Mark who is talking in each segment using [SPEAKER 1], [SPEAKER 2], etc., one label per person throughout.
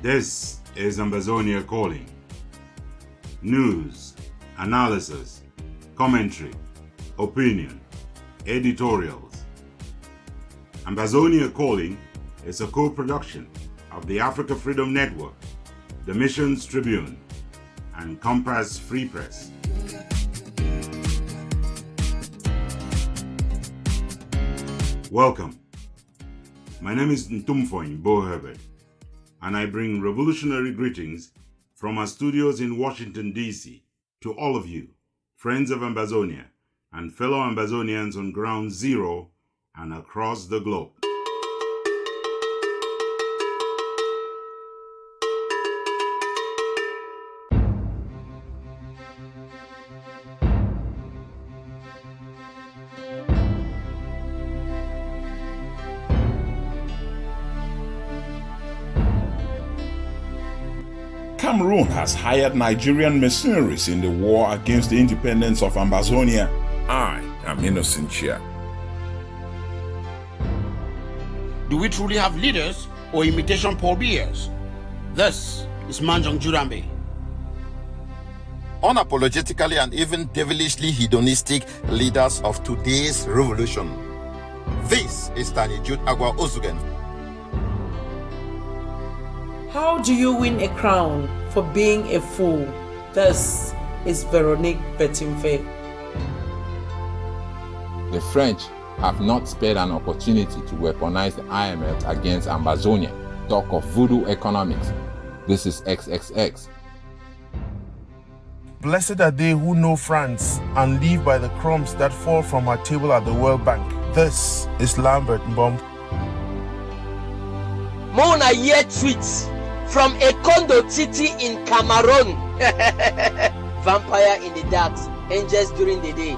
[SPEAKER 1] This is Ambazonia Calling. News, analysis, commentary, opinion, editorials. Ambazonia Calling is a co-production of the Africa Freedom Network, the Missions Tribune, and Compass Free Press. Welcome. My name is Ntumfoyn, Herbert, and I bring revolutionary greetings from our studios in Washington, D.C. to all of you, friends of Ambazonia and fellow Ambazonians on Ground Zero and across the globe.
[SPEAKER 2] Cameroon has hired Nigerian mercenaries in the war against the independence of Ambazonia. I am innocent here.
[SPEAKER 3] Do we truly have leaders or imitation pallbearers? This is MENCHUM.
[SPEAKER 4] Unapologetically and even devilishly hedonistic leaders of today's revolution. This is Tani Jude Agwa Ozugen.
[SPEAKER 5] How do you win a crown for being a fool? This is Veronique Betimfe.
[SPEAKER 6] The French have not spared an opportunity to weaponize the IMF against Ambazonia. Talk of voodoo economics. This is XXX.
[SPEAKER 7] Blessed are they who know France and live by the crumbs that fall from our table at the World Bank. This is Lambert Mbom.
[SPEAKER 8] Mona year tweets from a condo city in Cameroon. Vampire in the dark, angels during the day.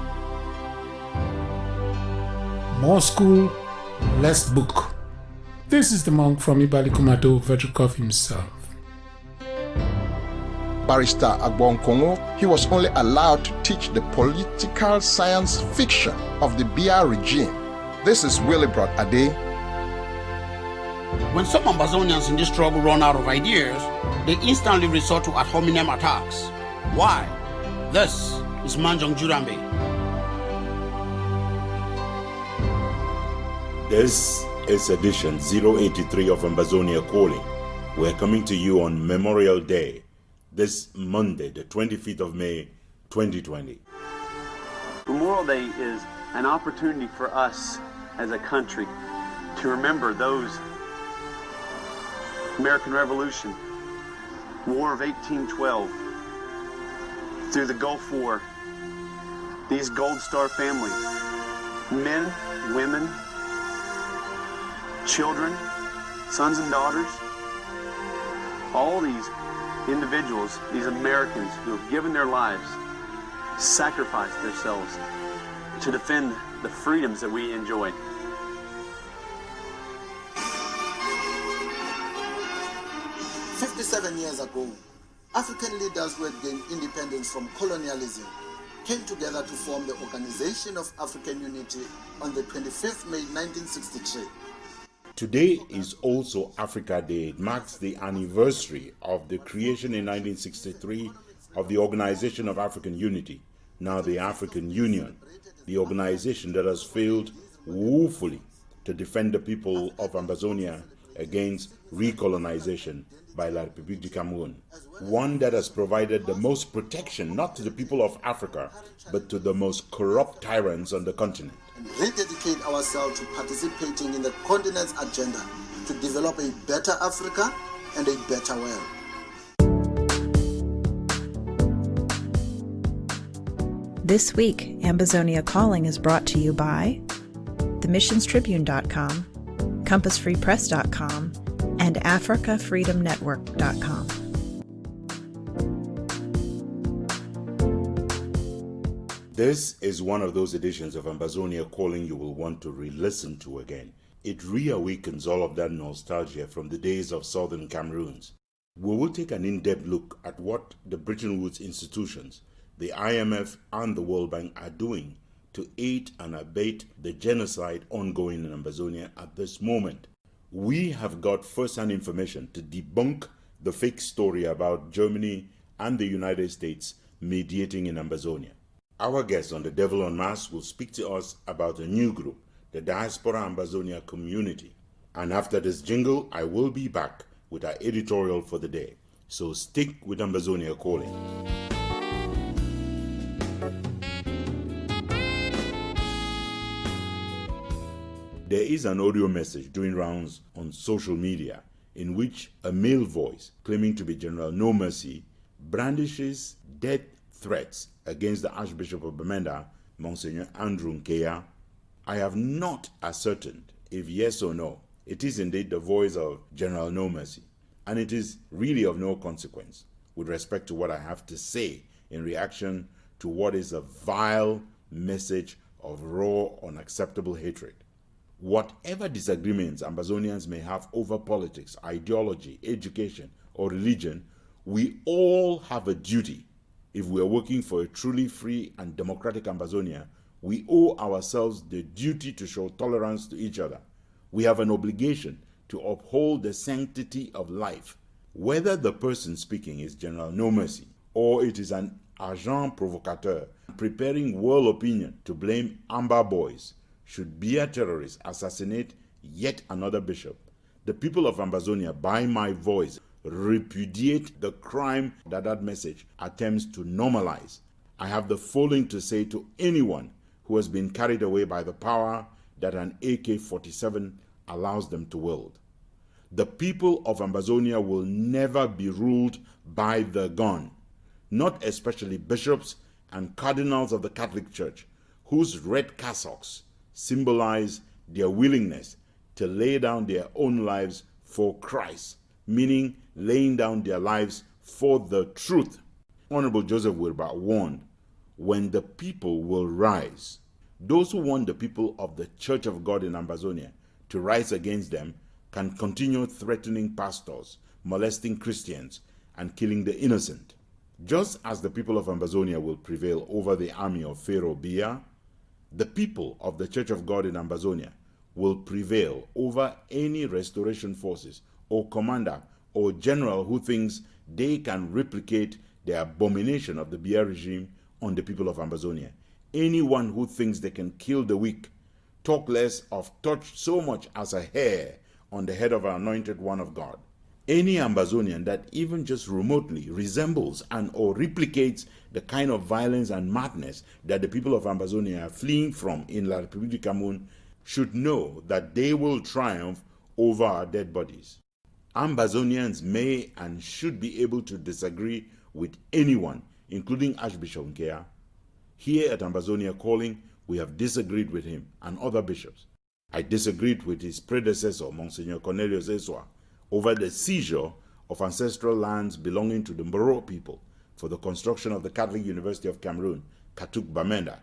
[SPEAKER 9] More school, less book. This is the monk from Ibalikumato Vetrikov himself.
[SPEAKER 10] Barrister Agbonkongo, he was only allowed to teach the political science fiction of the BR regime. This is Willibrod Ade.
[SPEAKER 3] When some Ambazonians in this struggle run out of ideas, they instantly resort to ad hominem attacks. Why? This is MENCHUM.
[SPEAKER 1] This is edition 083 of Ambazonia Calling. We're coming to you on Memorial Day, this Monday, the 25th of May, 2020.
[SPEAKER 11] Memorial Day is an opportunity for us as a country to remember those American Revolution, War of 1812, through the Gulf War, these Gold Star families, men, women, children, sons and daughters, all these individuals, these Americans who have given their lives, sacrificed themselves to defend the freedoms that we enjoy.
[SPEAKER 12] "57 years ago, African leaders who had gained independence from colonialism came together to form the Organization of African Unity on the 25th May 1963.
[SPEAKER 1] Today is also Africa Day. It marks the anniversary of the creation in 1963 of the Organization of African Unity, now the African Union, the organization that has failed woefully to defend the people of Ambazonia against recolonization by La République du Cameroun. One that has provided the most protection, not to the people of Africa, but to the most corrupt tyrants on the continent.
[SPEAKER 12] And rededicate ourselves to participating in the continent's agenda to develop a better Africa and a better world.
[SPEAKER 13] This week, Ambazonia Calling is brought to you by themissionstribune.com, compassfreepress.com, and africafreedomnetwork.com.
[SPEAKER 1] This is one of those editions of Ambazonia Calling you will want to re-listen to again. It reawakens all of that nostalgia from the days of Southern Cameroons. We will take an in-depth look at what the Bretton Woods institutions, the IMF and the World Bank are doing to aid and abate the genocide ongoing in Ambazonia at this moment. We have got first-hand information to debunk the fake story about Germany and the United States mediating in Ambazonia. Our guest on The Devil en Masse will speak to us about a new group, the Diaspora Ambazonia Community. And after this jingle, I will be back with our editorial for the day. So stick with Ambazonia Calling. There is an audio message doing rounds on social media in which a male voice, claiming to be General No Mercy, brandishes death threats against the Archbishop of Bamenda, Monsignor Andrew Nkea. I have not ascertained if yes or no it is indeed the voice of General No Mercy, and it is really of no consequence with respect to what I have to say in reaction to what is a vile message of raw, unacceptable hatred. Whatever disagreements Ambazonians may have over politics, ideology, education, or religion, we all have a duty. If we are working for a truly free and democratic Ambazonia, we owe ourselves the duty to show tolerance to each other. We have an obligation to uphold the sanctity of life. Whether the person speaking is General No Mercy or it is an agent provocateur preparing world opinion to blame Amba boys, should be a terrorist assassinate yet another bishop, the people of Ambazonia, by my voice, repudiate the crime that message attempts to normalize. I have the following to say to anyone who has been carried away by the power that an AK-47 allows them to wield. The people of Ambazonia will never be ruled by the gun, not especially bishops and cardinals of the Catholic Church, whose red cassocks symbolize their willingness to lay down their own lives for Christ, meaning laying down their lives for the truth. Honorable Joseph Wilbur warned, when the people will rise, those who want the people of the Church of God in Ambazonia to rise against them can continue threatening pastors, molesting Christians, and killing the innocent. Just as the people of Ambazonia will prevail over the army of Pharaoh Biya, the people of the Church of God in Ambazonia will prevail over any restoration forces or commander or general who thinks they can replicate the abomination of the Biya regime on the people of Ambazonia. Anyone who thinks they can kill the weak, talk less of touch so much as a hair on the head of an anointed one of God. Any Ambazonian that even just remotely resembles and or replicates the kind of violence and madness that the people of Ambazonia are fleeing from in La République Cameroon should know that they will triumph over our dead bodies. Ambazonians may and should be able to disagree with anyone, including Archbishop Nkea. Here at Ambazonia Calling, we have disagreed with him and other bishops. I disagreed with his predecessor, Monsignor Cornelius Eswa, over the seizure of ancestral lands belonging to the Mboro people for the construction of the Catholic University of Cameroon, Katuk Bamenda.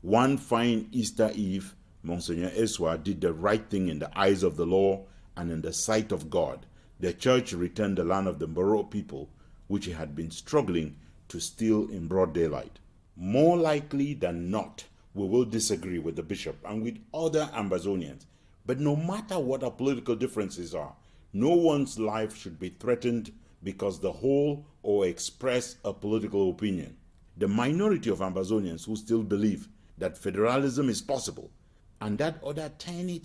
[SPEAKER 1] One fine Easter Eve, Monsignor Eswa did the right thing in the eyes of the law and in the sight of God. The church returned the land of the Mboro people, which he had been struggling to steal in broad daylight. More likely than not, we will disagree with the bishop and with other Ambazonians, but no matter what our political differences are, no one's life should be threatened because the whole or express a political opinion. The minority of Ambazonians who still believe that federalism is possible, and that other tiny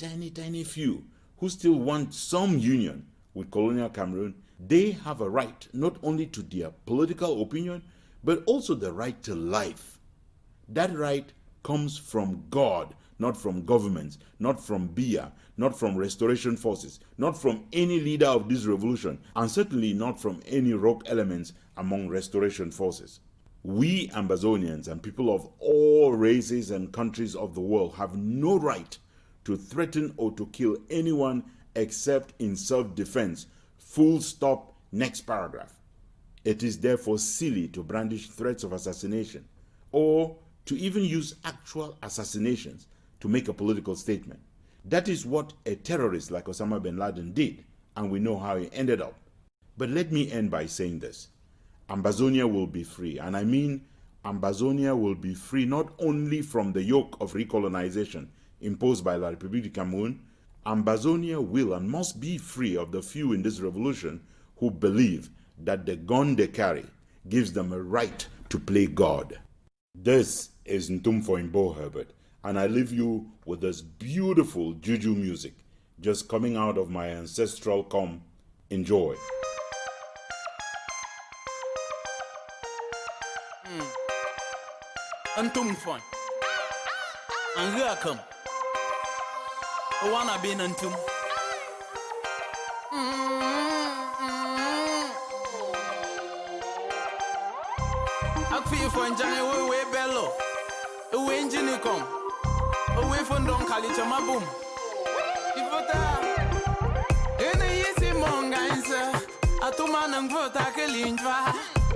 [SPEAKER 1] few who still want some union with colonial Cameroon, they have a right not only to their political opinion, but also the right to life. That right comes from God, not from governments, not from Biya, not from restoration forces, not from any leader of this revolution, and certainly not from any rogue elements among restoration forces. We Ambazonians and people of all races and countries of the world have no right to threaten or to kill anyone except in self-defense. Full stop, next paragraph. It is therefore silly to brandish threats of assassination or to even use actual assassinations to make a political statement. That is what a terrorist like Osama bin Laden did, and we know how he ended up. But let me end by saying this. Ambazonia will be free, and I mean Ambazonia will be free not only from the yoke of recolonization imposed by La République du Cameroun, Ambazonia will and must be free of the few in this revolution who believe that the gun they carry gives them a right to play God. This is Ntumfoyn Herbert, and I leave you with this beautiful juju music just coming out of my ancestral comb. Enjoy.
[SPEAKER 14] Ntumfoyn and welcome. I wanna be Ntum. Akfi for enjoying way bello. Away engine come. Away from Don Kalicha Mabum. Any easy monga answer. Atuman and Vota Kelinva.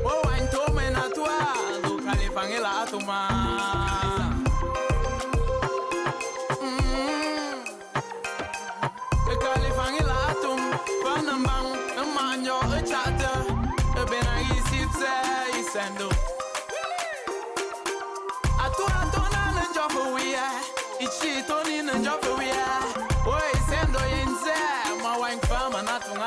[SPEAKER 14] Oh, I'm Tomen Atua. Do Califangela Atuma. The Califangela Atum. Panambang. A manyo. A chatter. A benagisi. Sendo. Atua Dona and Joffa. It's shit on in and Joffa. Oi, Sendo Yenze. My wine farm and Atunga.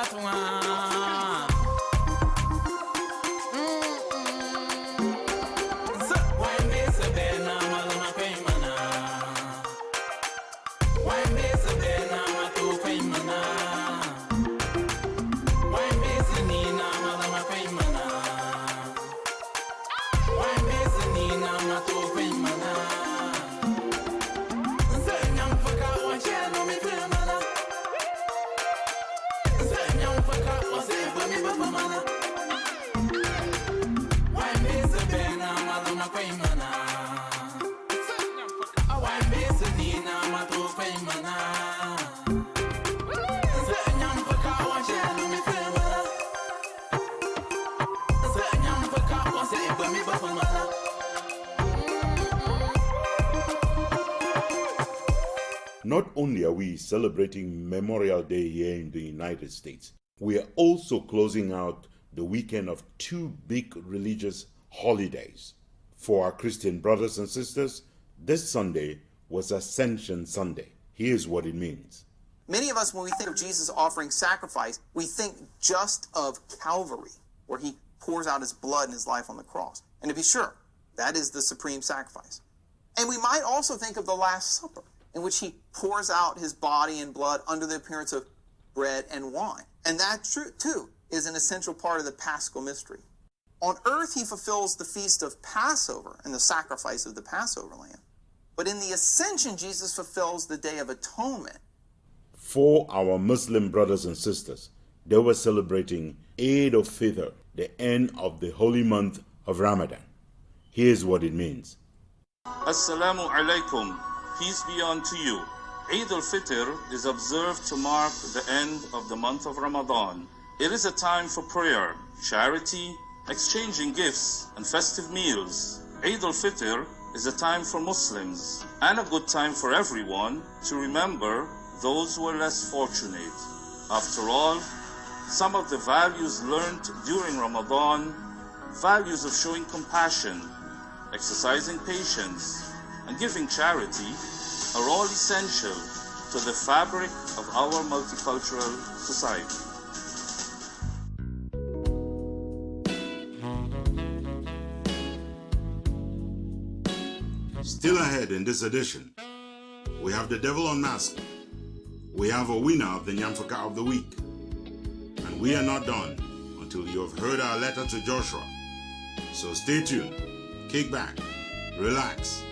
[SPEAKER 1] Not only are we celebrating Memorial Day here in the United States, we are also closing out the weekend of two big religious holidays. For our Christian brothers and sisters, this Sunday was Ascension Sunday. Here's what it means.
[SPEAKER 15] Many of us, when we think of Jesus offering sacrifice, we think just of Calvary, where he pours out his blood and his life on the cross. And to be sure, that is the supreme sacrifice. And we might also think of the Last Supper, in which he pours out his body and blood under the appearance of bread and wine. And that, too, is an essential part of the Paschal mystery. On earth, he fulfills the feast of Passover and the sacrifice of the Passover lamb. But in the Ascension, Jesus fulfills the Day of Atonement.
[SPEAKER 1] For our Muslim brothers and sisters, they were celebrating Eid al-Fitr, the end of the holy month of Ramadan. Here's what it means.
[SPEAKER 16] Assalamu alaikum. Peace be unto you. Eid al-Fitr is observed to mark the end of the month of Ramadan. It is a time for prayer, charity, exchanging gifts, and festive meals. Eid al-Fitr is a time for Muslims and a good time for everyone to remember those who are less fortunate. After all, some of the values learned during Ramadan, values of showing compassion, exercising patience, and giving charity, are all essential to the fabric of our multicultural society.
[SPEAKER 1] Still ahead in this edition, we have the Devil Unmasked. We have a winner of the Nyamfaka of the Week. And we are not done until you have heard our letter to Joshua. So stay tuned, kick back, relax,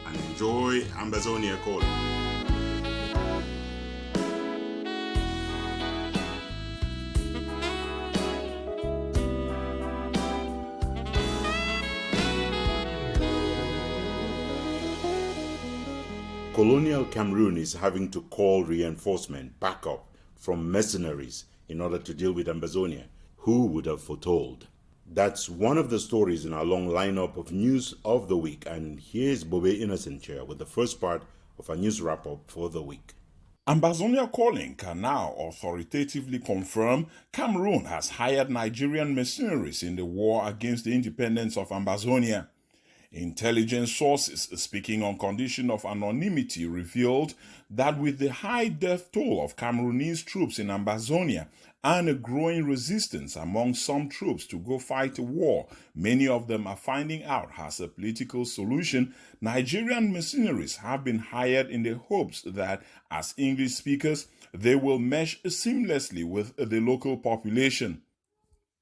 [SPEAKER 1] and enjoy Ambazonia Calling. Colonial Cameroon is having to call reinforcement back up from mercenaries in order to deal with Ambazonia. Who would have foretold? That's one of the stories in our long lineup of news of the week, and here's Bobe Innocent here with the first part of our news wrap-up for the week.
[SPEAKER 2] Ambazonia Calling can now authoritatively confirm Cameroon has hired Nigerian mercenaries in the war against the independence of Ambazonia. Intelligence sources speaking on condition of anonymity revealed that with the high death toll of Cameroonese troops in Ambazonia and a growing resistance among some troops to go fight a war many of them are finding out has a political solution, Nigerian mercenaries have been hired in the hopes that, as English speakers, they will mesh seamlessly with the local population.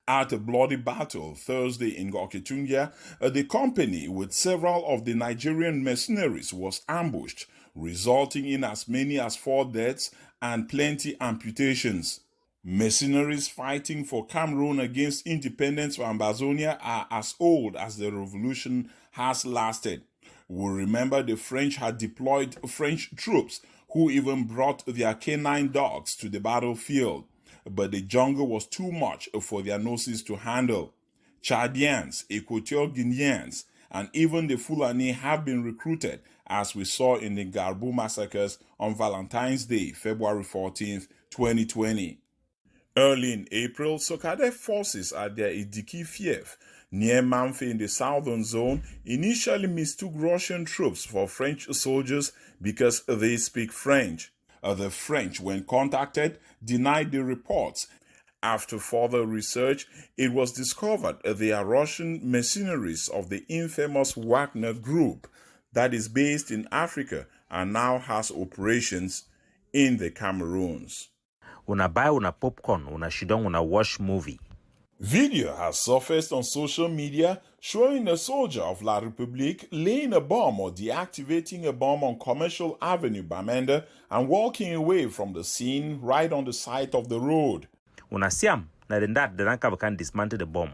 [SPEAKER 2] At a bloody battle Thursday in NGOKETUNJIA, the company with several of the Nigerian mercenaries was ambushed, resulting in as many as 4 deaths and plenty amputations. Mercenaries fighting for Cameroon against independence for Ambazonia are as old as the revolution has lasted. We remember the French had deployed French troops who even brought their canine dogs to the battlefield, but the jungle was too much for their noses to handle. Chadians, Equatorial Guineans, and even the Fulani have been recruited, as we saw in the Garbu massacres on Valentine's Day, February 14th, 2020. Early in April, Sokade forces at their Idiki Fief, near Mamfe in the southern zone, initially mistook Russian troops for French soldiers because they speak French. The French, when contacted, denied the reports. After further research, it was discovered they are Russian mercenaries of the infamous Wagner Group that is based in Africa and now has operations in the Cameroons.
[SPEAKER 17] Una buy una popcorn, una shidong, una watch movie.
[SPEAKER 2] Video has surfaced on social media showing a soldier of La République laying a bomb or deactivating a bomb on Commercial Avenue, Bamenda, and walking away from the scene right on the side of the road.
[SPEAKER 17] Una siam, na den that the Ranka can dismantle the bomb.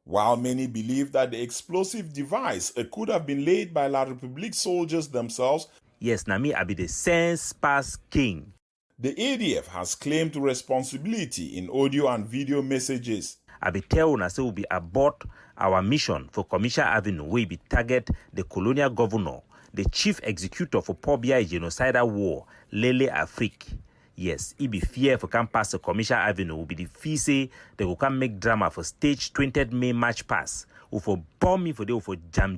[SPEAKER 2] While many believe that the explosive device could have been laid by La République soldiers themselves,
[SPEAKER 17] yes, na me I be the sense pass king.
[SPEAKER 2] The ADF has claimed responsibility in audio and video messages.
[SPEAKER 17] I be tell una say we be abort our mission for Commercial Avenue. We be target the colonial governor, the chief executor for Pobia genocidal war, Lele Afrique. Yes, it be fear for come pass the Commercial Avenue. We be the fee say they will come make drama for stage 20th May March pass. Or for bomb me for they for jam.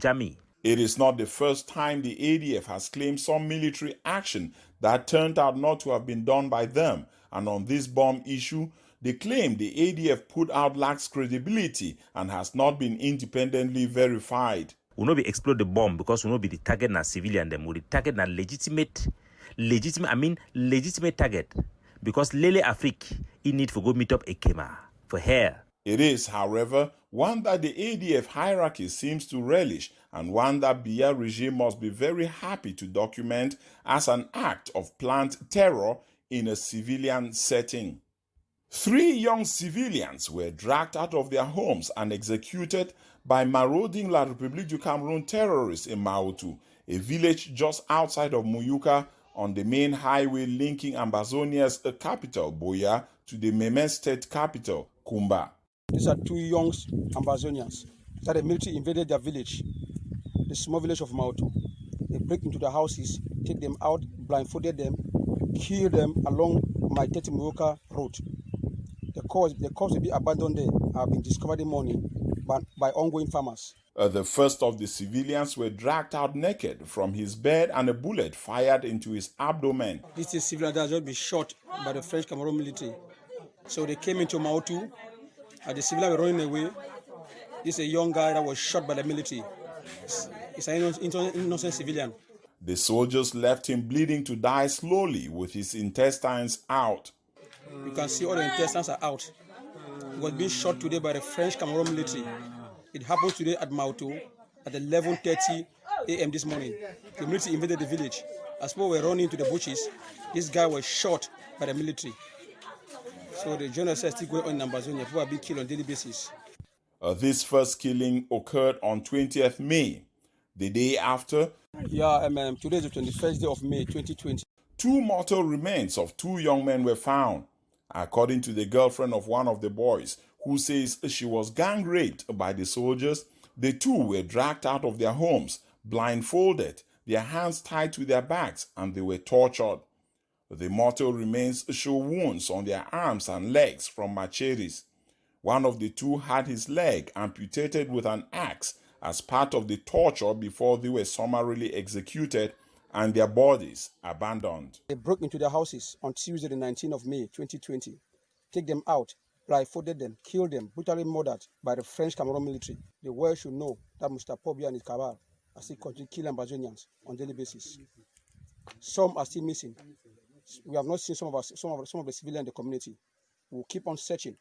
[SPEAKER 2] It is not the first time the ADF has claimed some military action that turned out not to have been done by them, and on this bomb issue, they claim the ADF put out lacks credibility and has not been independently verified.
[SPEAKER 17] We no be explode the bomb because we no be the target na civilian them. We the target na legitimate target, because Lele Afrique it need for go meet up a Kema for her.
[SPEAKER 2] It is, however, one that the ADF hierarchy seems to relish, and one that Biya regime must be very happy to document as an act of planned terror in a civilian setting. 3 young civilians were dragged out of their homes and executed by marauding La République du Cameroon terrorists in Maotu, a village just outside of Muyuka on the main highway linking Ambazonia's capital, BOYO, to the Meme state capital, Kumba.
[SPEAKER 18] These are 2 young Ambazonians that the military invaded their village, the small village of Maotu. They break into the houses, take them out, blindfolded them, kill them along my 30 Muyuka road. The corpse will be abandoned there have been discovered in the morning by ongoing farmers.
[SPEAKER 2] The first of the civilians were dragged out naked from his bed and a bullet fired into his abdomen.
[SPEAKER 18] This is a civilian that has just been shot by the French Cameroon military. So they came into Maotu, and the civilians were running away. This is a young guy that was shot by the military. It's an innocent civilian.
[SPEAKER 2] The soldiers left him bleeding to die slowly with his intestines out.
[SPEAKER 18] You can see all the intestines are out. He was being shot today by the French Cameroon military. It happened today at Maotu at 11:30 a.m. this morning. The military invaded the village. As people were running into the bushes, this guy was shot by the military. So the genocide is still going on in Ambazonia. People are being killed on a daily basis.
[SPEAKER 2] This first killing occurred on 20th May. The day after,
[SPEAKER 18] today is the 21st day of May 2020.
[SPEAKER 2] 2 mortal remains of 2 young men were found. According to the girlfriend of one of the boys, who says she was gang raped by the soldiers, the 2 were dragged out of their homes, blindfolded, their hands tied to their backs, and they were tortured. The mortal remains show wounds on their arms and legs from machetes. One of the 2 had his leg amputated with an axe as part of the torture before they were summarily executed and their bodies abandoned.
[SPEAKER 18] They broke into their houses on Tuesday, the 19th of May, 2020. take them out, blindfolded them, killed them, brutally murdered by the French Cameroon military. The world should know that Mr. Paul Biya and his cabal are still continuing to kill Ambazonians on a daily basis. Some are still missing. We have not seen some of the civilians in the community. We'll keep on searching,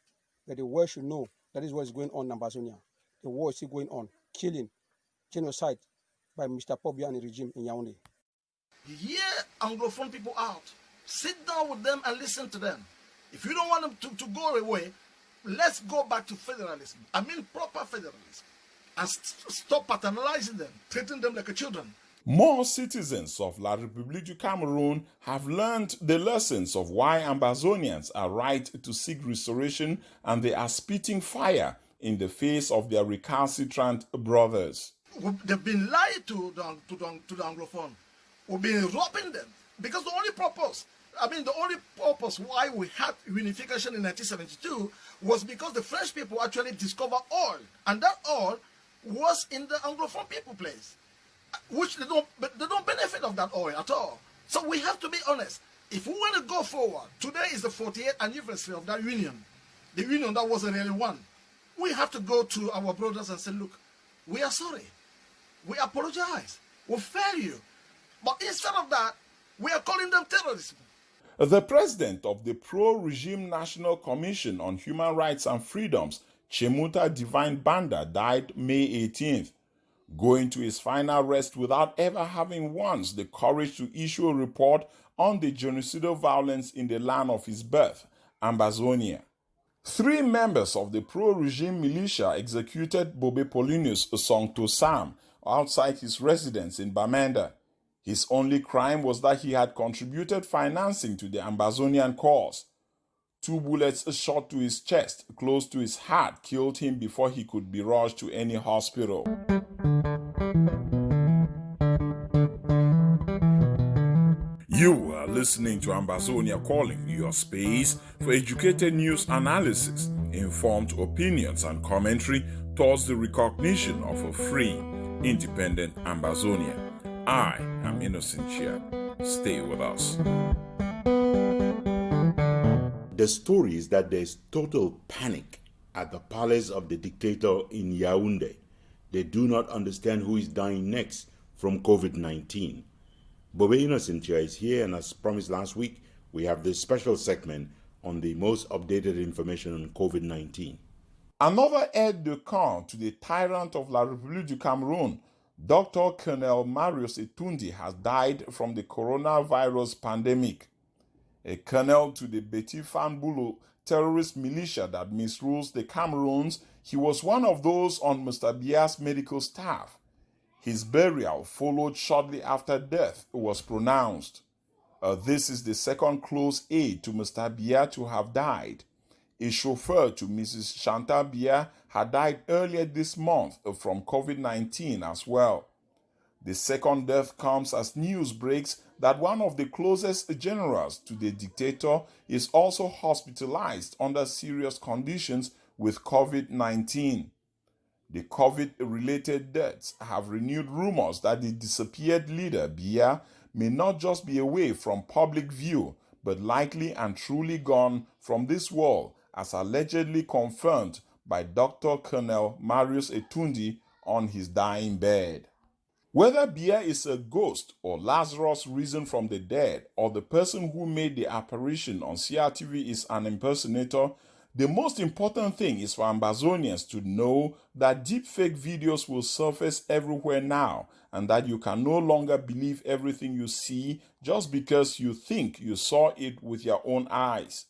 [SPEAKER 18] but the world should know that is what is going on in Ambazonia. The war is still going on, killing, genocide by Mr. Paul Biya and the regime in Yaoundé.
[SPEAKER 19] Hear Anglophone people out. Sit down with them and listen to them. If you don't want them to go away, let's go back to federalism. I mean proper federalism. And stop paternalizing them, treating them like children.
[SPEAKER 2] More citizens of La République du Cameroon have learned the lessons of why Ambazonians are right to seek restoration, and they are spitting fire in the face of their recalcitrant brothers.
[SPEAKER 19] They've been lied to the Anglophone. We've been robbing them because the only purpose why we had unification in 1972 was because the French people actually discovered oil, and that oil was in the Anglophone people place, which they don't benefit of that oil at all. So we have to be honest. If we want to go forward, today is the 48th anniversary of that union, the union that wasn't really one. We have to go to our brothers and say, look, we are sorry, we apologize, we failed you. But instead of that, we are calling them terrorism.
[SPEAKER 2] The president of the pro-regime National Commission on Human Rights and Freedoms, Chemuta Divine Banda, died May 18th, going to his final rest without ever having once the courage to issue a report on the genocidal violence in the land of his birth, Ambazonia. 3 members of the pro-regime militia executed Bobe Paulinus Songto Sam outside his residence in Bamenda. His only crime was that he had contributed financing to the Ambazonian cause. 2 bullets shot to his chest, close to his heart, killed him before he could be rushed to any hospital. You are listening to Ambazonia Calling, your space for educated news analysis, informed opinions and commentary towards the recognition of a free, independent Ambazonia. I am Ntumfoyn. Stay with us.
[SPEAKER 1] The story is that there is total panic at the palace of the dictator in Yaoundé. They do not understand who is dying next from COVID-19. Bobe Ntumfoyn is here, and as promised last week, we have this special segment on the most updated information on COVID-19.
[SPEAKER 2] Another aide de camp to the tyrant of La République du Cameroon, Dr. Colonel Marius Etundi, has died from the coronavirus pandemic. A colonel to the Beti Fanbulu terrorist militia that misrules the Cameroons, he was one of those on Mr. Biya's medical staff. His burial followed shortly after death was pronounced. This is the second close aide to Mr. Biya to have died. A chauffeur to Mrs. Chantal Biya had died earlier this month from COVID-19 as well. The second death comes as news breaks that one of the closest generals to the dictator is also hospitalized under serious conditions with COVID-19. The COVID-related deaths have renewed rumors that the disappeared leader, Biya, may not just be away from public view, but likely and truly gone from this world, as allegedly confirmed by Dr. Colonel Marius Etundi on his dying bed. Whether Biya is a ghost or Lazarus risen from the dead, or the person who made the apparition on CRTV is an impersonator, the most important thing is for Ambazonians to know that deepfake videos will surface everywhere now, and that you can no longer believe everything you see just because you think you saw it with your own eyes.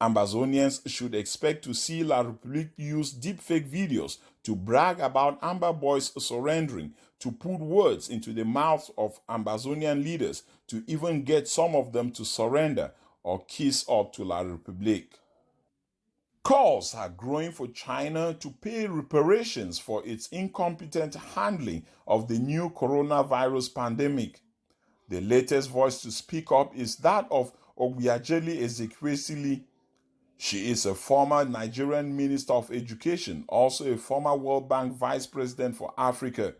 [SPEAKER 2] Ambazonians should expect to see La République use deepfake videos to brag about Amba boys surrendering, to put words into the mouths of Ambazonian leaders, to even get some of them to surrender or kiss up to La République. Calls are growing for China to pay reparations for its incompetent handling of the new coronavirus pandemic. The latest voice to speak up is that of Obiajeli Ezekwesili. She is a former Nigerian Minister of Education, also a former World Bank Vice President for Africa.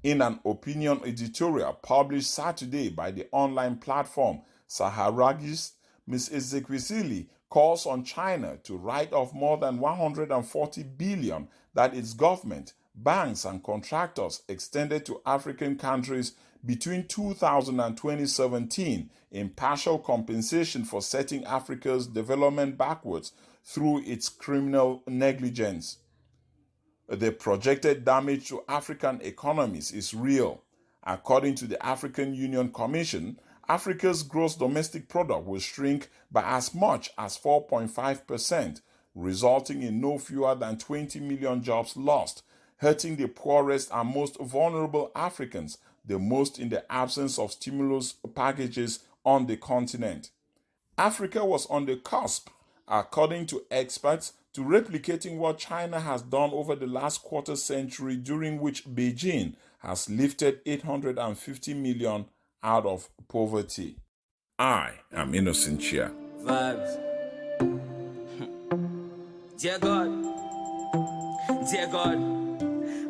[SPEAKER 2] In an opinion editorial published Saturday by the online platform Saharagis, Ms. Ezekwesili calls on China to write off more than 140 billion that its government, banks, and contractors extended to African countries between 2000 and 2017 in partial compensation for setting Africa's development backwards through its criminal negligence. The projected damage to African economies is real. According to the African Union Commission, Africa's gross domestic product will shrink by as much as 4.5%, resulting in no fewer than 20 million jobs lost, hurting the poorest and most vulnerable Africans the most in the absence of stimulus packages on the continent. Africa was on the cusp, according to experts, to replicating what China has done over the last quarter century, during which Beijing has lifted 850 million out of poverty. I am Innocent Chia.
[SPEAKER 14] Vibes. Dear God,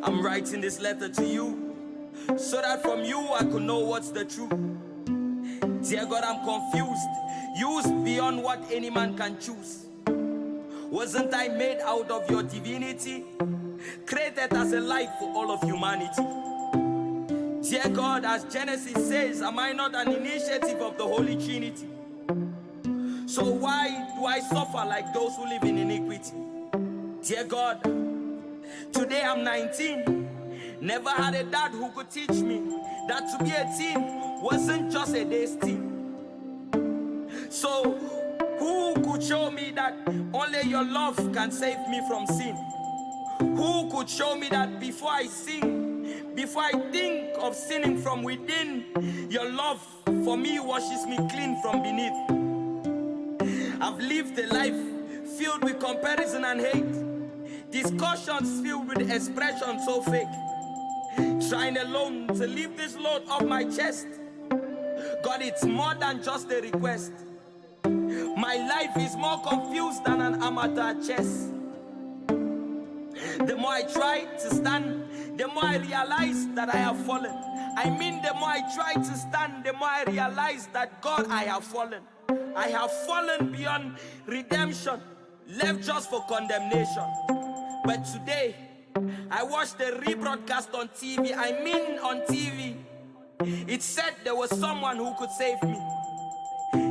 [SPEAKER 14] I'm writing this letter to you so that from you I could know what's the truth. Dear God, I'm confused, used beyond what any man can choose. Wasn't I made out of your divinity, created as a light for all of humanity? Dear God, as Genesis says, am I not an initiative of the Holy Trinity? So why do I suffer like those who live in iniquity? Dear God, today I'm 19. Never had a dad who could teach me that to be a teen wasn't just a day's teen. So who could show me that only your love can save me from sin? Who could show me that before I sin, before I think of sinning from within, your love for me washes me clean from beneath? I've lived a life filled with comparison and hate, discussions filled with expressions so fake, trying alone to lift this load off my chest. God, it's more than just a request. My life is more confused than an amateur chess. The more I try to stand, the more I realize that I have fallen. I mean, the more I try to stand, the more I realize that God, I have fallen. I have fallen beyond redemption, left just for condemnation. But today, I watched the rebroadcast on TV. I mean on TV. It said there was someone who could save me.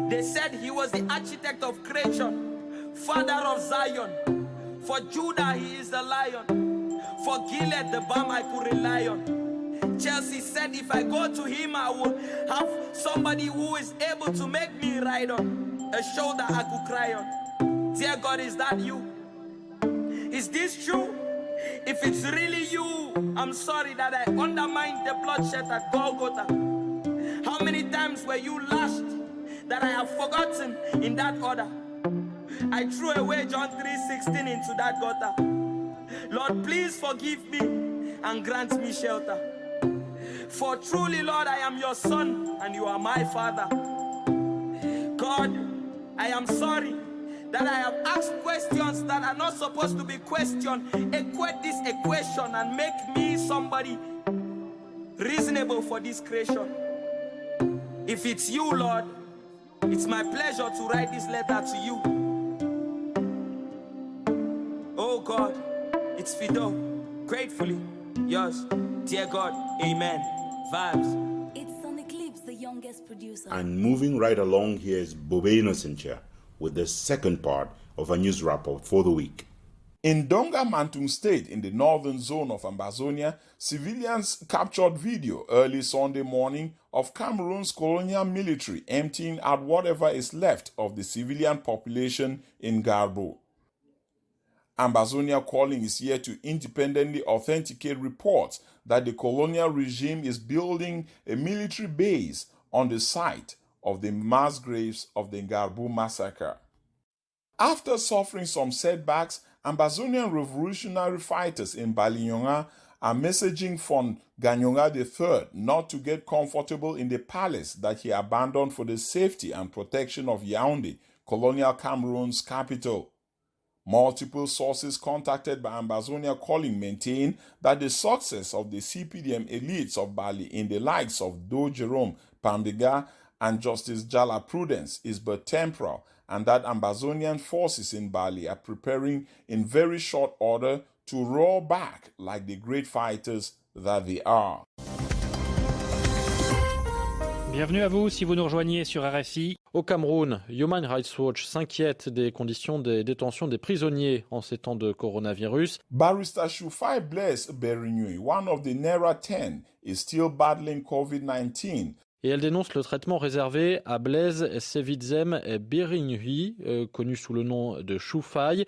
[SPEAKER 14] They said he was the architect of creation, father of Zion. For Judah he is the lion. For Gilead the balm I could rely on. Chelsea said if I go to him I will have somebody who is able to make me ride on, a shoulder I could cry on. Dear God, is that you? Is this true? If it's really you, I'm sorry that I undermined the bloodshed at Golgotha. How many times were you lashed that I have forgotten in that order? I threw away John 3:16 into that gutter. Lord, please forgive me and grant me shelter. For truly, Lord, I am your son and you are my father. God, I am sorry that I have asked questions that are not supposed to be questioned. Equate this equation and make me somebody reasonable for this creation. If it's you, Lord, it's my pleasure to write this letter to you. Oh God, it's Fido, gratefully yours, dear God, amen. Vibes.
[SPEAKER 20] It's Sonic Lips, the youngest producer.
[SPEAKER 1] And moving right along, here is Bobe Innocent Chia with the second part of a news wrap-up for the week.
[SPEAKER 2] In DONGA-MANTUNG state in the northern zone of Ambazonia, civilians captured video early Sunday morning of Cameroon's colonial military emptying out whatever is left of the civilian population in Garbo. Ambazonia Calling is here to independently authenticate reports that the colonial regime is building a military base on the site of the mass graves of the Garbo massacre. After suffering some setbacks, Ambazonian revolutionary fighters in Balinyonga are messaging from Ganyonga III not to get comfortable in the palace that he abandoned for the safety and protection of Yaoundé, colonial Cameroon's capital. Multiple sources contacted by Ambazonia Calling maintain that the success of the CPDM elites of Bali in the likes of Do Jerome Pambega and Justice Jala Prudence is but temporal, and that Ambazonian forces in Bali are preparing in very short order to roar back like the great fighters that they are.
[SPEAKER 21] Bienvenue à vous si vous nous rejoignez sur RFI.
[SPEAKER 22] Au Cameroun, Human Rights Watch s'inquiète des conditions de détention des prisonniers en ces temps de coronavirus.
[SPEAKER 2] Barrister Shufai Blaise Berignui, one of the Nera 10, is still battling COVID-19.
[SPEAKER 22] Et elle dénonce le traitement réservé à Blaise Sevidzem Berignui, connu sous le nom de Shufai.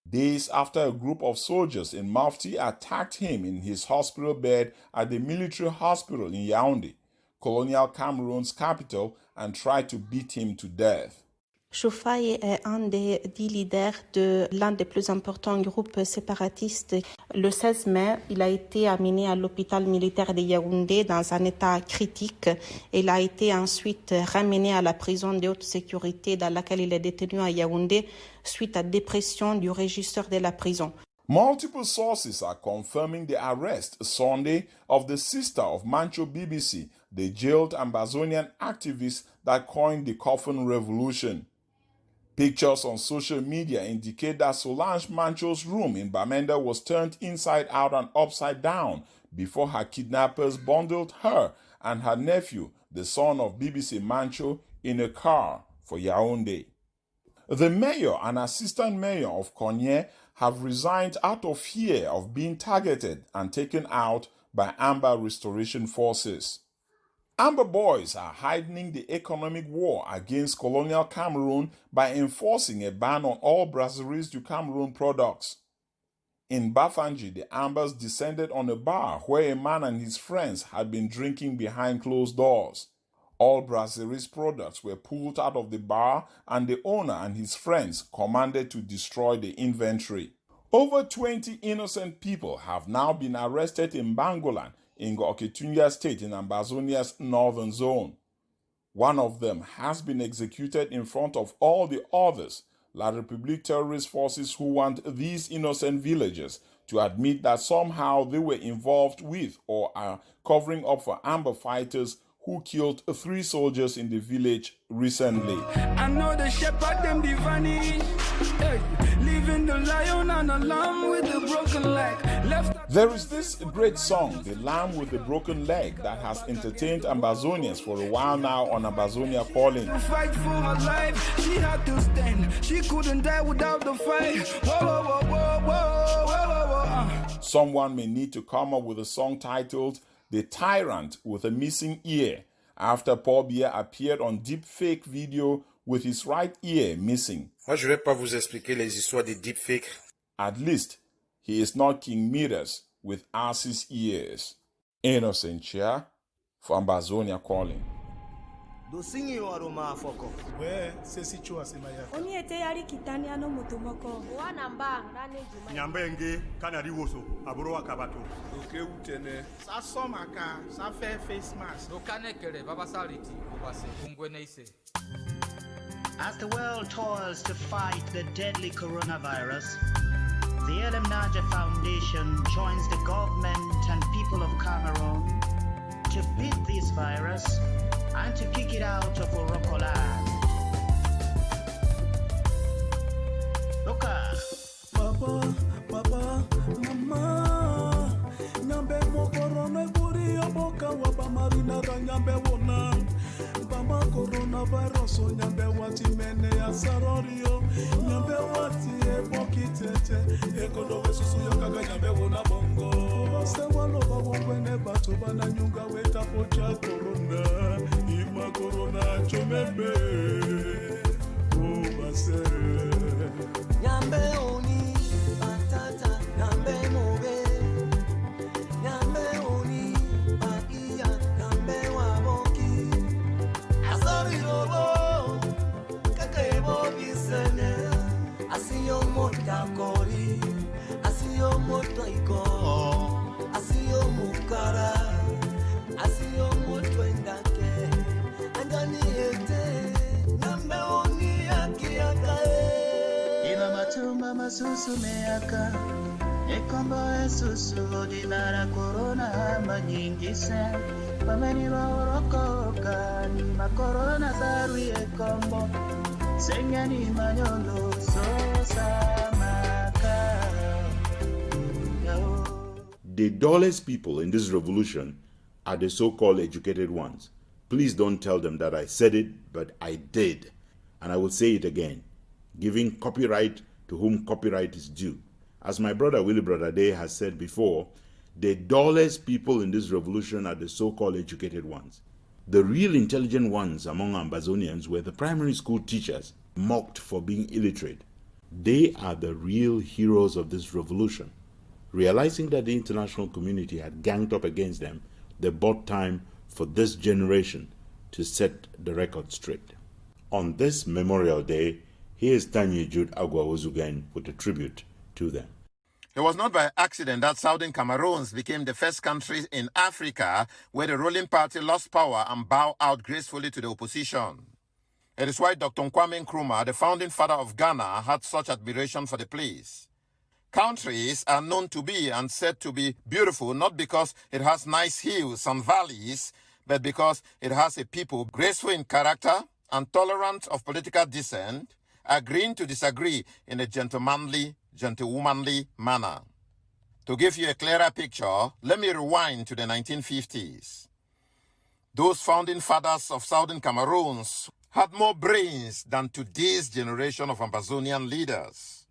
[SPEAKER 2] Days after a group of soldiers in Mufti attacked him in his hospital bed at the military hospital in Yaoundé, colonial Cameroon's capital, and tried to beat him to death.
[SPEAKER 23] Shufai est un des 10 leaders de l'un des plus importants groupes séparatistes. Le 16 mai, il a été amené à l'hôpital militaire de Yaoundé dans un état critique. Il a été ensuite ramené à la prison de haute sécurité dans laquelle il est détenu à Yaoundé suite à dépression du régisseur de la prison.
[SPEAKER 2] Multiple sources are confirming the arrest Sunday of the sister of Mancho BBC, the jailed Ambazonian activist that coined the coffin revolution. Pictures on social media indicate that Solange Mancho's room in Bamenda was turned inside out and upside down before her kidnappers bundled her and her nephew, the son of BBC Mancho, in a car for Yaoundé. The mayor and assistant mayor of Konye have resigned out of fear of being targeted and taken out by Amba restoration forces. Amba boys are heightening the economic war against colonial Cameroon by enforcing a ban on all brasseries to Cameroon products. In Bafanji, the Ambas descended on a bar where a man and his friends had been drinking behind closed doors. All brasseries products were pulled out of the bar and the owner and his friends commanded to destroy the inventory. Over 20 innocent people have now been arrested in Bangolan, in NGOKETUNJIA state in Ambazonia's northern zone. One of them has been executed in front of all the others, La République terrorist forces who want these innocent villagers to admit that somehow they were involved with or are covering up for Amba fighters who killed 3 soldiers in the village recently.
[SPEAKER 14] I know the shepherd them they vanish. Hey, leaving the lion and the lamb with the broken leg.
[SPEAKER 2] There is this great song, The Lamb with the Broken Leg, that has entertained Ambazonians for a while now on Ambazonia Calling.
[SPEAKER 14] Fight for her life, she had to stand. She couldn't die without the fight. Whoa, whoa, whoa, whoa, whoa, whoa.
[SPEAKER 2] Someone may need to come up with a song titled The Tyrant with a Missing Ear, after Paul Biya appeared on deepfake video with his right ear missing.
[SPEAKER 7] Moi, je vais pas vous expliquer les histoires des deepfakes.
[SPEAKER 2] At least, he is not King Midas with ass's ears. Innocent Chia for Ambazonia Calling.
[SPEAKER 24] Dosingi waroma FAKO.
[SPEAKER 25] We sesi chua semaya.
[SPEAKER 20] Oni ete yari kitani ano mutumoko.
[SPEAKER 25] Wana mbang nane juma. Nyambenge kanari woso aburo wakabato.
[SPEAKER 24] Oke utene.
[SPEAKER 25] Sa somaka sa fair face mask.
[SPEAKER 24] Dokane kele baba saliti obase kungwene ise.
[SPEAKER 26] As the world toils to fight the deadly coronavirus, the Elim Naja Foundation joins the government and people of Cameroon to beat this virus and to kick it out of Morocco land. Loka.
[SPEAKER 25] Papa, Papa, Mama, Nyambe mo corona buri oboka waba marina nyambe wona. Bama coronavirus nyambe wati mene ya sarorio. Nyambe wati ebokitete. Ekodowe susu yokaga nyambe wona bongo. Se walo wabwene batu bana nyunga weta pocha corona. Ima corona chomebe. Obase.
[SPEAKER 24] Nyambe oni patata nyambe mobe. Nyambe oni paia nyambe waboki. Asari robo kakebo bisene. Asiyo mota kori. Asiyo moto iko. Asiyo mukara. Asiyo moto endake. Andani ete. Nyambe oni akiakae.
[SPEAKER 26] Iba matumba masusu meaka. Ekombo esusu dinara corona manyingise. Pameni ba orokoka ni ma corona zarui ekombo. Sengani manyolo sosa maka.
[SPEAKER 1] The dullest people in this revolution are the so-called educated ones. Please don't tell them that I said it, but I did. And I will say it again, giving copyright to whom copyright is due. As my brother Willie Brother Day has said before, the dullest people in this revolution are the so-called educated ones. The real intelligent ones among Ambazonians were the primary school teachers, mocked for being illiterate. They are the real heroes of this revolution. Realizing that the international community had ganged up against them, they bought time for this generation to set the record straight. On this Memorial Day, here is Tanya Jude Agwawozugen with a tribute to them.
[SPEAKER 4] It was not by accident that Southern Cameroons became the first country in Africa where the ruling party lost power and bowed out gracefully to the opposition. It is why Dr. Kwame Nkrumah, the founding father of Ghana, had such admiration for the place. Countries are known to be and said to be beautiful not because it has nice hills and valleys, but because it has a people graceful in character and tolerant of political dissent, agreeing to disagree in a gentlewomanly manner. To give you a clearer picture, let me rewind to the 1950s. Those founding fathers of Southern Cameroons had more brains than today's generation of Ambazonian leaders.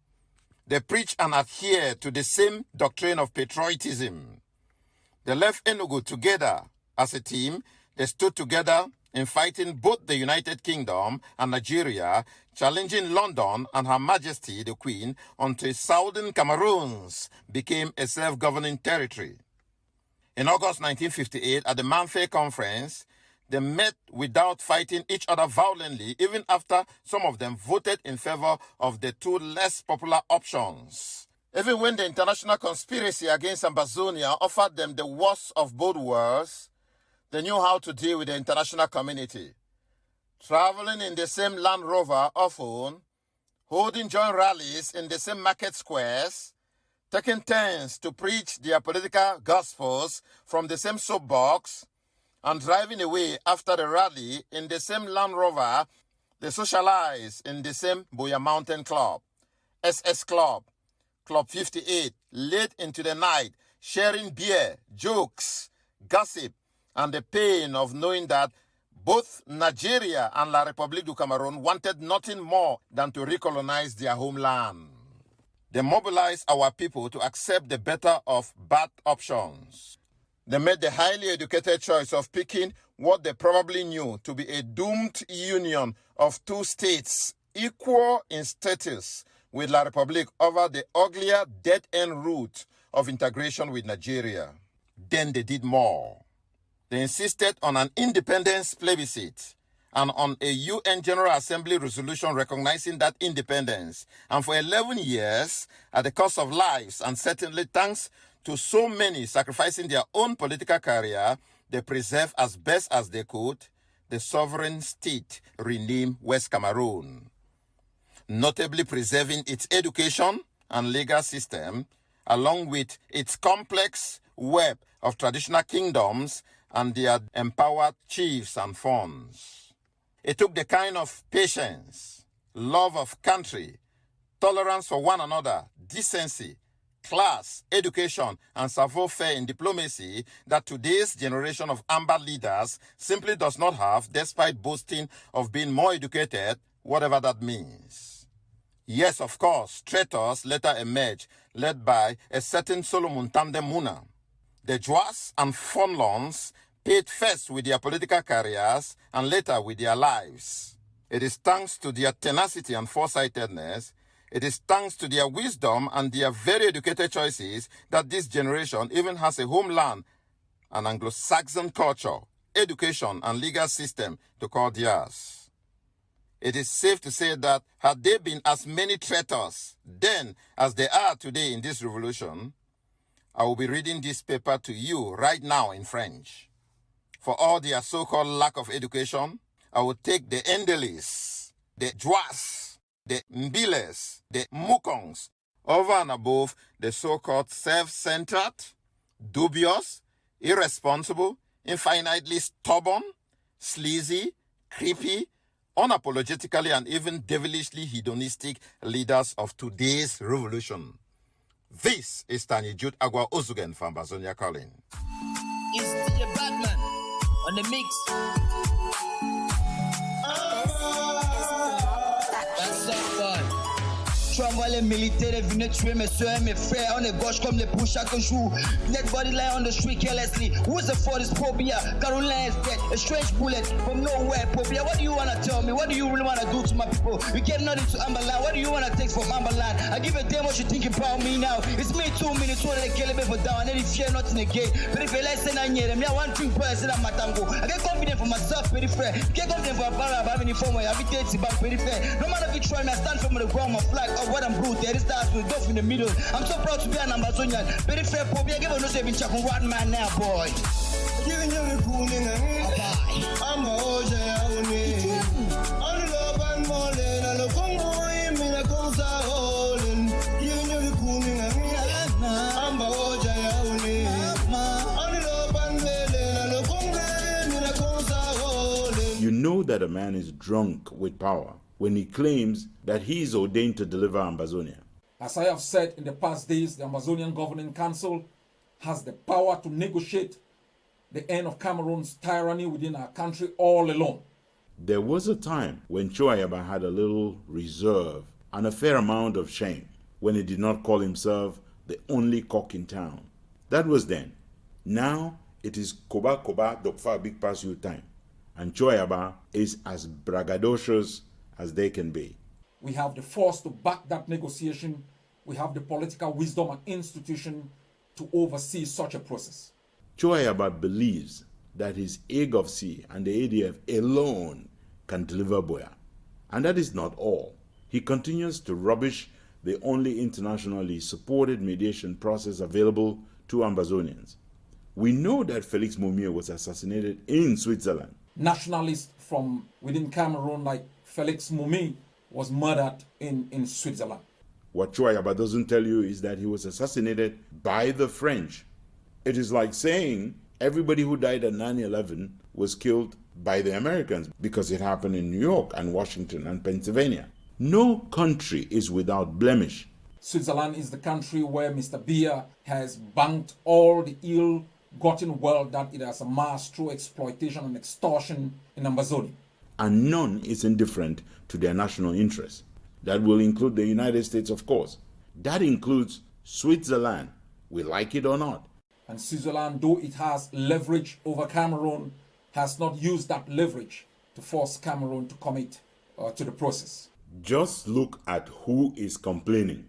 [SPEAKER 4] They preach and adhere to the same doctrine of patriotism. They left Enugu together as a team. They stood together in fighting both the United Kingdom and Nigeria, challenging London and Her Majesty the Queen until Southern Cameroons became a self-governing territory. In August 1958, at the Manfay Conference, they met without fighting each other violently, even after some of them voted in favor of the two less popular options. Even when the international conspiracy against Ambazonia offered them the worst of both worlds, they knew how to deal with the international community. Traveling in the same Land Rover often, holding joint rallies in the same market squares, taking turns to preach their political gospels from the same soapbox, and driving away after the rally in the same Land Rover, they socialize in the same Boya Mountain Club, SS Club, Club 58, late into the night, sharing beer, jokes, gossip, and the pain of knowing that both Nigeria and La République du Cameroun wanted nothing more than to recolonize their homeland. They mobilized our people to accept the better of bad options. They made the highly educated choice of picking what they probably knew to be a doomed union of two states equal in status with La République over the uglier dead-end route of integration with Nigeria. Then they did more. They insisted on an independence plebiscite and on a UN General Assembly resolution recognizing that independence. And for 11 years, at the cost of lives, and certainly thanks to so many sacrificing their own political career, they preserved as best as they could the sovereign state renamed West Cameroon, notably preserving its education and legal system, along with its complex web of traditional kingdoms and their empowered chiefs and funds. It took the kind of patience, love of country, tolerance for one another, decency, class, education, and savoir-faire in diplomacy that today's generation of amber leaders simply does not have, despite boasting of being more educated, whatever that means. Yes, of course, traitors later emerged, led by a certain Solomon Tande Muna. The Joas and Fonlons paid first with their political careers and later with their lives. It is thanks to their tenacity and foresightedness, it is thanks to their wisdom and their very educated choices that this generation even has a homeland, an Anglo-Saxon culture, education, and legal system to call theirs. It is safe to say that had there been as many traitors then as there are today in this revolution, I will be reading this paper to you right now in French. For all their so-called lack of education, I will take the Endelis, the Joas, the Mbiles, the Mukongs, over and above the so-called self-centered, dubious, irresponsible, infinitely stubborn, sleazy, creepy, unapologetically and even devilishly hedonistic leaders of today's revolution. This is Tanya Jude Agua Ozugen from Ambazonia Calling.
[SPEAKER 14] It's DJ Batman on the mix. That's up, boy. Je envoie les militaires venir tuer mes soeurs et mes frères. On est gauche comme les poules chaque jour. Dead body lie on the street carelessly. Who's the for this phobia? Caroline is dead. A strange bullet from nowhere. Phobia. What do you wanna tell me? What do you really wanna do to my people? You get nothing to Amberland. What do you wanna take from Amberland? I give a damn what you think about me now. It's me 2 minutes. One they kill me for down. And if fear nothing again. But if you like say I need them, yeah, one drink boy say that matango. I get confident for myself, very fair. Get confident for a bar. I'm having informal. I be dating back very fair. No matter if you try me, I stand from the ground, my flag. What I'm blue, there is stars with doff in the middle. I'm so proud to be an Ambazonian. Very fair, Poppy. I give a no saving check on one man now, boy. Giving you the cooling I'm a Oja, on love and more than a Congo, in a Consa holding. Giving you the cooling I'm a Oja, on love and more than a Congo, in a Consa holding.
[SPEAKER 1] You know that a man is drunk with power when he claims that he is ordained to deliver Ambazonia.
[SPEAKER 3] As I have said in the past days, the Amazonian Governing Council has the power to negotiate the end of Cameroon's tyranny within our country all alone.
[SPEAKER 1] There was a time when Choayaba had a little reserve and a fair amount of shame when he did not call himself the only cock in town. That was then. Now it is Koba Koba Dokfa Big Pass You time, and Choayaba is as braggadocious as they can be.
[SPEAKER 3] We have the force to back that negotiation. We have the political wisdom and institution to oversee such a process.
[SPEAKER 1] Choayaba believes that his AGOVC and the ADF alone can deliver Boya. And that is not all. He continues to rubbish the only internationally supported mediation process available to Ambazonians. We know that Felix Mumio was assassinated in Switzerland.
[SPEAKER 3] Nationalists from within Cameroon like Felix Mumio was murdered in Switzerland.
[SPEAKER 1] What Choayaba doesn't tell you is that he was assassinated by the French. It is like saying everybody who died at 9/11 was killed by the Americans because it happened in New York and Washington and Pennsylvania. No country is without blemish.
[SPEAKER 3] Switzerland is the country where Mr. Biya has banked all the ill-gotten wealth that it has amassed through exploitation and extortion in Ambazonia.
[SPEAKER 1] And none is indifferent to their national interests. That will include the United States, of course. That includes Switzerland, we like it or not.
[SPEAKER 3] And Switzerland, though it has leverage over Cameroon, has not used that leverage to force Cameroon to commit to the process.
[SPEAKER 1] Just look at who is complaining.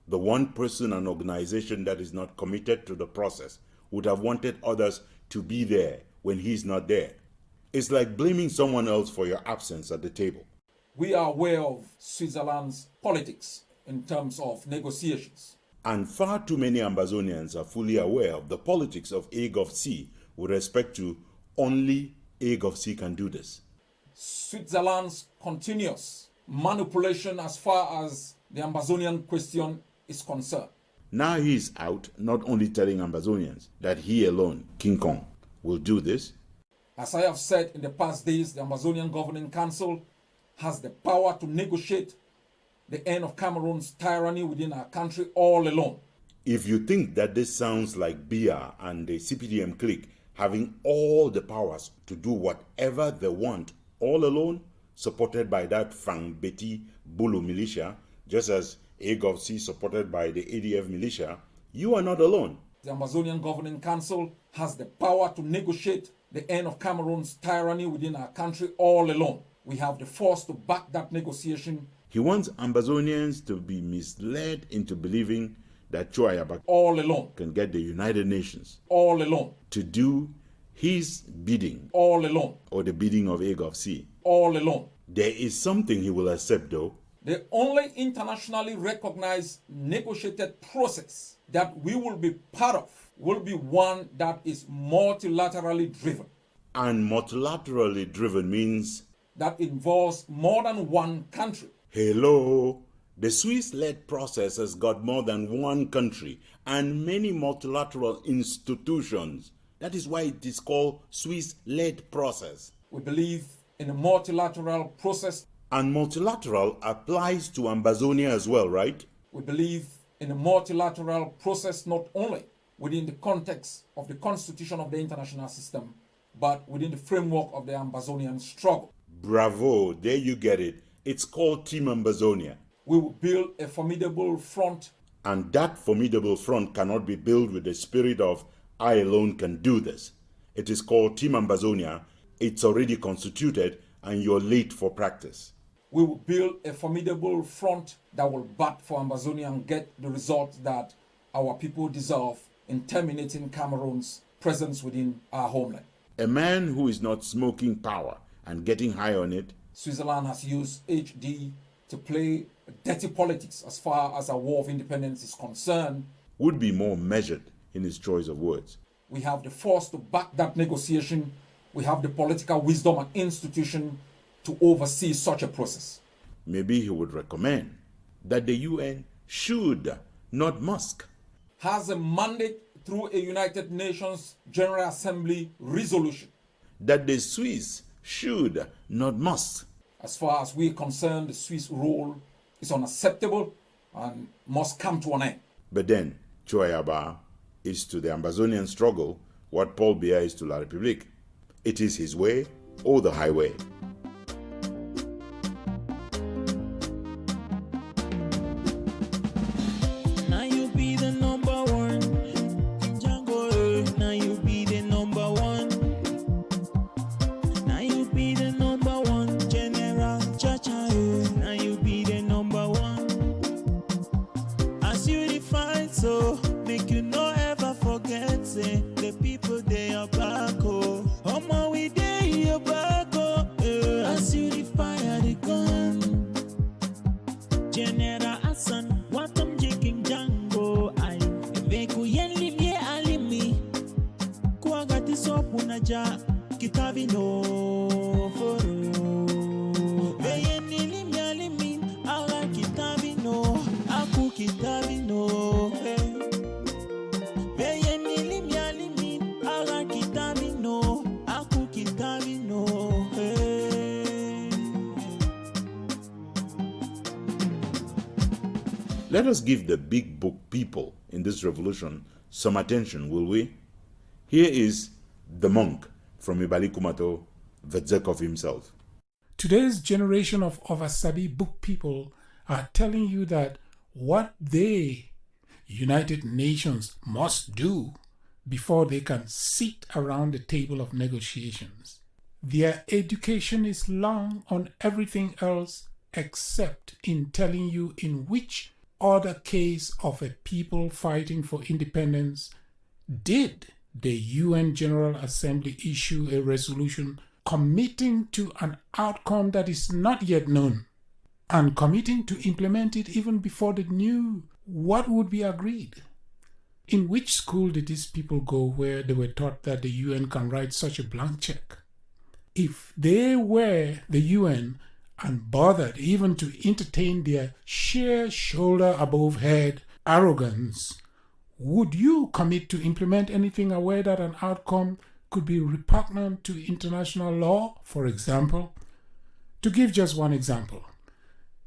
[SPEAKER 1] The one person and organization that is not committed to the process would have wanted others to be there when he's not there. It's like blaming someone else for your absence at the table.
[SPEAKER 3] We are aware of Switzerland's politics in terms of negotiations.
[SPEAKER 1] And far too many Ambazonians are fully aware of the politics of AGOVC with respect to only AGOVC can do this.
[SPEAKER 3] Switzerland's continuous manipulation as far as the Ambazonian question is concerned.
[SPEAKER 1] Now he is out not only telling Ambazonians that he alone, King Kong, will do this.
[SPEAKER 3] As I have said in the past days, the Amazonian Governing Council has the power to negotiate the end of Cameroon's tyranny within our country all alone.
[SPEAKER 1] If you think that this sounds like Biya and the CPDM clique having all the powers to do whatever they want all alone, supported by that Fang Beti Bulu militia, just as AGOVC supported by the ADF militia, you are not alone.
[SPEAKER 3] The Amazonian Governing Council has the power to negotiate the end of Cameroon's tyranny within our country all alone. We have the force to back that negotiation.
[SPEAKER 1] He wants Ambazonians to be misled into believing that Choayaba
[SPEAKER 3] all alone
[SPEAKER 1] can get the United Nations
[SPEAKER 3] all alone
[SPEAKER 1] to do his bidding
[SPEAKER 3] all alone
[SPEAKER 1] or the bidding of AGOVC
[SPEAKER 3] all alone.
[SPEAKER 1] There is something he will accept though.
[SPEAKER 3] The only internationally recognized negotiated process that we will be part of will be one that is multilaterally driven.
[SPEAKER 1] And multilaterally driven means?
[SPEAKER 3] That involves more than one country.
[SPEAKER 1] Hello, the Swiss-led process has got more than one country and many multilateral institutions. That is why it is called Swiss-led process.
[SPEAKER 3] We believe in a multilateral process.
[SPEAKER 1] And multilateral applies to Ambazonia as well, right?
[SPEAKER 3] We believe in a multilateral process not only within the context of the constitution of the international system, but within the framework of the Ambazonian struggle.
[SPEAKER 1] Bravo, there you get it. It's called Team Ambazonia.
[SPEAKER 3] We will build a formidable front.
[SPEAKER 1] And that formidable front cannot be built with the spirit of I alone can do this. It is called Team Ambazonia. It's already constituted and you're late for practice.
[SPEAKER 3] We will build a formidable front that will bat for Ambazonia and get the result that our people deserve in terminating Cameroon's presence within our homeland.
[SPEAKER 1] A man who is not smoking power and getting high on it.
[SPEAKER 3] Switzerland has used HD to play dirty politics as far as our war of independence is concerned.
[SPEAKER 1] Would be more measured in his choice of words.
[SPEAKER 3] We have the force to back that negotiation. We have the political wisdom and institution to oversee such a process.
[SPEAKER 1] Maybe he would recommend that the UN should, not must,
[SPEAKER 3] has a mandate through a United Nations General Assembly resolution.
[SPEAKER 1] That the Swiss should, not must.
[SPEAKER 3] As far as we're concerned, the Swiss role is unacceptable and must come to an end.
[SPEAKER 1] But then, Choyaba is to the Ambazonian struggle what Paul Biya is to La République. It is his way or the highway. Let us give the big book people in this revolution some attention, will we? Here is the monk from Ibali Kumato, Vetzekov himself.
[SPEAKER 5] Today's generation of Oversabi book people are telling you that what they, United Nations, must do before they can sit around the table of negotiations. Their education is long on everything else except in telling you in which other case of a people fighting for independence did the UN General Assembly issue a resolution committing to an outcome that is not yet known and committing to implement it even before they knew what would be agreed. In which school did these people go where they were taught that the UN can write such a blank check? If they were the UN and bothered even to entertain their sheer shoulder above head arrogance, would you commit to implement anything aware that an outcome could be repugnant to international law, for example? To give just one example,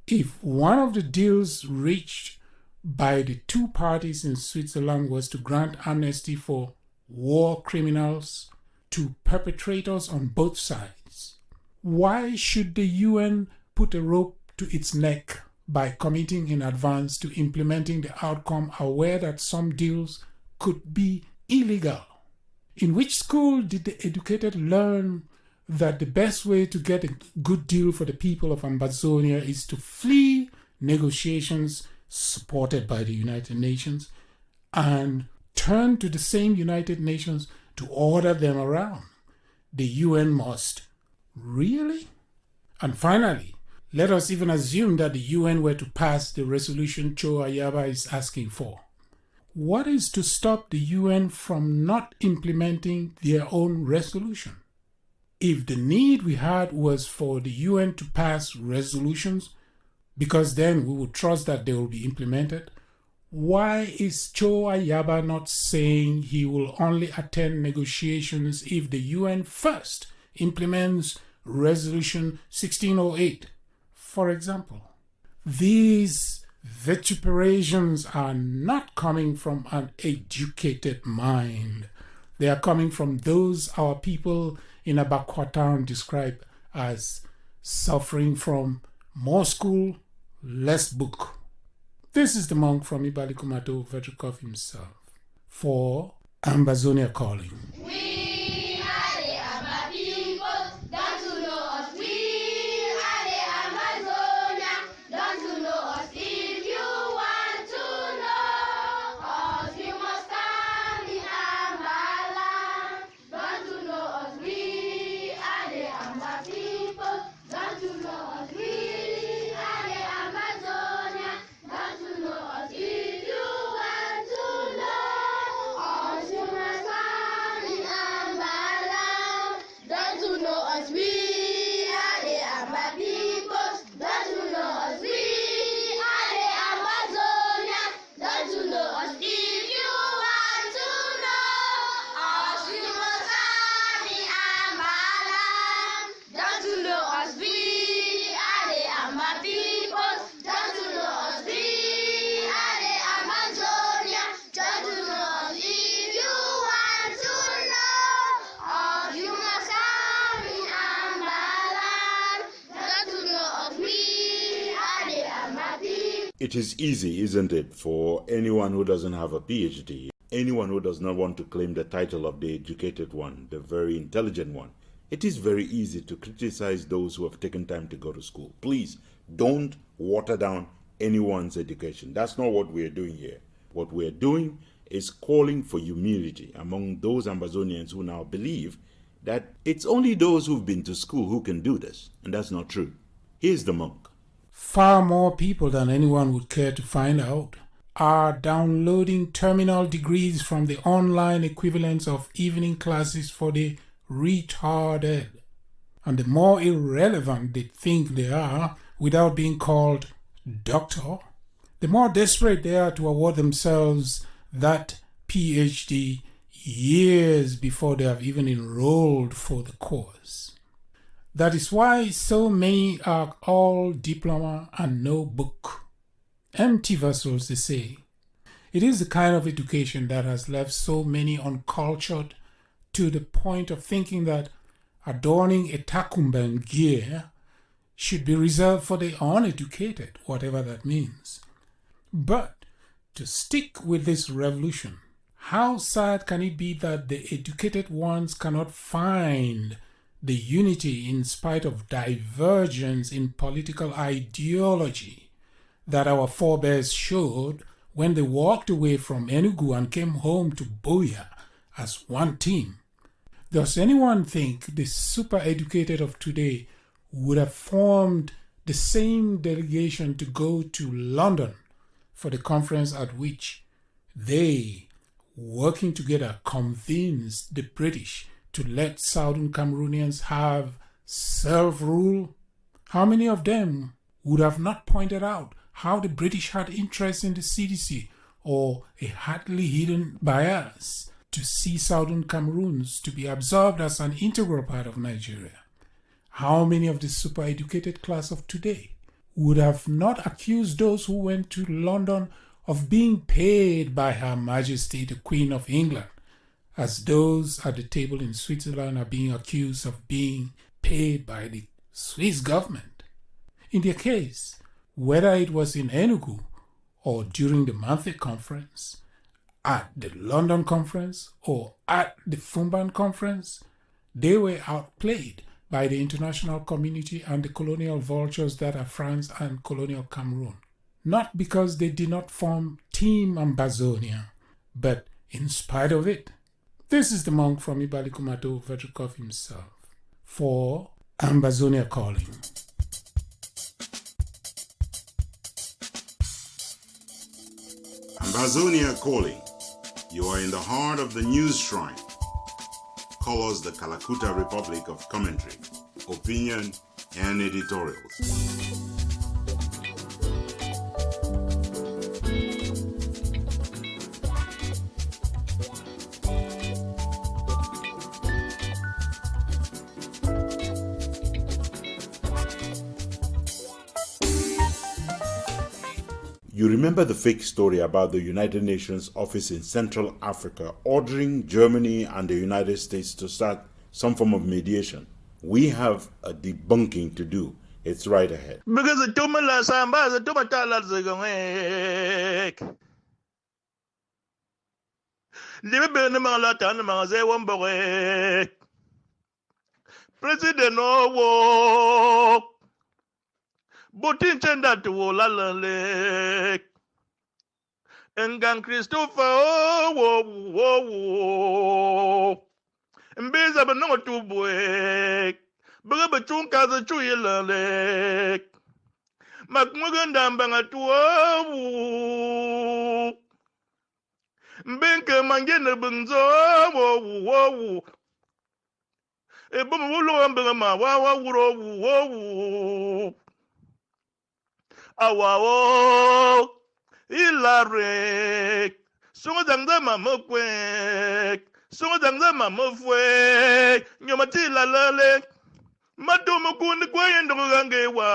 [SPEAKER 5] if one of the deals reached by the two parties in Switzerland was to grant amnesty for war criminals to perpetrators on both sides, why should the UN put a rope to its neck by committing in advance to implementing the outcome aware that some deals could be illegal? In which school did the educated learn that the best way to get a good deal for the people of Ambazonia is to flee negotiations supported by the United Nations and turn to the same United Nations to order them around? The UN must. Really? And finally, let us even assume that the UN were to pass the resolution Cho Ayaba is asking for. What is to stop the UN from not implementing their own resolution? If the need we had was for the UN to pass resolutions, because then we would trust that they will be implemented, why is Cho Ayaba not saying he will only attend negotiations if the UN first implements Resolution 1608, for example. These vituperations are not coming from an educated mind. They are coming from those our people in Abakwa town describe as suffering from more school, less book. This is the monk from Ibalikumato Vetrikov himself for Ambazonia Calling.
[SPEAKER 24] We are the Amba people, don't you know us? We are the Amazonia, don't you know us? If you want to know us, you must come in Amba land. Don't you know us? We are the Amba people, don't you know us? We are the Amazonia, don't you know us? If you want to know us, you must come in Amba land. Don't you know us? We are the Amba people. Don't you know us? We are the Amazonia. Don't you know us? If you want to know us, you must come in Amba land. Don't you know us? We are the Amba people. Don't you know us? We are the Amazonia. Don't you know us? If you want to know us, you must come in Amba land. Don't you know us? We are the Amba people.
[SPEAKER 1] It is easy, isn't it, for anyone who doesn't have a PhD, anyone who does not want to claim the title of the educated one, the very intelligent one. It is very easy to criticize those who have taken time to go to school. Please, don't water down anyone's education. That's not what we're doing here. What we're doing is calling for humility among those Ambazonians who now believe that it's only those who've been to school who can do this. And that's not true. Here's the monk.
[SPEAKER 5] Far more people than anyone would care to find out are downloading terminal degrees from the online equivalents of evening classes for the retarded. And the more irrelevant they think they are without being called doctor, the more desperate they are to award themselves that PhD years before they have even enrolled for the course. That is why so many are all diploma and no book. Empty vessels, they say. It is the kind of education that has left so many uncultured to the point of thinking that adorning a takumban gear should be reserved for the uneducated, whatever that means. But to stick with this revolution, how sad can it be that the educated ones cannot find the unity in spite of divergence in political ideology that our forebears showed when they walked away from Enugu and came home to BOYO as one team? Does anyone think the super educated of today would have formed the same delegation to go to London for the conference at which they, working together, convinced the British to let Southern Cameroonians have self-rule? How many of them would have not pointed out how the British had interest in the CDC or a hardly hidden bias to see Southern Cameroons to be absorbed as an integral part of Nigeria? How many of the super-educated class of today would have not accused those who went to London of being paid by Her Majesty the Queen of England, as those at the table in Switzerland are being accused of being paid by the Swiss government? In their case, whether it was in Enugu or during the monthly conference, at the London conference or at the Fumban conference, they were outplayed by the international community and the colonial vultures that are France and colonial Cameroon. Not because they did not form Team Ambazonia, but in spite of it. This is the monk from Ibalikumato Vetrikov himself for Ambazonia Calling.
[SPEAKER 1] Ambazonia Calling. You are in the heart of the news shrine. Call us the Kalakuta Republic of Commentary, Opinion, and Editorials. You remember the fake story about the United Nations office in Central Africa ordering Germany and the United States to start some form of mediation? We have a debunking to do. It's right ahead.
[SPEAKER 6] Because the Tumala Samba, the Tumatala Zagong. President Owo Butin Chenda to Wolalale Engan Christopher Owo Mbeza Bano to Bwek Bugabachunka the Chuyelale Macmugan Banga to Owo Mbenke Mangena Bunzo Owo Wawa Awa Ilare Sumazanga Mamokwe Sumazanga Mamofwe Nyomatila Lale Matumukun Kwayandogangewa.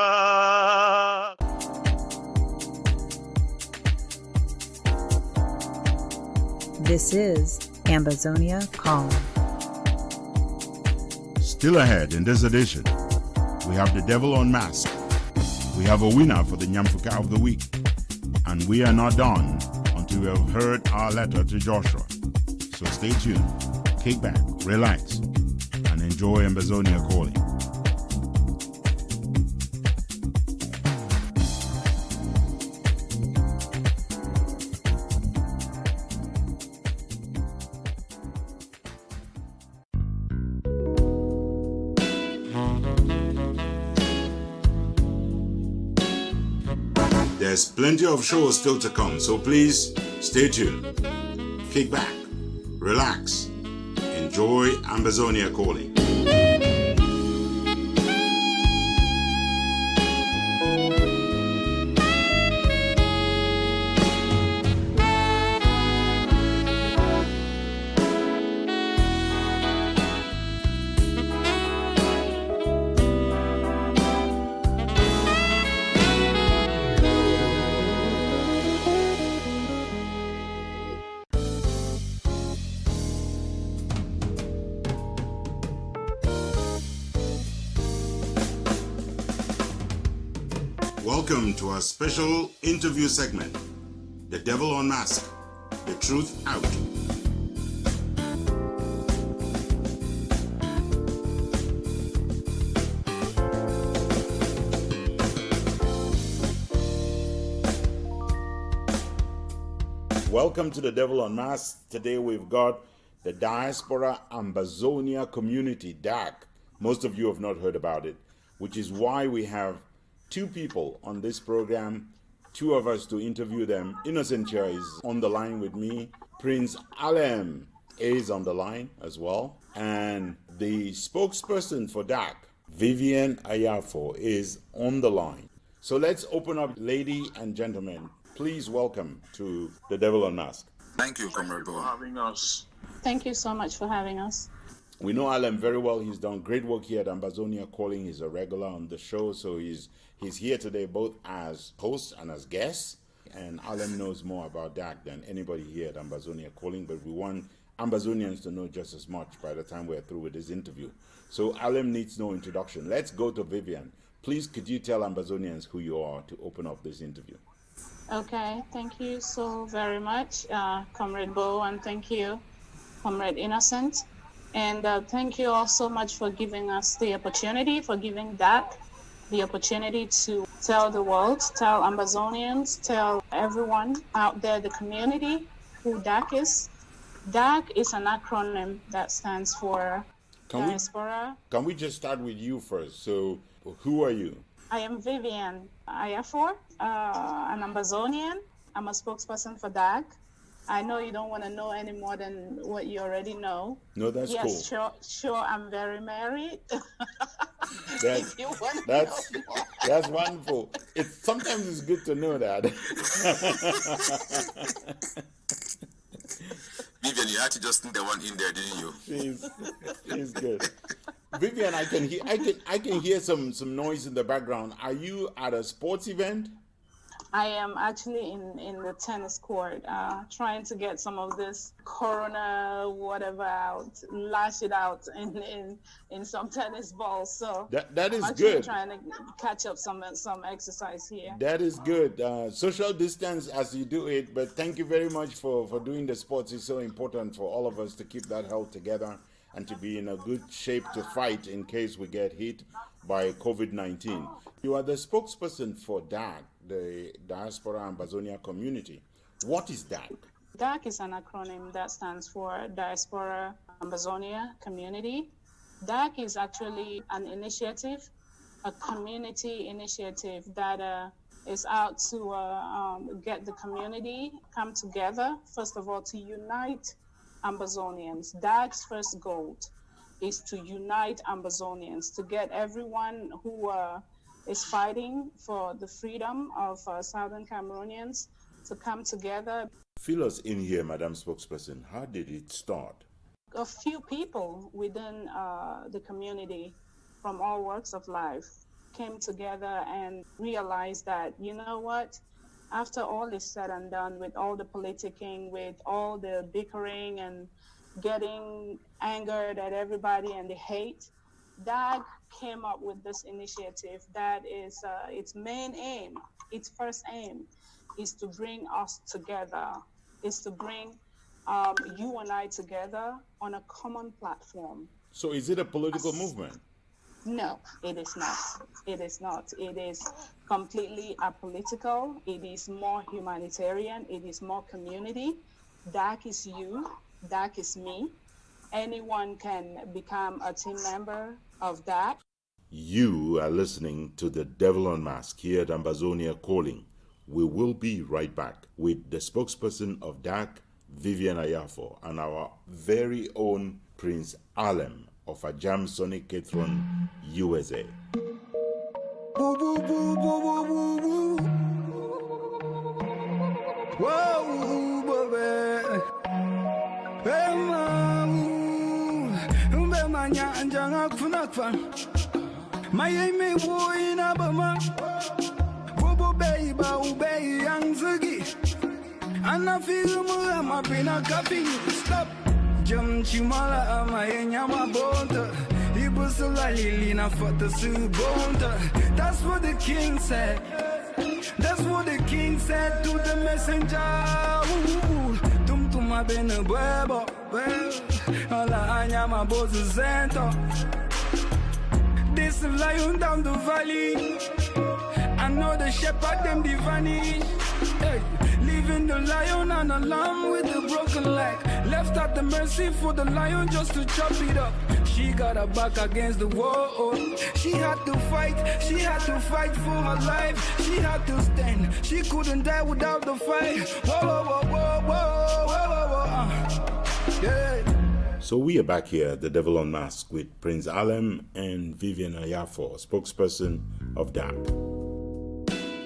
[SPEAKER 13] This is Ambazonia Calling.
[SPEAKER 1] Still ahead in this edition, we have the devil on mask. We have a winner for the Nyamfuka of the week. And we are not done until we have heard our letter to Joshua. So stay tuned, kick back, relax, and enjoy Ambazonia Calling. There's plenty of shows still to come, so please stay tuned. Kick back, relax, enjoy Ambazonia Calling. Welcome to our special interview segment, The Devil on Mask, The Truth Out. Welcome to The Devil on Mask. Today we've got the Diaspora Ambazonia Community, DAC. Most of you have not heard about it, which is why we have two people on this program, two of us to interview them. Innocentia is on the line with me. Prince Alem is on the line as well. And the spokesperson for DAC, Vivian Ayafo, is on the line. So let's open up, ladies and gentlemen. Please welcome to The Devil on Mask.
[SPEAKER 8] Thank you, Comrade Bo, for having us.
[SPEAKER 9] Thank you so much for having us.
[SPEAKER 1] We know Alem very well. He's done great work here at Ambazonia Calling. He's a regular on the show, so he's here today both as host and as guest. And Alem knows more about DAC than anybody here at Ambazonia Calling, but we want Ambazonians to know just as much by the time we're through with this interview. So Alem needs no introduction. Let's go to Vivian. Please, could you tell Ambazonians who you are to open up this interview?
[SPEAKER 9] Okay, thank you so very much, Comrade Bo, and thank you, Comrade Innocent. And thank you all so much for giving us the opportunity, for giving DAC the opportunity to tell the world, tell Ambazonians, tell everyone out there, the community, who DAC is. DAC is an acronym that stands for Diaspora.
[SPEAKER 1] Can we just start with you first? So, who are you?
[SPEAKER 9] I am Vivian Ayafor, an Ambazonian. I'm a spokesperson for DAC. I know you don't want to know any more than what you already know.
[SPEAKER 1] No, that's cool.
[SPEAKER 9] Yes, sure, I'm very married.
[SPEAKER 1] That's wonderful. Sometimes it's good to know that.
[SPEAKER 8] Vivian, you had to just sneak the one in there, didn't you?
[SPEAKER 1] She's good. Vivian, I can hear some noise in the background. Are you at a sports event?
[SPEAKER 9] I am actually in the tennis court, trying to get some of this corona whatever out, lash it out in some tennis balls. So
[SPEAKER 1] that is
[SPEAKER 9] I'm actually
[SPEAKER 1] good.
[SPEAKER 9] trying to catch up some exercise here.
[SPEAKER 1] That is good. Social distance as you do it, but thank you very much for doing the sports. It's so important for all of us to keep that health together and to be in a good shape to fight in case we get hit by COVID-19. You are the spokesperson for DAC, the Diaspora Ambazonia Community. What is DAC?
[SPEAKER 9] DAC is an acronym that stands for Diaspora Ambazonia Community. DAC is actually an initiative, a community initiative that is out to get the community come together, first of all, to unite Ambazonians. DAC's first goal is to unite Ambazonians, to get everyone who is fighting for the freedom of Southern Cameroonians to come together.
[SPEAKER 1] Fill us in here, Madam Spokesperson. How did it start?
[SPEAKER 9] A few people within the community from all walks of life came together and realized that, you know what, after all is said and done, with all the politicking, with all the bickering and getting angered at everybody and the hate, DAG came up with this initiative that is its main aim, its first aim is to bring us together, is to bring you and I together on a common platform.
[SPEAKER 1] So is it a political movement?
[SPEAKER 9] No, it is not. It is not. It is completely apolitical. It is more humanitarian. It is more community. DAC is you. DAC is me. Anyone can become a team member of DAC.
[SPEAKER 1] You are listening to The Devil Unmasked here at Ambazonia Calling. We will be right back with the spokesperson of DAC, Vivian Ayafo, and our very own Prince Alem of Ajam Sonic Ketron, USA.
[SPEAKER 25] Boo, boo, boo, boo, boo, boo, boo. Whoa, baby. Hey, manya anjanga kunakwa. My aim is in Abama. Bobo Beba, Ubey, Young Ziggy. And I feel more, I'm up in a coffee. Stop. Jam Chimala, my Yama Bonta. He was a Lilina for the Subonta. That's what the king said. That's what the king said to the messenger. Tum to my Benuebo. Ala Anyama Bozuzento. This lion down the valley. I know the shepherd them divani. Hey, leaving the lion and a lamb with a broken leg. Left at the mercy for the lion just to chop it up. She got her back against the wall. She had to fight. She had to fight for her life. She had to stand. She couldn't die without the fight. Whoa, whoa, whoa, whoa, whoa, whoa, whoa. Yeah.
[SPEAKER 1] So we are back here, The Devil Unmasked, with Prince Alem and Vivian Ayafo, spokesperson of DAC.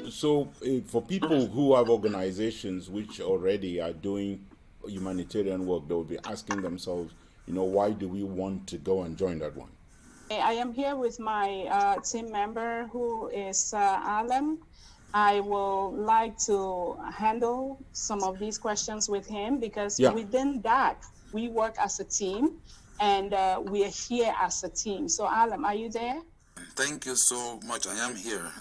[SPEAKER 1] So for people who have organizations which already are doing humanitarian work, they will be asking themselves, you know, why do we want to go and join that one?
[SPEAKER 9] I am here with my team member who is Alem. I will like to handle some of these questions with him because within DAC, we work as a team and we are here as a team. So Alem, are you there?
[SPEAKER 8] Thank you so much. I am here.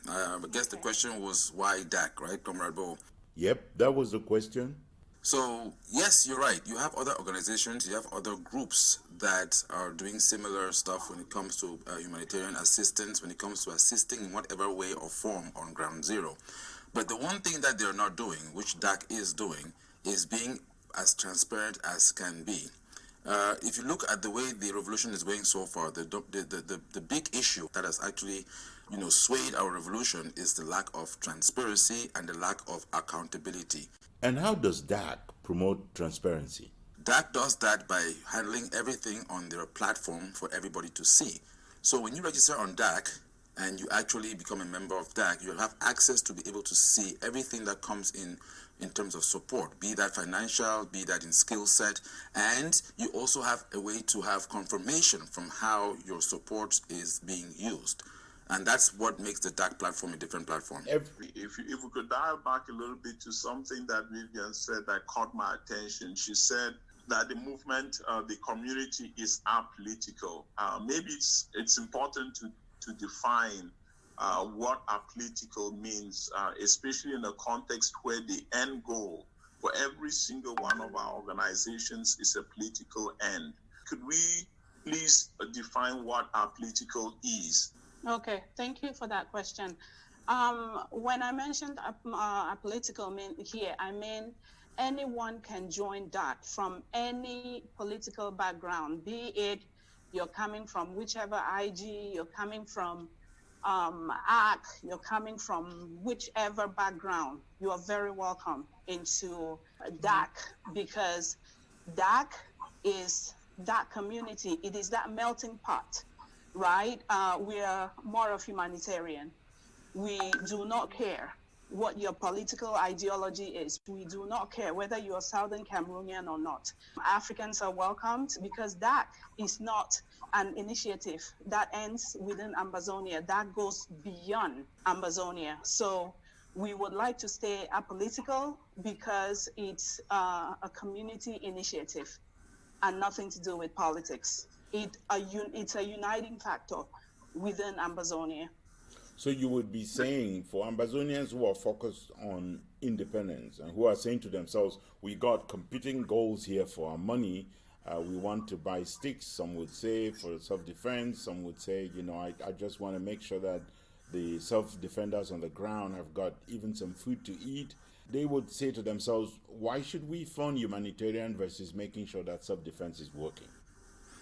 [SPEAKER 8] I guess the question was why DAC, right, Comrade Bo?
[SPEAKER 1] Yep, that was the question.
[SPEAKER 8] So, yes, you're right. You have other organizations, you have other groups that are doing similar stuff when it comes to humanitarian assistance, when it comes to assisting in whatever way or form on ground zero. But the one thing that they're not doing, which DAC is doing, is being as transparent as can be. If you look at the way the revolution is going so far, the big issue that has actually, swayed our revolution is the lack of transparency and the lack of accountability.
[SPEAKER 1] And how does DAC promote transparency?
[SPEAKER 8] DAC does that by handling everything on their platform for everybody to see. So when you register on DAC and you actually become a member of DAC, you'll have access to be able to see everything that comes in terms of support, be that financial, be that in skill set, and you also have a way to have confirmation from how your support is being used. And that's what makes the DAC platform a different platform.
[SPEAKER 10] If we could dial back a little bit to something that Vivian said that caught my attention. She said that the movement, the community is apolitical. Maybe it's important to define what apolitical means, especially in a context where the end goal for every single one of our organizations is a political end. Could we please define what apolitical is?
[SPEAKER 9] Okay, thank you for that question. When I mentioned apolitical here, I mean anyone can join that from any political background, be it you're coming from whichever IG, you're coming from ARC, you're coming from whichever background, you are very welcome into DAC, because DAC is that community, it is that melting pot, right? We are more of humanitarian. We do not care what your political ideology is. We do not care whether you are Southern Cameroonian or not. Africans are welcomed because that is not an initiative that ends within Ambazonia. That goes beyond Ambazonia. So we would like to stay apolitical because it's a community initiative and nothing to do with politics. It's a uniting factor within Ambazonia.
[SPEAKER 1] So you would be saying for Ambazonians who are focused on independence and who are saying to themselves, we got competing goals here for our money, we want to buy sticks, some would say for self-defense, some would say, you know, I just want to make sure that the self-defenders on the ground have got even some food to eat. They would say to themselves, why should we fund humanitarian versus making sure that self-defense is working?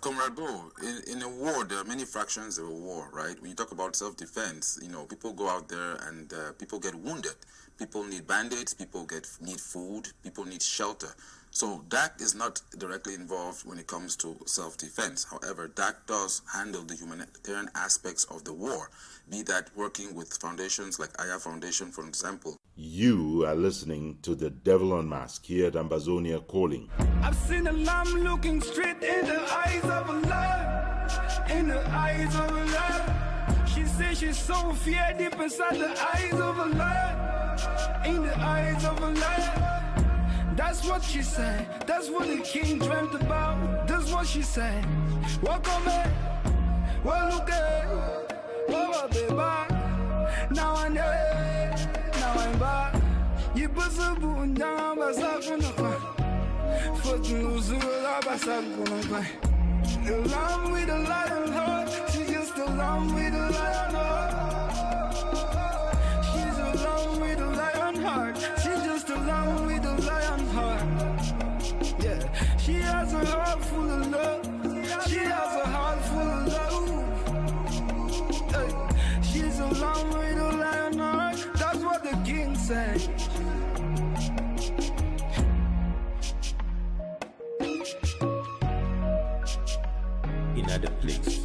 [SPEAKER 8] Comrade Bo, in a war, there are many fractions of a war, right? When you talk about self-defense, you know, people go out there and people get wounded. People need band-aids, people need food, people need shelter. So DAC is not directly involved when it comes to self-defense. However, DAC does handle the humanitarian aspects of the war, be that working with foundations like Aya Foundation, for example.
[SPEAKER 1] You are listening to The Devil Unmasked here at Ambazonia Calling.
[SPEAKER 25] I've seen a lamb looking straight in the eyes of a lion, in the eyes of a lion. She says she's so fear deep inside the eyes of a lion, in the eyes of a lion. That's what she said, that's what the king dreamt about. That's what she said. Welcome in, well look at, well be back. Now I know, now I'm back. You bust a boon down, but I'm gonna for the news, the lamb with a lion heart. She's just a lamb with a lion heart. She's a lamb with a lion heart. She's just a lamb with a lion heart. Yeah, she has a heart full of love. She has a heart full of love. Hey, she's a lamb with a lion heart. That's what the king said.
[SPEAKER 11] Another place.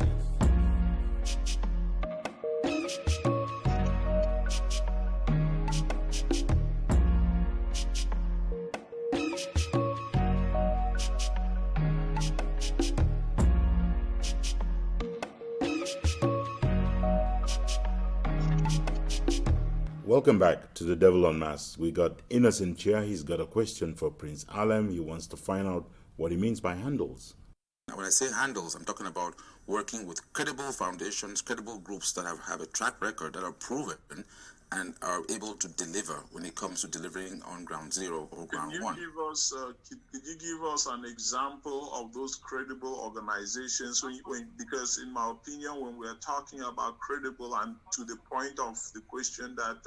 [SPEAKER 1] Welcome back to The Devil Unmasked. We got Innocent here. He's got a question for Prince Alem. He wants to find out what he means by handles.
[SPEAKER 8] When I say handles, I'm talking about working with credible foundations, credible groups that have a track record, that are proven and are able to deliver when it comes to delivering on ground zero or ground one.
[SPEAKER 10] Could you give us an example of those credible organizations? Because in my opinion, when we're talking about credible, and to the point of the question that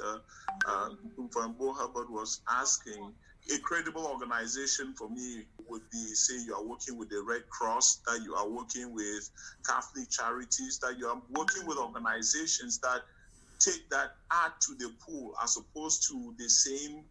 [SPEAKER 10] Ntumfoyn Herbert was asking, a credible organization for me would be, say, you are working with the Red Cross, that you are working with Catholic charities, that you are working with organizations that add to the pool, as opposed to the same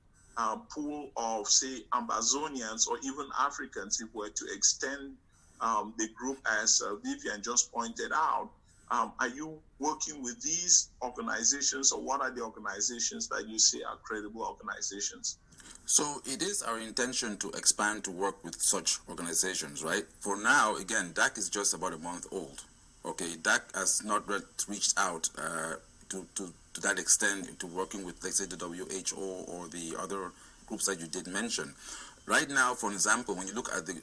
[SPEAKER 10] pool of, say, Ambazonians or even Africans, if we were to extend the group as Vivian just pointed out. Are you working with these organizations, or what are the organizations that you say are credible organizations?
[SPEAKER 8] So it is our intention to expand to work with such organizations, right? For now, again, DAC is just about a month old. Okay, DAC has not reached out to that extent into working with, let's say, the WHO or the other groups that you did mention. Right now, for example, when you look at the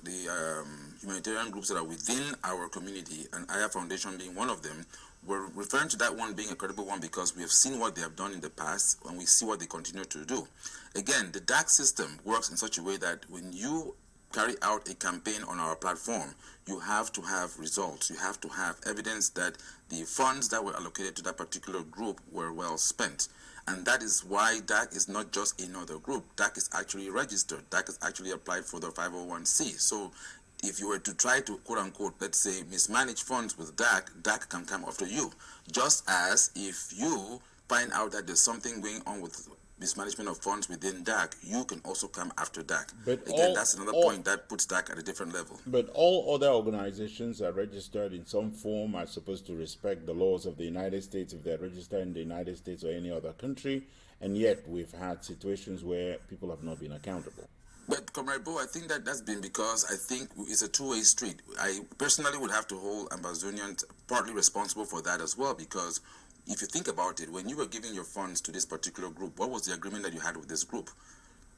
[SPEAKER 8] humanitarian groups that are within our community, and Aya Foundation being one of them, we're referring to that one being a credible one because we have seen what they have done in the past and we see what they continue to do. Again, the DAC system works in such a way that when you carry out a campaign on our platform, you have to have results. You have to have evidence that the funds that were allocated to that particular group were well spent. And that is why DAC is not just another group. DAC is actually registered. DAC is actually applied for the 501c. So if you were to try to, quote unquote, let's say, mismanage funds with DAC, DAC can come after you. Just as if you find out that there's something going on with mismanagement of funds within DAC, you can also come after DAC. But again, that's another point that puts DAC at a different level.
[SPEAKER 1] But all other organizations are registered in some form, are supposed to respect the laws of the United States if they're registered in the United States or any other country, and yet we've had situations where people have not been accountable.
[SPEAKER 8] But Comrade Bo, I think that's been because I think it's a two-way street. I personally would have to hold Ambazonians partly responsible for that as well, because if you think about it, when you were giving your funds to this particular group, what was the agreement that you had with this group?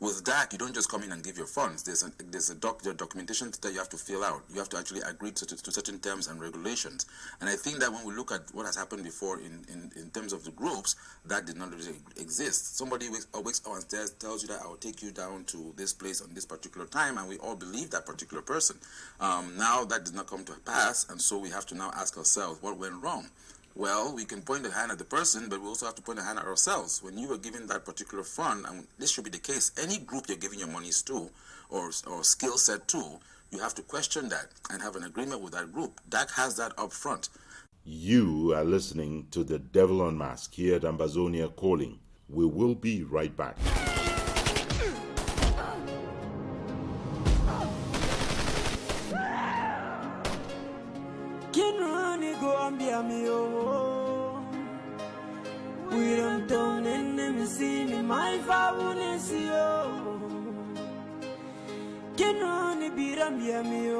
[SPEAKER 8] With DAC, you don't just come in and give your funds. There's a documentation that you have to fill out. You have to actually agree to certain terms and regulations. And I think that when we look at what has happened before in terms of the groups, that did not really exist. Somebody wakes up and tells you that I'll take you down to this place on this particular time, and we all believe that particular person. Now that did not come to pass, and so we have to now ask ourselves what went wrong. Well, we can point the hand at the person, but we also have to point the hand at ourselves. When you were given that particular fund, and this should be the case, any group you're giving your monies to or skill set to, you have to question that and have an agreement with that group. DAC has that up front.
[SPEAKER 1] You are listening to The Devil Unmasked here at Ambazonia Calling. We will be right back.
[SPEAKER 25] We don't turn in them see me my fabunesio. Can only be Rambiamio.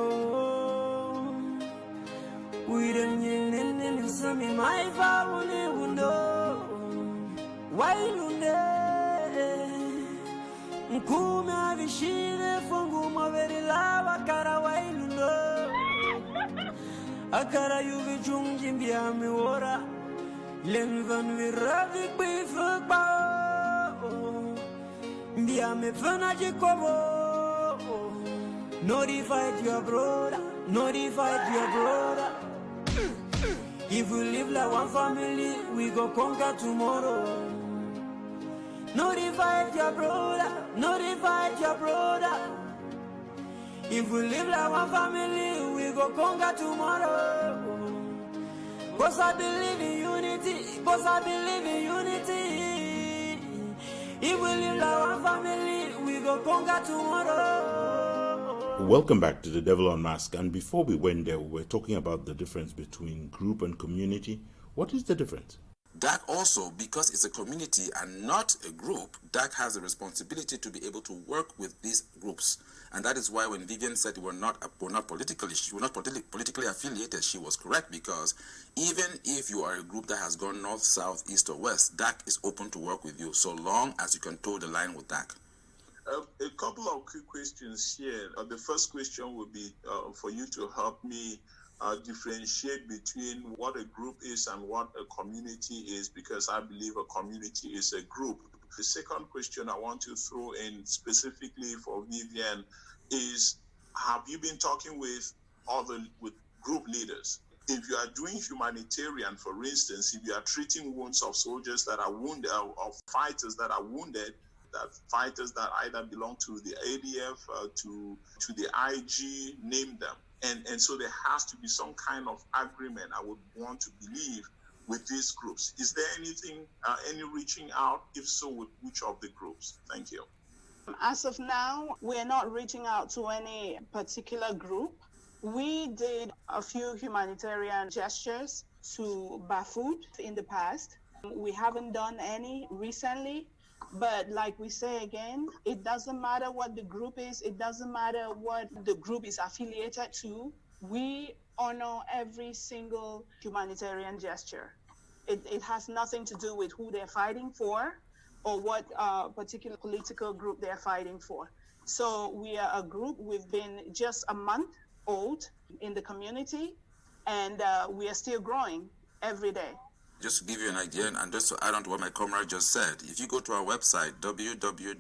[SPEAKER 25] We don't in them see me my fabune window. Why lunde? Nkuma vishile funguma very lava cara why lundo. Akara yuvi chungi mbiami ora. Len van we ravik be fuckba. Mbiami fana jikobo. Notify your brother. Notify your brother. If we live like one family, we go conquer tomorrow. Notify your brother. Notify your brother. If we live like one family, we go conquer tomorrow. Cause I believe in unity. Cause I believe in unity. If we live like one family, we go conquer tomorrow.
[SPEAKER 1] Welcome back to The Devil Unmasked. And before we went there, we were talking about the difference between group and community. What is the difference?
[SPEAKER 8] DAC also, because it's a community and not a group, DAC has a responsibility to be able to work with these groups. And that is why when Vivian said we're not politically affiliated, she was correct, because even if you are a group that has gone north, south, east, or west, DAC is open to work with you so long as you can toe the line with DAC.
[SPEAKER 10] A couple of quick questions here. The first question would be for you to help me differentiate between what a group is and what a community is, because I believe a community is a group. The second question I want to throw in specifically for Vivian is, have you been talking with group leaders? If you are doing humanitarian, for instance, if you are treating wounds of soldiers that are wounded, of fighters that are wounded, that fighters that either belong to the ADF, to the IG, name them. And so there has to be some kind of agreement, I would want to believe, with these groups. Is there anything, any reaching out? If so, with which of the groups? Thank you.
[SPEAKER 9] As of now, we're not reaching out to any particular group. We did a few humanitarian gestures to Bafut in the past. We haven't done any recently. But like we say again, it doesn't matter what the group is. It doesn't matter what the group is affiliated to. We honor every single humanitarian gesture. It has nothing to do with who they're fighting for or what particular political group they're fighting for. So we are a group, we've been just a month old in the community, and we are still growing every day.
[SPEAKER 8] Just to give you an idea, and just to add on to what my comrade just said, if you go to our website, www.dac,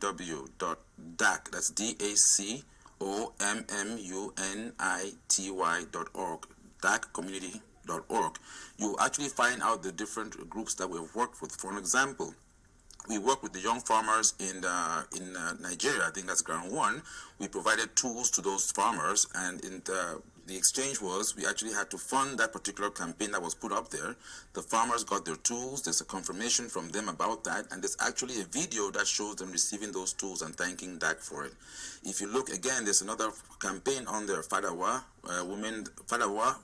[SPEAKER 8] that's DACOMMUNITY.org, dacommunity.org, you actually find out the different groups that we've worked with. For an example, we work with the young farmers in Nigeria. I think that's ground one. We provided tools to those farmers, and the exchange was we actually had to fund that particular campaign that was put up there. The farmers got their tools. There's a confirmation from them about that, and there's actually a video that shows them receiving those tools and thanking DAC for it. If you look again, there's another campaign on there, Fadawa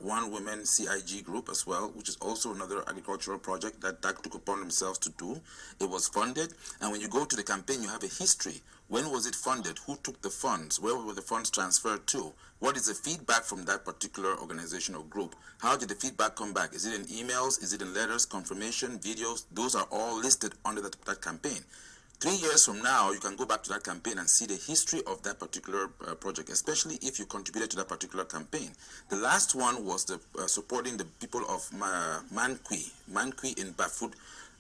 [SPEAKER 8] One Women CIG group as well, which is also another agricultural project that DAC took upon themselves to do. It was funded, and when you go to the campaign, you have a history. When was it funded? Who took the funds? Where were the funds transferred to? What is the feedback from that particular organization or group? How did the feedback come back? Is it in emails? Is it in letters, confirmation, videos? Those are all listed under that campaign. 3 years from now, you can go back to that campaign and see the history of that particular project, especially if you contributed to that particular campaign. The last one was supporting the people of MANYU in Bafut.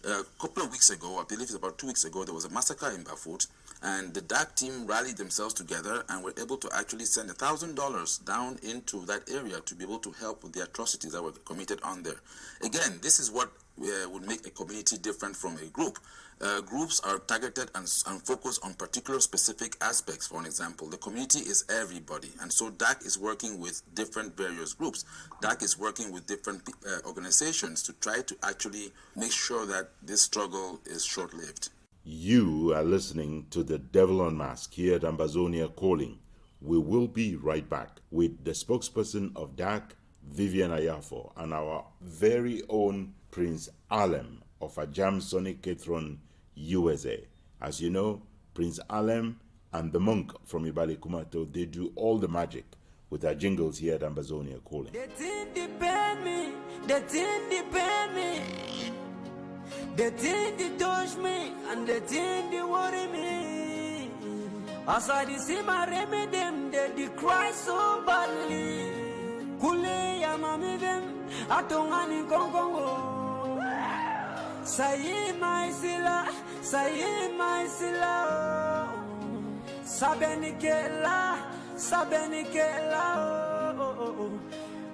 [SPEAKER 8] A couple of weeks ago, I believe it's about 2 weeks ago, there was a massacre in Bafut, and the DAC team rallied themselves together and were able to actually send $1,000 down into that area to be able to help with the atrocities that were committed on there. Again, this is what would make a community different from a group. Groups are targeted and focused on particular specific aspects. For an example, the community is everybody, and so DAC is working with different various groups. DAC is working with different organizations to try to actually make sure that this struggle is short-lived.
[SPEAKER 1] You are listening to The Devil on Mask here at Ambazonia Calling. We will be right back with the spokesperson of DAC, Vivian Ayafo, and our very own Prince Alem of Ajam Sonic Catron, USA. As you know, Prince Alem and the monk from Ibale Kumato, they do all the magic with our jingles here at Ambazonia Calling.
[SPEAKER 25] They think depend me, they think depend me. They think they touch me, and they think they worry me. As I see my remedy, they cry so badly. Kule ya mami them, atongani kongongo. Say my sila, Sabenikela.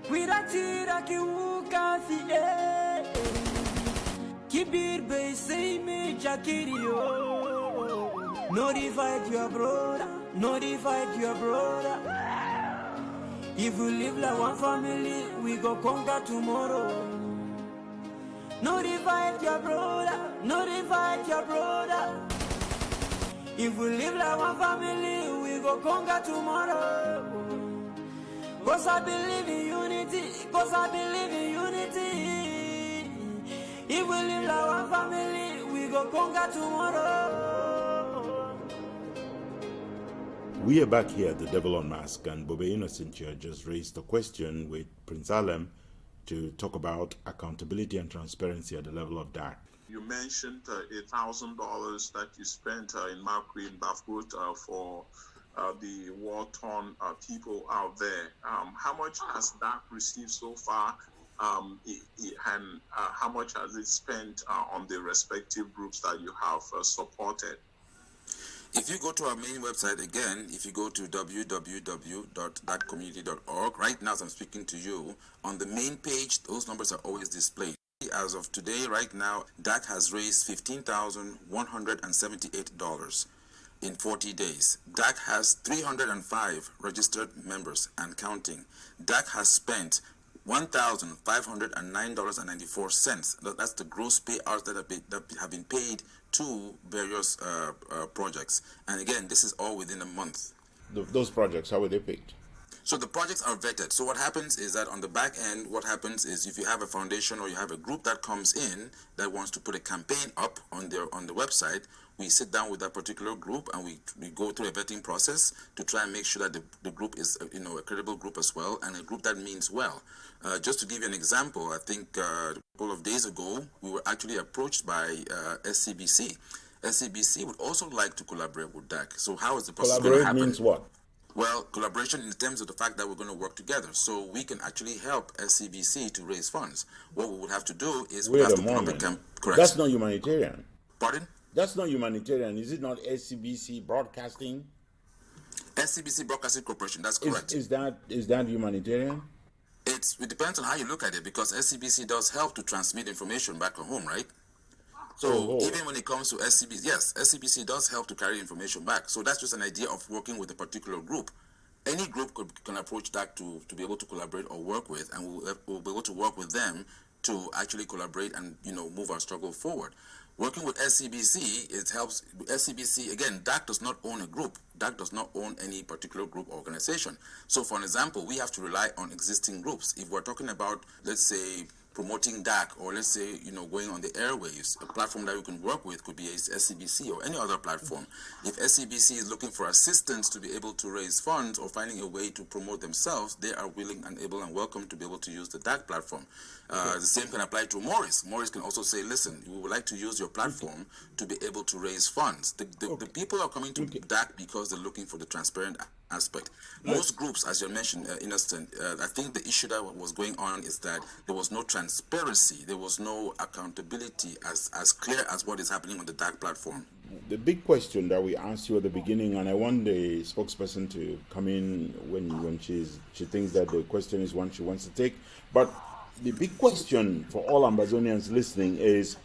[SPEAKER 25] Wiratira ki uka fiye. Kibir be say me jakirio. No divide your brother. If we live like one family, we go conquer tomorrow. No divide your brother. If we live like one family, we go conquer tomorrow. Cause I believe in unity. If we live like one family, we go conquer tomorrow.
[SPEAKER 1] We are back here at The Devil on Mask, and Bobe Innocent here just raised a question with Prince Alem to talk about accountability and transparency at the level of DAC.
[SPEAKER 10] You mentioned $1,000 that you spent in Makwi in Bafut for the war-torn people out there. How much has DAC received so far, and how much has it spent on the respective groups that you have supported?
[SPEAKER 8] If you go to our main website again, if you go to www.dacommunity.org, right now as I'm speaking to you, on the main page, those numbers are always displayed. As of today, right now, DAC has raised $15,178 in 40 days. DAC has 305 registered members and counting. DAC has spent $1,509.94. That's the gross payouts that have been paid to various projects. And again, this is all within a month.
[SPEAKER 1] Those projects, how were they picked?
[SPEAKER 8] So the projects are vetted. So what happens is that on the back end, what happens is if you have a foundation or you have a group that comes in that wants to put a campaign up on the website, we sit down with that particular group and we go through a vetting process to try and make sure that the group is a credible group as well, and a group that means well. Just to give you an example, I think a couple of days ago we were actually approached by SCBC. SCBC would also like to collaborate with DAC. So how is the process going to happen?
[SPEAKER 1] Collaborate means what?
[SPEAKER 8] Well, collaboration in terms of the fact that we're going to work together, so we can actually help SCBC to raise funds. What we would have to do is we have to put up a camp. Correct.
[SPEAKER 1] That's not humanitarian.
[SPEAKER 8] Pardon?
[SPEAKER 1] That's not humanitarian. Is it not SCBC Broadcasting?
[SPEAKER 8] SCBC Broadcasting Corporation. That's correct.
[SPEAKER 1] Is that humanitarian?
[SPEAKER 8] It depends on how you look at it, because SCBC does help to transmit information back home, right? So even when it comes to SCBC, yes, SCBC does help to carry information back. So that's just an idea of working with a particular group. Any group can approach that to be able to collaborate or work with, and we'll be able to work with them to actually collaborate and move our struggle forward. Working with SCBC, it helps. SCBC, again, DAC does not own a group. DAC does not own any particular group or organization. So for an example, we have to rely on existing groups. If we're talking about, let's say, promoting DAC, or let's say, going on the airwaves, a platform that we can work with could be SCBC or any other platform. If SCBC is looking for assistance to be able to raise funds or finding a way to promote themselves, they are willing and able and welcome to be able to use the DAC platform. The same can apply to Maurice. Maurice can also say, listen, we would like to use your platform to be able to raise funds. The people are coming to DAC because they're looking for the transparent aspect. Most groups, as you mentioned, Innocent, I think the issue that was going on is that there was no transparency, there was no accountability as clear as what is happening on the DAC platform.
[SPEAKER 1] The big question that we asked you at the beginning, and I want the spokesperson to come in when she thinks that the question is one she wants to take, but the big question for all Ambazonians listening is,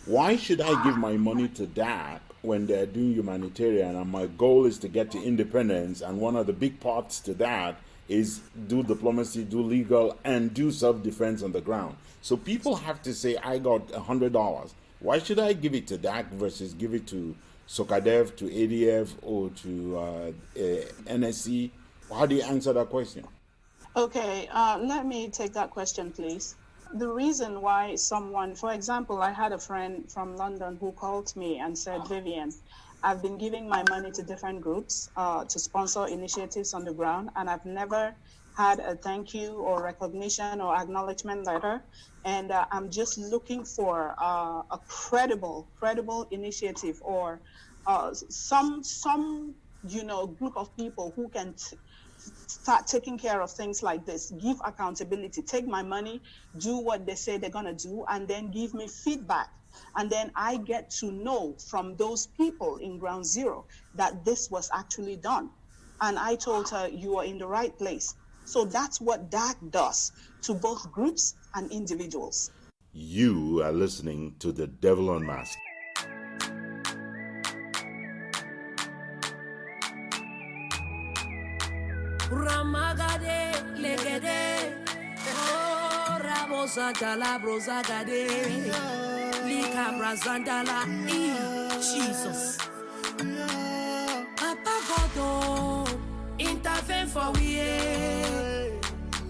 [SPEAKER 1] why should I give my money to DAC when they're doing humanitarian and my goal is to get to independence, and one of the big parts to that is do diplomacy, do legal, and do self-defense on the ground? So people have to say, I got $100. Why should I give it to DAC versus give it to SOCADEF, to ADF, or to NSC? How do you answer that question?
[SPEAKER 9] Okay, let me take that question, please. The reason why someone, for example, I had a friend from London who called me and said, Vivian, I've been giving my money to different groups to sponsor initiatives on the ground, and I've never had a thank you or recognition or acknowledgement letter. And I'm just looking for a credible initiative or some group of people who can start taking care of things like this, give accountability, take my money, do what they say they're going to do, and then give me feedback. And then I get to know from those people in ground zero that this was actually done. And I told her, you are in the right place. So that's what DAC does to both groups and individuals.
[SPEAKER 1] You are listening to The Devil Unmasked.
[SPEAKER 12] Ramagade, legede, oh, rabosatala, brosagade, lika brazandala, Jesus. Papa Godo, intervene for we,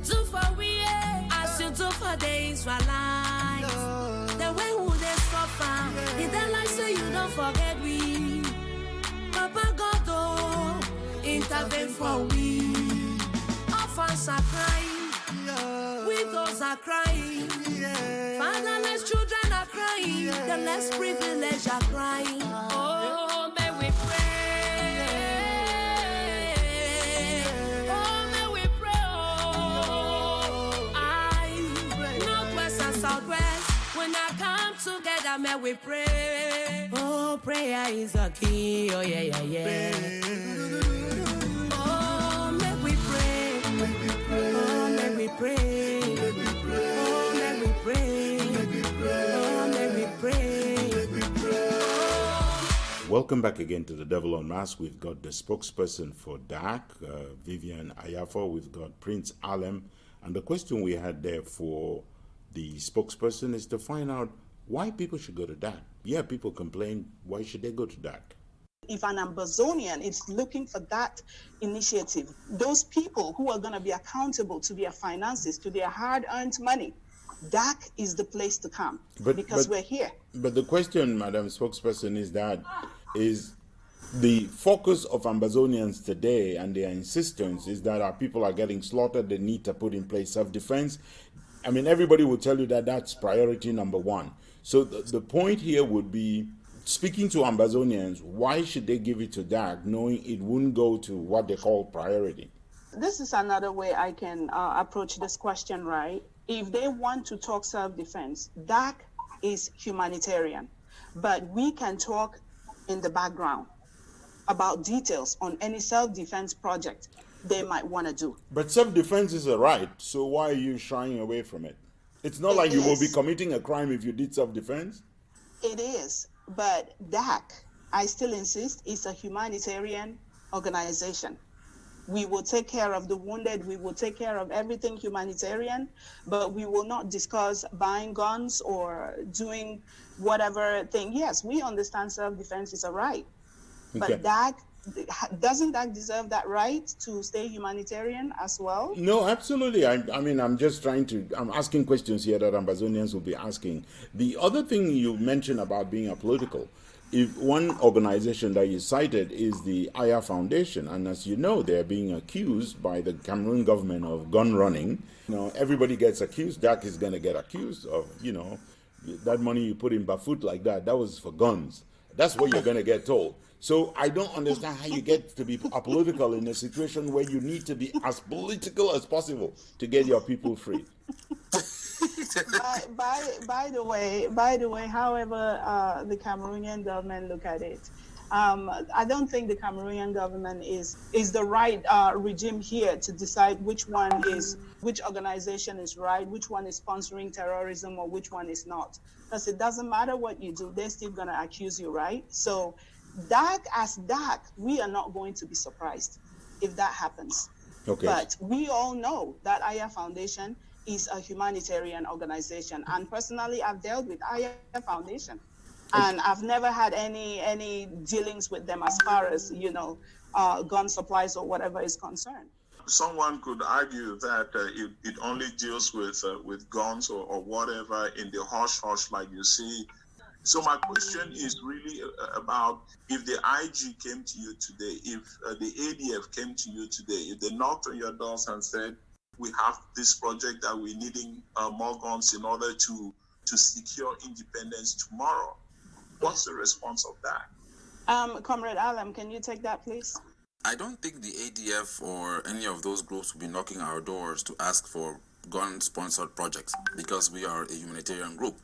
[SPEAKER 12] do for we, as you do for the Israelites. The way who they suffer, in their life so you don't forget we. Papa Godo, intervene for we. Orphans are crying, widows are crying, fatherless children are crying, the less privileged are crying. Oh, may we pray. Oh, may we pray. Oh, northwest and southwest, when I come together, may we pray. Oh, prayer is a key. Oh, yeah, yeah, yeah. Pray. Oh, let me pray. Oh, let me pray.
[SPEAKER 1] Welcome back again to The Devil Unmasked. We've got the spokesperson for DAC, Vivian Ayafo. We've got Prince Alem. And the question we had there for the spokesperson is to find out why people should go to DAC. Yeah, people complain. Why should they go to DAC?
[SPEAKER 9] If an Ambazonian is looking for that initiative, those people who are going to be accountable to their finances, to their hard-earned money,
[SPEAKER 15] DAC is the place to come because we're here.
[SPEAKER 1] But the question, Madam Spokesperson, is the focus of Ambazonians today and their insistence is that our people are getting slaughtered, they need to put in place self-defense. I mean, everybody will tell you that that's priority number one. So the point here would be, speaking to Ambazonians, why should they give it to DAC knowing it wouldn't go to what they call priority?
[SPEAKER 15] This is another way I can approach this question, right? If they want to talk self-defense, DAC is humanitarian, but we can talk in the background about details on any self-defense project they might want to do.
[SPEAKER 1] But self-defense is a right, so why are you shying away from it? It's not like you will be committing a crime if you did self-defense.
[SPEAKER 15] It is, but DAC, I still insist, is a humanitarian organization. We will take care of the wounded, we will take care of everything humanitarian, but we will not discuss buying guns or doing whatever thing. Yes, we understand self-defense is a right, but doesn't DAC deserve that right to stay humanitarian as well?
[SPEAKER 1] No, absolutely. I mean, I'm asking questions here that Ambazonians will be asking. The other thing you mentioned about being apolitical, if one organization that you cited is the Aya Foundation, and as you know, they're being accused by the Cameroon government of gun running. You know, everybody gets accused. DAC is going to get accused of, you know, that money you put in Bafut like that was for guns. That's what you're going to get told. So I don't understand how you get to be apolitical in a situation where you need to be as political as possible to get your people free.
[SPEAKER 15] By the way, however the Cameroonian government look at it, I don't think the Cameroonian government is the right regime here to decide which organization is right, which one is sponsoring terrorism, or which one is not. Because it doesn't matter what you do, they're still gonna accuse you, right? So DAC as DAC, we are not going to be surprised if that happens.
[SPEAKER 1] Okay.
[SPEAKER 15] But we all know that Aya Foundation is a humanitarian organization, and personally I've dealt with Aya Foundation, and I've never had any dealings with them as far as, you know, gun supplies or whatever is concerned.
[SPEAKER 10] Someone could argue that it only deals with guns or whatever in the hush-hush like you see. So my question is really about, if the IG came to you today, if the ADF came to you today, if they knocked on your doors and said, we have this project that we're needing more guns in order to secure independence tomorrow, what's the response of that?
[SPEAKER 15] Comrade Alam, can you take that, please?
[SPEAKER 8] I don't think the ADF or any of those groups will be knocking our doors to ask for gun-sponsored projects, because we are a humanitarian group.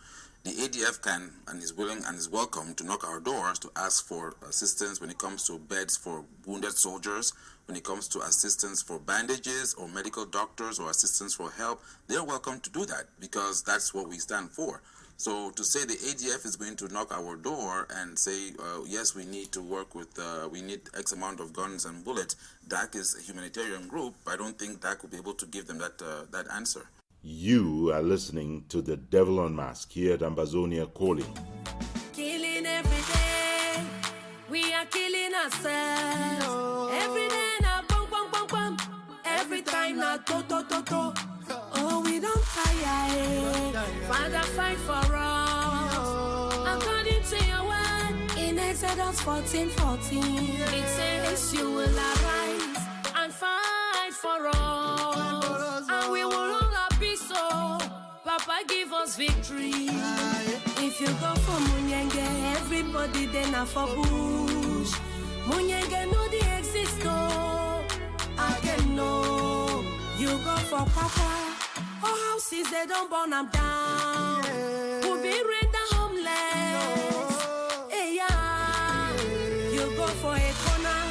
[SPEAKER 8] The ADF can and is willing and is welcome to knock our doors to ask for assistance when it comes to beds for wounded soldiers, when it comes to assistance for bandages or medical doctors or assistance for help. They're welcome to do that, because that's what we stand for. So to say the ADF is going to knock our door and say, yes, we need to work with, we need X amount of guns and bullets, DAC is a humanitarian group. I don't think DAC will be able to give them that answer.
[SPEAKER 1] You are listening to The Devil Unmasked here at Ambazonia Calling.
[SPEAKER 12] Killing every day, we are killing ourselves. Every day na bum bum bum bum, every time na to to to to. Oh, we don't tire, Father fight for us. According to your word in Exodus 14:14, it says you will arise and fight for us, and we will all be so. Papa give us victory. If you go for Munyenge, everybody then are for bush. Munyenge know the exist, oh. Again, no. You go for Papa. Oh, houses they don't burn them down. Who be render homeless? Hey, yeah. You go for a corner.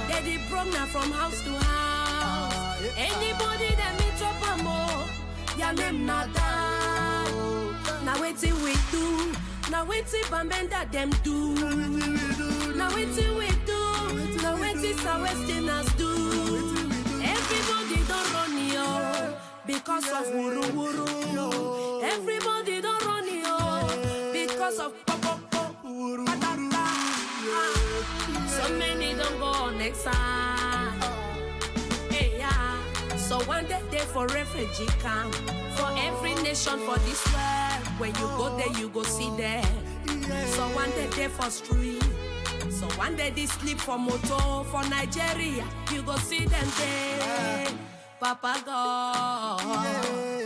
[SPEAKER 12] They did broke now from house to house. Anybody that meet up a more, your name not die. Now wait till we do. Now wait till Bambenda them do. Now wait till we do. Now wait till Southwesterners do. Everybody don't run here because of wuru wuru. Everybody don't run here because of patata. So many don't go next side. Hey, yeah. So So one day for refugee camp, for every nation for this world. When you go there, you go see them. So one day for street. So one day they sleep for moto for Nigeria. You go see them there. Papa God,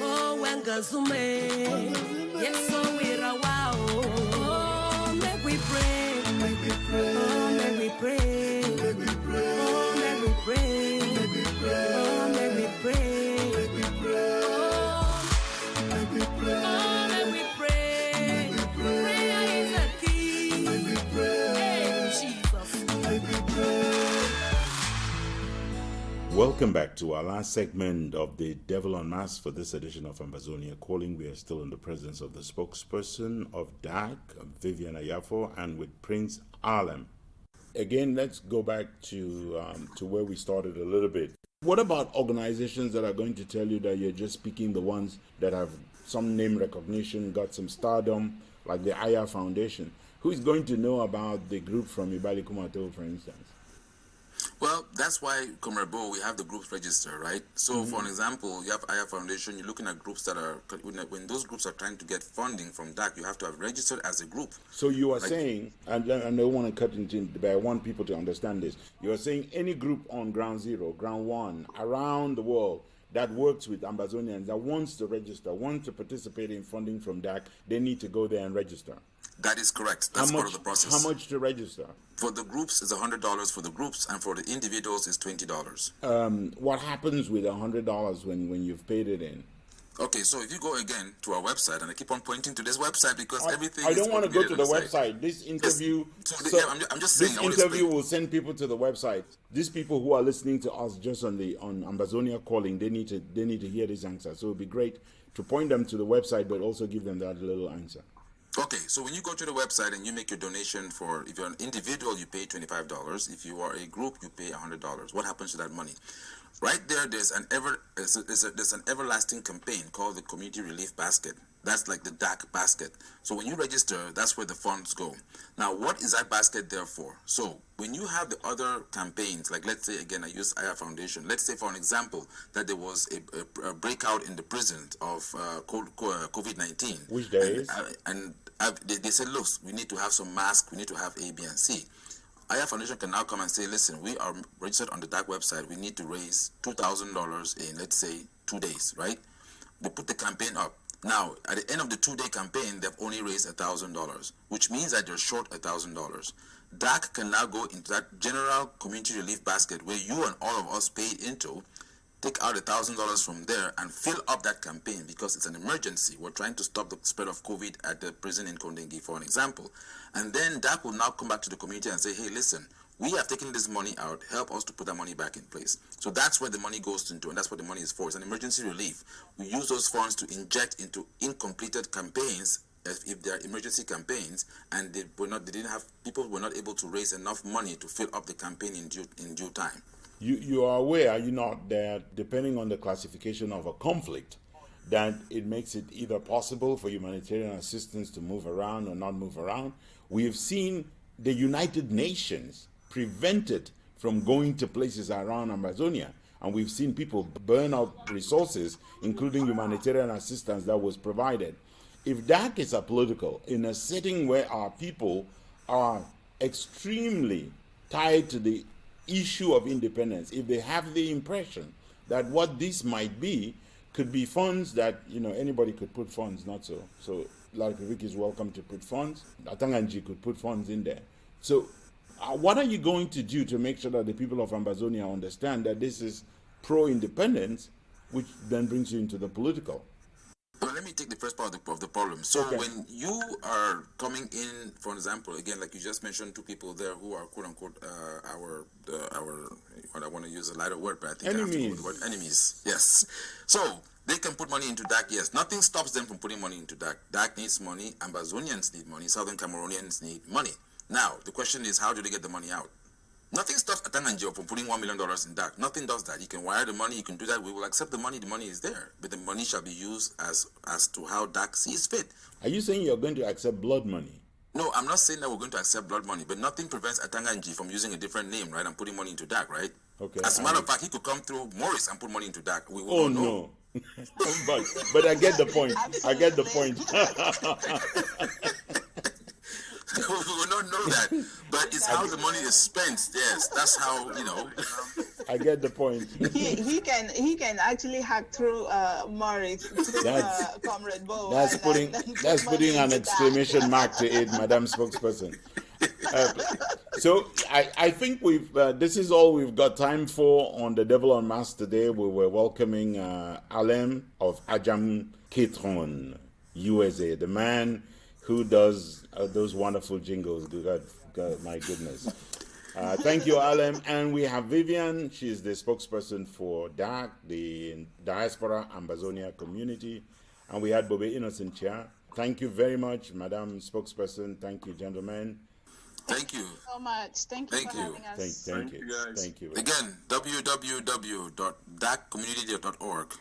[SPEAKER 12] oh when Gazume, yes so we're a wow. Oh make we pray, oh make we pray, oh make we pray, oh make we pray, oh make we pray, oh make we pray, oh make we pray. Prayer is a key. Hey Jesus, make we pray.
[SPEAKER 1] Welcome back to our last segment of the Devil on Mask for this edition of Ambazonia Calling. We are still in the presence of the spokesperson of DAC, Vivian Ayafo, and with Prince Alem. Again, let's go back to where we started a little bit. What about organizations that are going to tell you that you're just picking the ones that have some name recognition, got some stardom, like the Aya Foundation? Who is going to know about the group from Ibali Kumato, for instance?
[SPEAKER 8] Well, that's why, Comrade Bo, we have the groups register, right? So, for an example, you have Aya Foundation, you're looking at groups that are, when those groups are trying to get funding from DAC, you have to have registered as a group.
[SPEAKER 1] So you are saying, and I don't want to cut into, but I want people to understand this, you are saying any group on ground zero, ground one, around the world that works with Ambazonians, that wants to register, wants to participate in funding from DAC, they need to go there and register.
[SPEAKER 8] That is correct. That's part of the process.
[SPEAKER 1] How much to register?
[SPEAKER 8] For the groups, it's $100 for the groups, and for the individuals, it's $20.
[SPEAKER 1] What happens with $100 when you've paid it in?
[SPEAKER 8] Okay, so if you go again to our website, and I keep on pointing to this website because everything.
[SPEAKER 1] I don't want to go to the website. This interview.
[SPEAKER 8] Yes. I'm just saying.
[SPEAKER 1] This interview will send people to the website. These people who are listening to us just on Ambazonia Calling, they need to hear this answer. So it'd be great to point them to the website, but also give them that little answer.
[SPEAKER 8] Okay, so when you go to the website and you make your donation if you're an individual, you pay $25. If you are a group, you pay $100. What happens to that money? Right there, there's an everlasting campaign called the Community Relief Basket. That's like the DAC basket. So when you register, that's where the funds go. Now, what is that basket there for? So when you have the other campaigns, like let's say, again, I use Aya Foundation. Let's say, for an example, that there was a breakout in the prison of COVID-19.
[SPEAKER 1] Which days?
[SPEAKER 8] And they said, look, we need to have some masks, we need to have A, B, and C. Aya Foundation can now come and say, listen, we are registered on the DAC website. We need to raise $2,000 in, let's say, 2 days, right? They put the campaign up. Now, at the end of the 2-day campaign, they've only raised $1,000, which means that they're short $1,000. DAC can now go into that general community relief basket where you and all of us paid into, take out $1,000 from there and fill up that campaign because it's an emergency. We're trying to stop the spread of COVID at the prison in Kondengi, for an example. And then DAC will now come back to the community and say, hey, listen, we have taken this money out, help us to put that money back in place. So that's where the money goes into, and that's what the money is for. It's an emergency relief. We use those funds to inject into incompleted campaigns, if they are emergency campaigns, and people were not able to raise enough money to fill up the campaign in due time.
[SPEAKER 1] You are aware, are you not, that depending on the classification of a conflict, that it makes it either possible for humanitarian assistance to move around or not move around? We have seen the United Nations prevented from going to places around Amazonia, and we've seen people burn out resources, including humanitarian assistance that was provided. If DAC is apolitical in a setting where our people are extremely tied to the issue of independence, if they have the impression that what this might be could be funds that, anybody could put funds, not so. So Larkovik is welcome to put funds. Atanganji could put funds in there. So what are you going to do to make sure that the people of Ambazonia understand that this is pro-independence, which then brings you into the political?
[SPEAKER 8] Well, let me take the first part of the problem. So when you are coming in, for example, again, like you just mentioned, two people there who are quote unquote our what I want to use a lighter word, but I think
[SPEAKER 1] enemies.
[SPEAKER 8] I have to use the word enemies. Yes. So they can put money into DAC. Yes, nothing stops them from putting money into DAC. DAC needs money. Ambazonians need money. Southern Cameroonians need money. Now the question is, how do they get the money out? Nothing stops Atanganjo from putting $1 million in DAC. Nothing does that. You can wire the money, you can do that. We will accept the money is there. But the money shall be used as to how DAC sees fit.
[SPEAKER 1] Are you saying you're going to accept blood money?
[SPEAKER 8] No, I'm not saying that we're going to accept blood money, but nothing prevents Atanganji from using a different name, right, and putting money into DAC, right?
[SPEAKER 1] Okay.
[SPEAKER 8] As a matter of fact, he could come through Morris and put money into DAC. We will
[SPEAKER 1] Oh,
[SPEAKER 8] not know.
[SPEAKER 1] no. but I get the point. I get the point.
[SPEAKER 8] We will not know that. But it's how the money is spent. Yes, that's how, you know.
[SPEAKER 1] I get the point.
[SPEAKER 15] he can actually hack through Morris, through Comrade Bo.
[SPEAKER 1] That's putting an exclamation mark to it, Madam Spokesperson. So I think this is all we've got time for on The Devil on Mask today. We were welcoming Alem of Ketun, USA, the man who does those wonderful jingles. God, my goodness. Thank you, Alem. And we have Vivian. She's the spokesperson for DAC, the Diaspora Ambazonia Community. And we had Bobe Innocent here. Thank you very much, Madam Spokesperson. Thank you, gentlemen.
[SPEAKER 8] Thank you
[SPEAKER 9] so much. Thank you for having us.
[SPEAKER 1] Thank you. Thank you.
[SPEAKER 8] Again, www.daccommunity.org.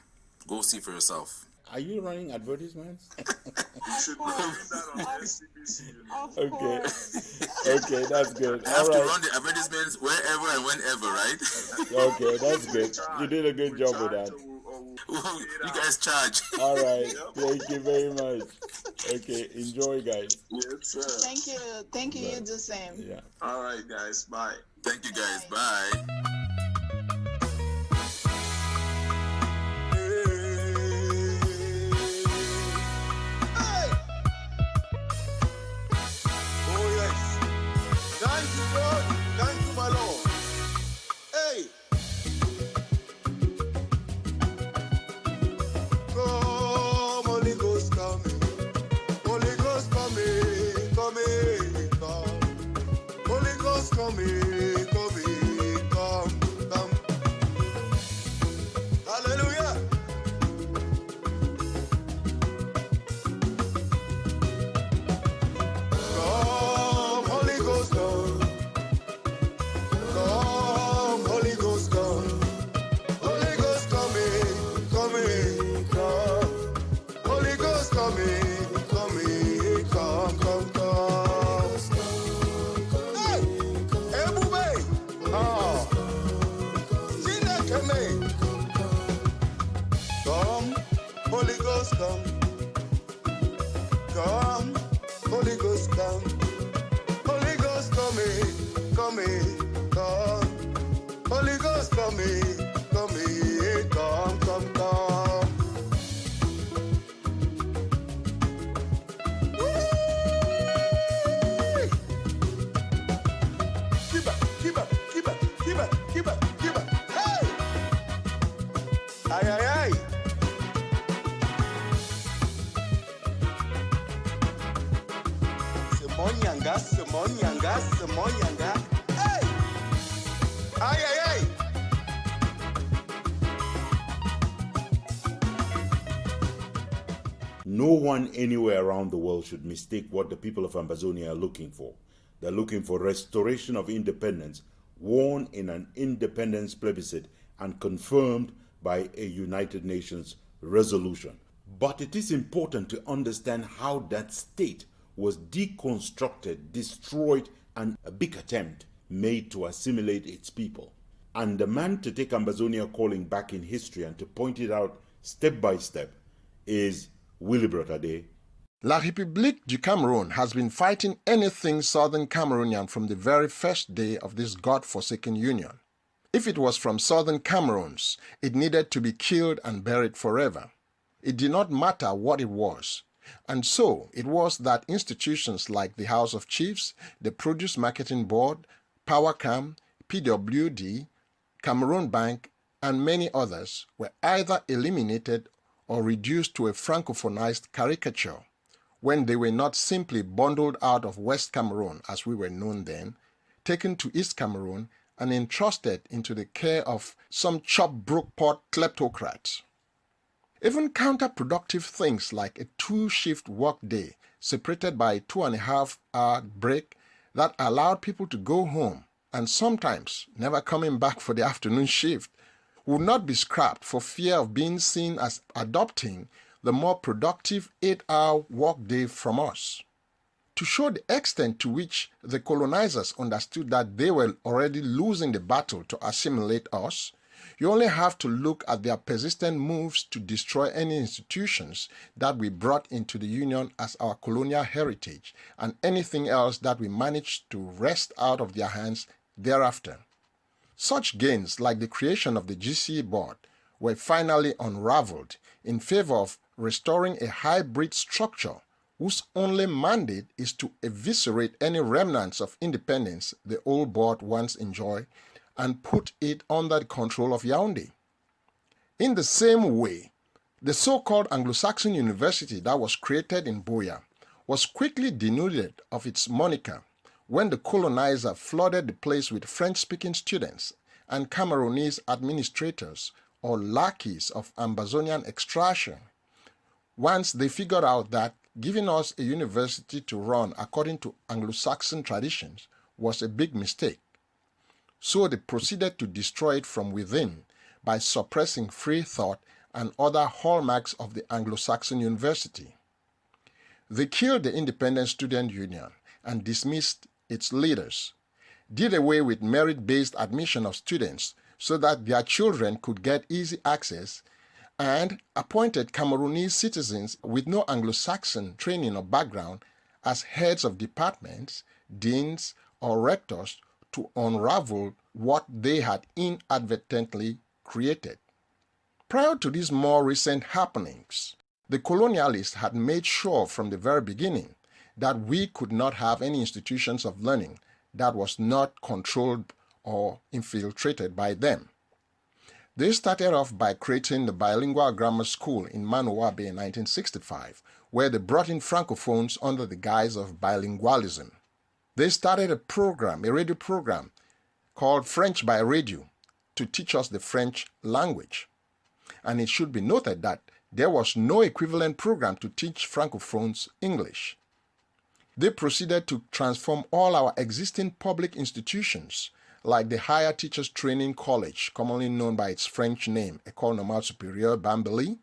[SPEAKER 8] Go see for yourself.
[SPEAKER 1] Are you running advertisements?
[SPEAKER 10] Should put that on SCBC.
[SPEAKER 1] Okay. Okay, that's good.
[SPEAKER 8] I have to run the advertisements wherever and whenever, right?
[SPEAKER 1] Okay, that's good. You did a good job with that.
[SPEAKER 8] You guys charge.
[SPEAKER 1] All right. Thank you very much. Okay, enjoy, guys.
[SPEAKER 10] Yes, sir.
[SPEAKER 15] Thank you. Thank you. You do the same.
[SPEAKER 1] Yeah.
[SPEAKER 10] All right, guys. Bye.
[SPEAKER 8] Thank you, guys. Bye.
[SPEAKER 16] Thank you, God. Thank you, my Lord. Hey. Come, Holy Ghost, come. Holy Ghost, come. Come, come. Holy Ghost, come. Come, come. Hallelujah. Come, come, Holy Ghost, come, Holy Ghost, come, come, come, Holy Ghost, come, come, come, come. Keep up, keep up, keep up, keep up, keep up, keep up. Hey! Aye, aye, aye. Semonyanga. Hey! Aye, aye, aye.
[SPEAKER 1] No one anywhere around the world should mistake what the people of Ambazonia are looking for. They're looking for restoration of independence, won in an independence plebiscite and confirmed by a United Nations resolution. But it is important to understand how that state was deconstructed, destroyed, and a big attempt made to assimilate its people. And the man to take Ambazonia Calling back in history and to point it out step by step is Willy Brotade.
[SPEAKER 17] La République du Cameroon has been fighting anything Southern Cameroonian from the very first day of this God-forsaken union. If it was from Southern Cameroons, it needed to be killed and buried forever. It did not matter what it was. And so it was that institutions like the House of Chiefs, the Produce Marketing Board, PowerCam, PWD, Cameroon Bank, and many others were either eliminated or reduced to a francophonized caricature when they were not simply bundled out of West Cameroon, as we were known then, taken to East Cameroon and entrusted into the care of some chop-broke-pot kleptocrats. Even counterproductive things like a 2-shift workday separated by a 2.5-hour break that allowed people to go home and sometimes never coming back for the afternoon shift would not be scrapped for fear of being seen as adopting the more productive 8-hour workday from us. To show the extent to which the colonizers understood that they were already losing the battle to assimilate us, you only have to look at their persistent moves to destroy any institutions that we brought into the Union as our colonial heritage and anything else that we managed to wrest out of their hands thereafter. Such gains, like the creation of the GCE board, were finally unraveled in favor of restoring a hybrid structure whose only mandate is to eviscerate any remnants of independence the old board once enjoyed and put it under the control of Yaoundé. In the same way, the so-called Anglo-Saxon university that was created in Buea was quickly denuded of its moniker when the colonizer flooded the place with French-speaking students and Cameroonese administrators or lackeys of Ambazonian extraction, once they figured out that giving us a university to run according to Anglo-Saxon traditions was a big mistake. So they proceeded to destroy it from within by suppressing free thought and other hallmarks of the Anglo-Saxon university. They killed the Independent Student Union and dismissed its leaders, did away with merit-based admission of students so that their children could get easy access, and appointed Cameroonese citizens with no Anglo-Saxon training or background as heads of departments, deans, or rectors to unravel what they had inadvertently created. Prior to these more recent happenings, the colonialists had made sure from the very beginning that we could not have any institutions of learning that was not controlled or infiltrated by them. They started off by creating the bilingual grammar school in Manowabe in 1965, where they brought in francophones under the guise of bilingualism. They started a radio program called French by Radio to teach us the French language. And it should be noted that there was no equivalent program to teach francophones English. They proceeded to transform all our existing public institutions, like the Higher Teachers Training College, commonly known by its French name, École Normale Supérieure Bambali,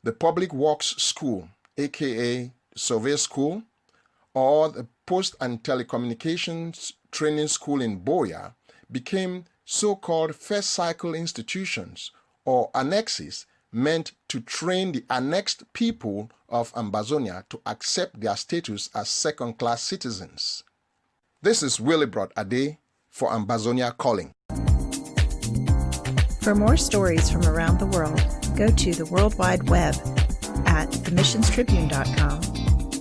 [SPEAKER 17] the Public Works School, aka Survey School, or the Post and Telecommunications Training School in Buea, became so-called first cycle institutions, or annexes, meant to train the annexed people of Ambazonia to accept their status as second-class citizens. This is Willibrod Ade for Ambazonia Calling.
[SPEAKER 13] For more stories from around the world, go to the World Wide Web at themissionstribune.com,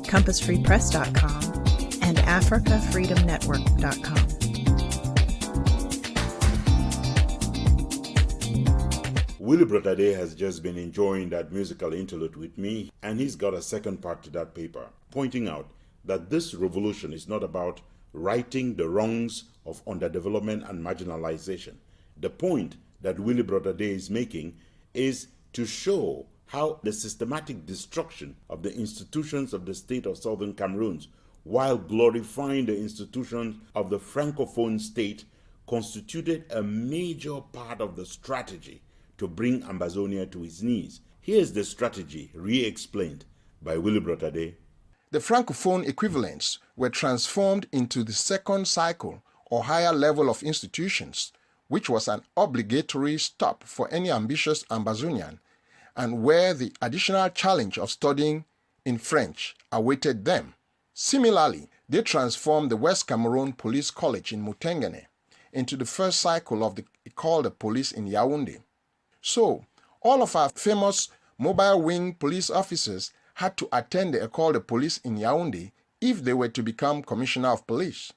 [SPEAKER 13] compassfreepress.com, and africafreedomnetwork.com.
[SPEAKER 1] Willibrod Ade has just been enjoying that musical interlude with me, and he's got a second part to that paper, pointing out that this revolution is not about righting the wrongs of underdevelopment and marginalization. The point that Willibrod Ade is making is to show how the systematic destruction of the institutions of the state of Southern Cameroon, while glorifying the institutions of the Francophone state, constituted a major part of the strategy to bring Ambazonia to its knees. Here's the strategy re-explained by Willibrod Ade.
[SPEAKER 17] The Francophone equivalents were transformed into the second cycle or higher level of institutions, which was an obligatory stop for any ambitious Ambazonian, and where the additional challenge of studying in French awaited them. Similarly, they transformed the West Cameroon Police College in Mutengene into the first cycle of the École de Police in Yaoundé. So, all of our famous mobile wing police officers had to attend the École de Police in Yaoundé if they were to become Commissioner of Police.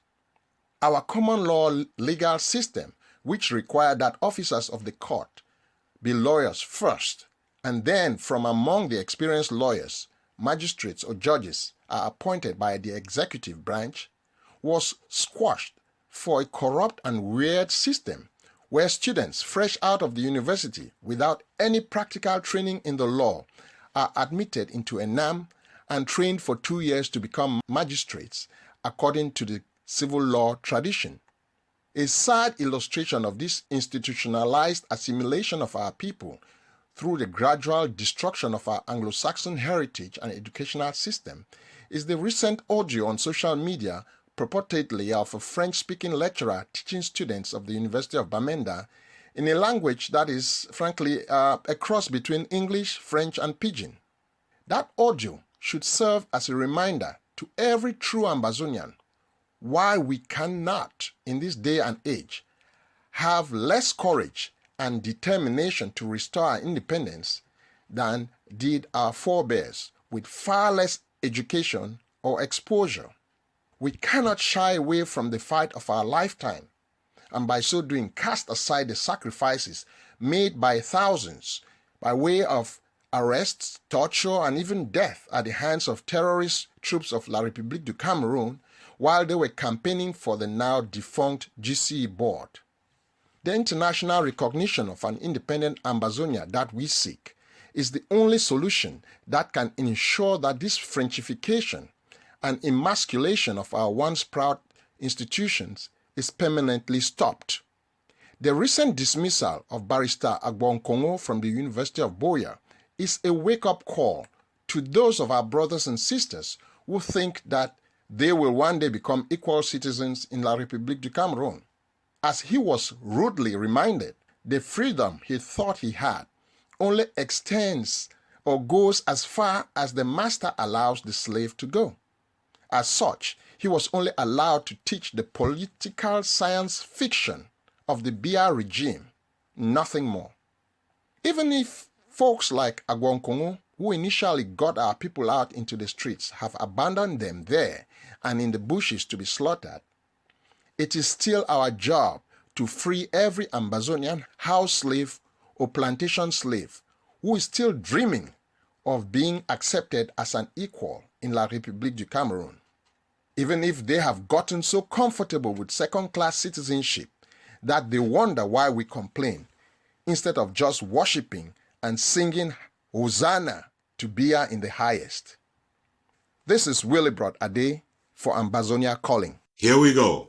[SPEAKER 17] Our common law legal system, which required that officers of the court be lawyers first, and then from among the experienced lawyers, magistrates or judges are appointed by the executive branch, was squashed for a corrupt and weird system where students fresh out of the university without any practical training in the law are admitted into NAM and trained for 2 years to become magistrates according to the civil law tradition. A sad illustration of this institutionalized assimilation of our people through the gradual destruction of our Anglo-Saxon heritage and educational system is the recent audio on social media purportedly of a French-speaking lecturer teaching students of the University of Bamenda in a language that is, frankly, a cross between English, French, and Pidgin. That audio should serve as a reminder to every true Ambazonian why we cannot, in this day and age, have less courage and determination to restore our independence than did our forebears with far less education or exposure. We cannot shy away from the fight of our lifetime, and by so doing cast aside the sacrifices made by thousands by way of arrests, torture, and even death at the hands of terrorist troops of La République du Cameroon while they were campaigning for the now defunct GCE board. The international recognition of an independent Ambazonia that we seek is the only solution that can ensure that this Frenchification and emasculation of our once proud institutions is permanently stopped. The recent dismissal of Barrister Agbonkongo from the University of BOYO is a wake-up call to those of our brothers and sisters who think that they will one day become equal citizens in La République du Cameroon. As he was rudely reminded, the freedom he thought he had only extends or goes as far as the master allows the slave to go. As such, he was only allowed to teach the political science fiction of the BR regime, nothing more. Even if folks like Agbonkongo, who initially got our people out into the streets, have abandoned them there and in the bushes to be slaughtered, it is still our job to free every Ambazonian house slave or plantation slave who is still dreaming of being accepted as an equal in La République du Cameroon. Even if they have gotten so comfortable with second-class citizenship that they wonder why we complain, instead of just worshipping and singing Hosanna to Bia in the highest. This is Willibrod Ade for Ambazonia Calling.
[SPEAKER 1] Here we go.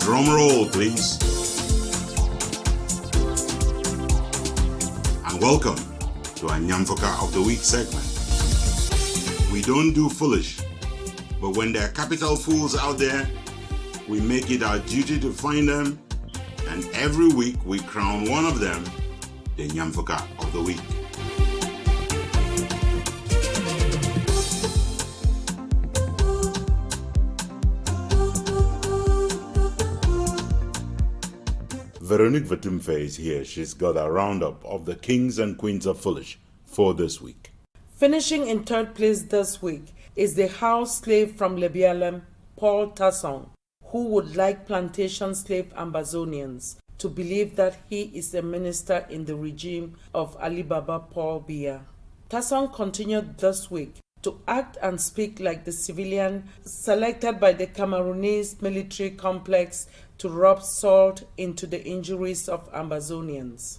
[SPEAKER 1] Drum roll, please. And welcome to our Nyamfoka of the Week segment. We don't do foolish, but when there are capital fools out there, we make it our duty to find them, and every week we crown one of them the Nyamfoka of the Week. Veronique Vatumfe is here. She's got a roundup of the kings and queens of foolish for this week.
[SPEAKER 7] Finishing in third place this week is the house slave from LEBIALEM, Paul Tassong, who would like plantation slave Ambazonians to believe that he is a minister in the regime of Ali Baba Paul Biya. Tassong continued this week to act and speak like the civilian selected by the Cameroonese military complex to rub salt into the injuries of Ambazonians.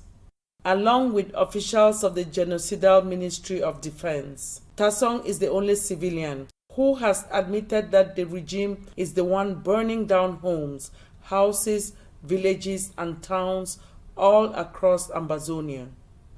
[SPEAKER 7] Along with officials of the genocidal Ministry of Defense, Tassong is the only civilian who has admitted that the regime is the one burning down homes, houses, villages, and towns all across Ambazonia.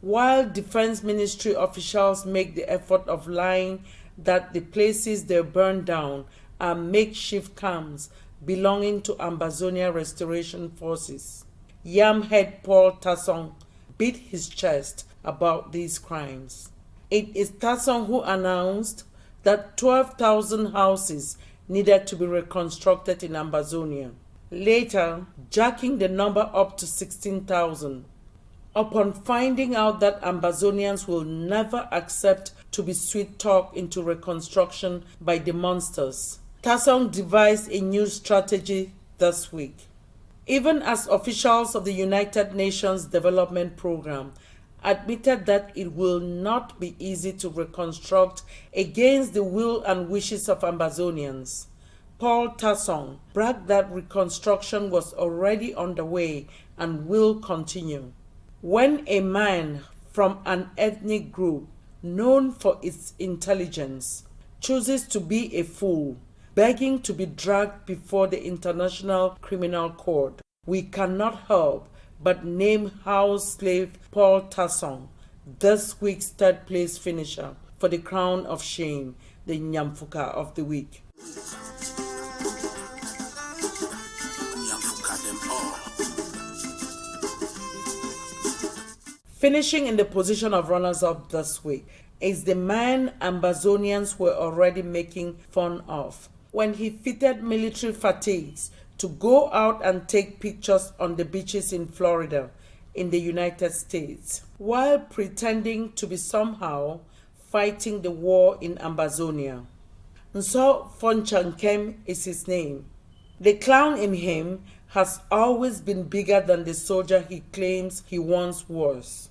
[SPEAKER 7] While Defense Ministry officials make the effort of lying that the places they burn down are makeshift camps belonging to Ambazonia Restoration Forces, Yam head Paul Tassong beat his chest about these crimes. It is Tassong who announced that 12,000 houses needed to be reconstructed in Ambazonia, later jacking the number up to 16,000. Upon finding out that Ambazonians will never accept to be sweet-talked into reconstruction by the monsters, Tassong devised a new strategy this week. Even as officials of the United Nations Development Programme admitted that it will not be easy to reconstruct against the will and wishes of Ambazonians, Paul Tassong bragged that reconstruction was already underway and will continue. When a man from an ethnic group known for its intelligence chooses to be a fool, begging to be dragged before the International Criminal Court, we cannot help but named house slave Paul Tassong this week's third place finisher for the crown of shame, the Nyamfuka of the week. Finishing in the position of runners-up this week is the man Ambazonians were already making fun of when he fitted military fatigues to go out and take pictures on the beaches in Florida in the United States while pretending to be somehow fighting the war in Ambazonia. Ntumfoyn is his name. The clown in him has always been bigger than the soldier he claims he once was.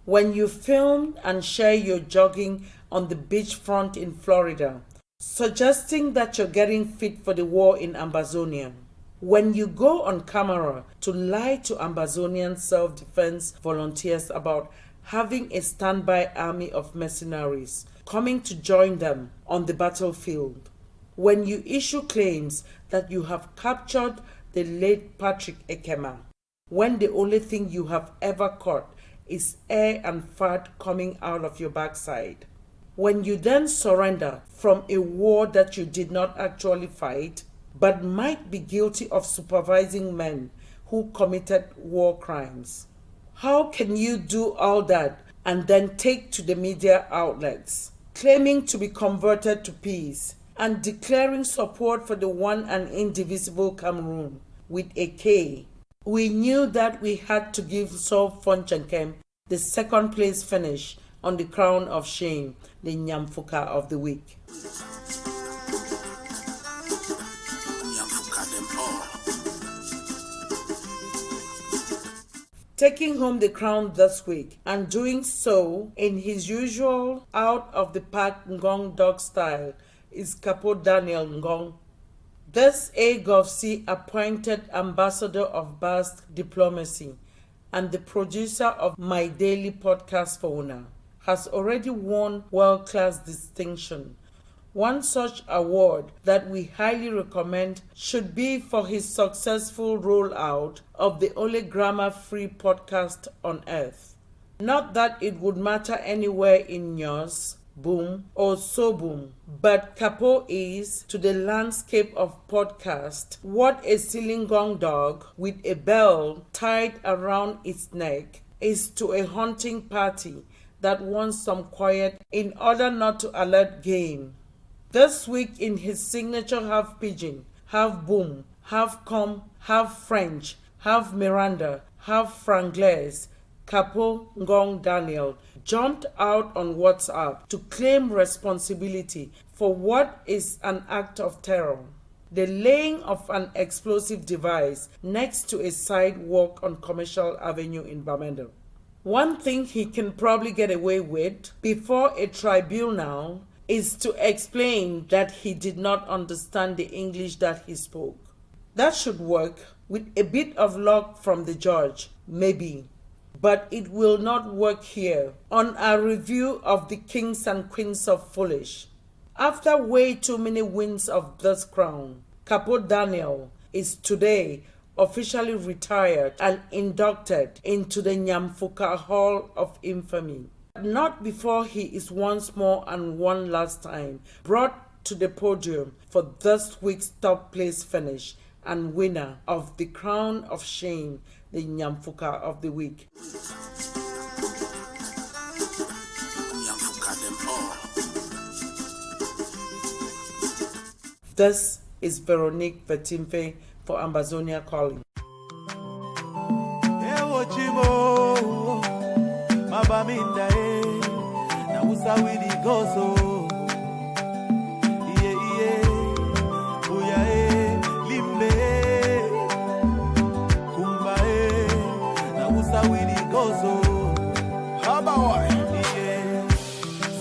[SPEAKER 7] When you film and share your jogging on the beachfront in Florida, suggesting that you're getting fit for the war in Ambazonia, when you go on camera to lie to Ambazonian self-defense volunteers about having a standby army of mercenaries coming to join them on the battlefield, when you issue claims that you have captured the late Patrick Ekema, when the only thing you have ever caught is air and fat coming out of your backside, when you then surrender from a war that you did not actually fight, but might be guilty of supervising men who committed war crimes. How can you do all that and then take to the media outlets, claiming to be converted to peace and declaring support for the one and indivisible Cameroon with a K? We knew that we had to give Ntumfoyn the second place finish on the crown of shame, the Nyamfuka of the week. Taking home the crown this week and doing so in his usual out-of-the-park Ngong dog style is Capo Daniel Ngong. This AGOVC appointed ambassador of Basque diplomacy and the producer of my daily podcast for Una has already won world-class distinction. One such award that we highly recommend should be for his successful rollout of the only grammar-free podcast on earth. Not that it would matter anywhere in Nyos, Boom, or So Boom, but Capo is, to the landscape of podcast, what a Silingong dog with a bell tied around its neck is to a hunting party that wants some quiet in order not to alert game. This week in his signature half pidgin, half boom, half com, half French, half Miranda, half Franglais, Capo Ngong Daniel jumped out on WhatsApp to claim responsibility for what is an act of terror: the laying of an explosive device next to a sidewalk on Commercial Avenue in Bamenda. One thing he can probably get away with before a tribunal is to explain that he did not understand the English that he spoke. That should work with a bit of luck from the judge, maybe. But it will not work here on our review of the Kings and Queens of Foolish. After way too many wins of this crown, Capo Daniel is today officially retired and inducted into the Nyamfuka Hall of Infamy. Not before he is once more and one last time brought to the podium for this week's top place finish and winner of the crown of shame, the Nyamfuka of the week. This is Veronique Vertimfe for Ambazonia Calling.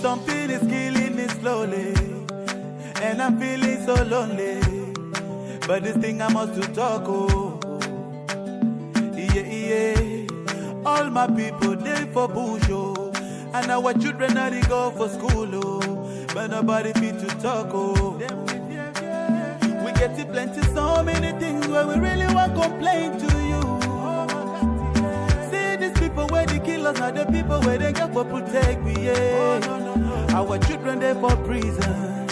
[SPEAKER 25] Something is killing me slowly, and I'm feeling so lonely. But this thing I must to talk, oh. All my people, they for bush, oh. And our children are they go for school, oh. But nobody fit to talk, oh. We get to plenty, so many things where we really want to complain to you. kill us, not the people where they get for protect we, yeah. Our children, they for prison.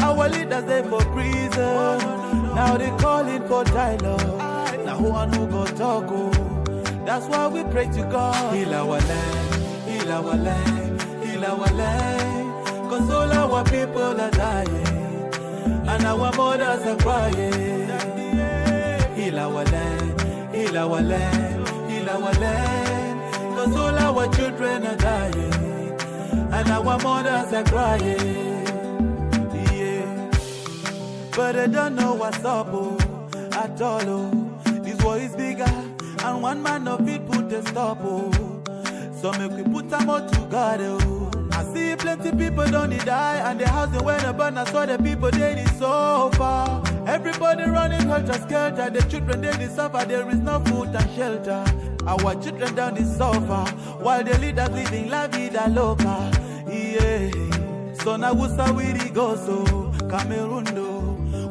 [SPEAKER 25] Our leaders, they for prison. Now they calling for dialogue. Now who and who go talk, oh. That's why we pray to God. Heal our land, heal our land, heal our land. Cause all our people are dying, and our mothers are crying. Heal our land, heal our land, heal our land. Cause all our children are dying, and our mothers are crying. Yeah. But I don't know what's up, oh, at all, oh. This war is bigger, and one man of it put a stop, oh. So make we put them all together, oh. I see plenty people don't die, and the house they went burn. I saw the people they so far. Everybody running helter skelter. The children they suffer. There is no food and shelter. Our children down the suffer, while the leaders living la vida loca. Yeah. So now we start with the go so Cameroon do.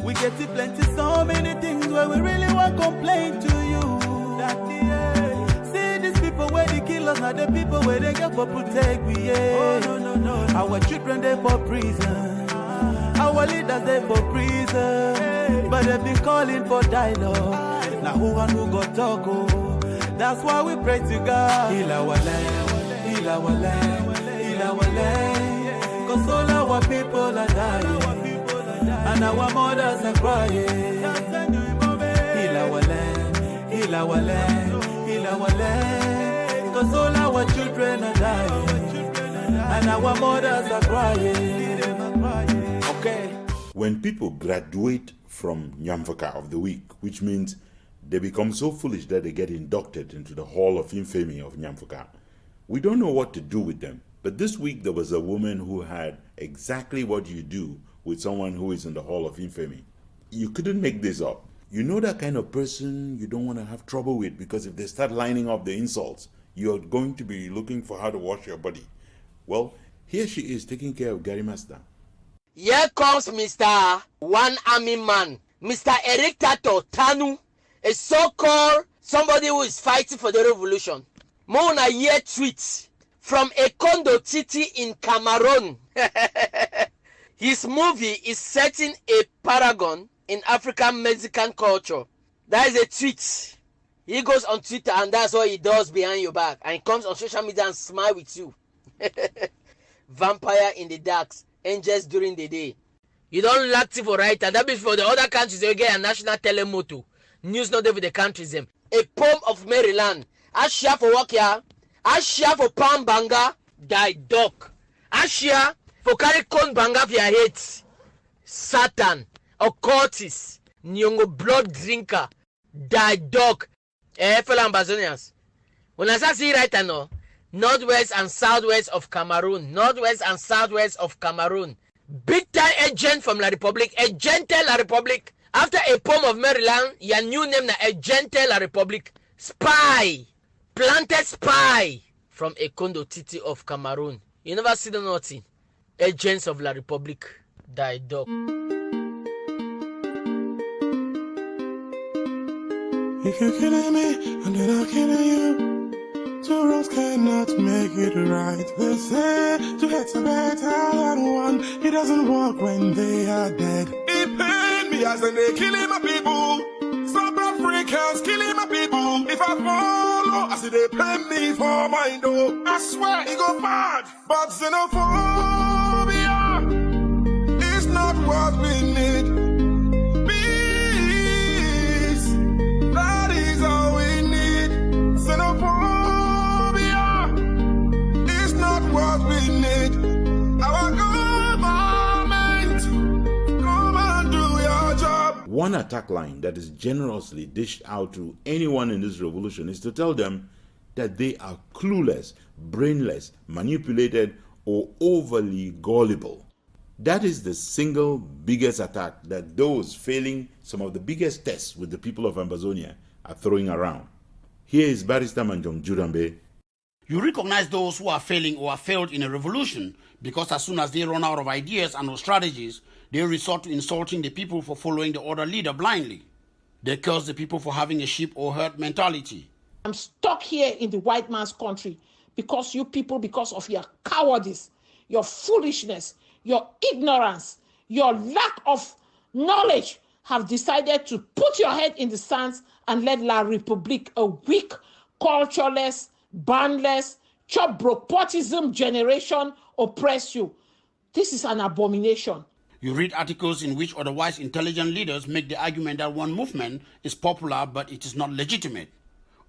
[SPEAKER 25] We get to plenty so many things where we really want to complain to you. That see these people where they kill us, not the people where they get for protect we, yeah. Oh, no. Our children they for prison. Our leaders they for prison. But they've been calling for dialogue. Now who and who go talk, oh. That's why we pray to God. Heal our land, heal our land, heal our land. Cause all our people are dying, and our mothers are crying. Heal our land, heal our land, heal our land. Cause all our children are dying, and our mothers are crying. Okay.
[SPEAKER 1] When people graduate from Nyamvaka of the week, which means they become so foolish that they get inducted into the Hall of Infamy of Nyamvaka, we don't know what to do with them. But this week there was a woman who had exactly what you do with someone who is in the Hall of Infamy. You couldn't make this up. You know that kind of person you don't want to have trouble with, because if they start lining up the insults, you're going to be looking for how to wash your body. Well, here she is taking care of Gary Master.
[SPEAKER 2] Here comes Mr. One Army Man, Mr. Eric Tato Tanu, a so-called somebody who is fighting for the revolution. Mona year tweet from a condo city in Cameroon. His movie is setting a paragon in African Mexican culture. That is a tweet. He goes on Twitter and that's what he does behind your back. And he comes on social media and smile with you. Vampire in the darks, angels during the day. You don't lack for writer. That means for the other countries, they get a national telemoto. News not there for the countries. A poem of Maryland. Ashia for work here. Ashia for Palm Banga. Die dog. Ashia for carry corn banga for your head. Satan. Occultist. Nyongo blood drinker. Die dog. Fellow Ambazonians. When I say right now, northwest and southwest of Cameroon. Northwest and southwest of Cameroon. Big time agent from La Republic. Agente La Republic. After a poem of Maryland, your new name na Agente La Republic. Spy. Planted spy from a condo city of Cameroon. You never see the nothing. Agents of La Republic. Die dog.
[SPEAKER 18] If you're killing me, and then I'm killing you. Two wrongs cannot make it right. They say two heads are better than one. It doesn't work when they are dead.
[SPEAKER 16] It pain me as they killing my people. South Africans killing my people. If I follow, I see they pay me for my dough. I swear it go bad. But xenophobia is not what we need. Peace, that is all we need. Xenophobia is not what we need. Our government, come and do your job.
[SPEAKER 1] One attack line that is generously dished out to anyone in this revolution is to tell them that they are clueless, brainless, manipulated, or overly gullible. That is the single biggest attack that those failing some of the biggest tests with the people of Ambazonia are throwing around. Here is Barrister Manjong Jurambe.
[SPEAKER 19] You recognize those who are failing or have failed in a revolution because as soon as they run out of ideas and or strategies, they resort to insulting the people for following the other leader blindly. They curse the people for having a sheep or herd mentality.
[SPEAKER 21] I'm stuck here in the white man's country
[SPEAKER 4] because you people, because of your cowardice, your foolishness, your ignorance, your lack of knowledge, have decided to put your head in the sands and let La République, a weak, cultureless, bandless, chop-broke-potism generation oppress you. This is an abomination.
[SPEAKER 19] You read articles in which otherwise intelligent leaders make the argument that one movement is popular but it is not legitimate,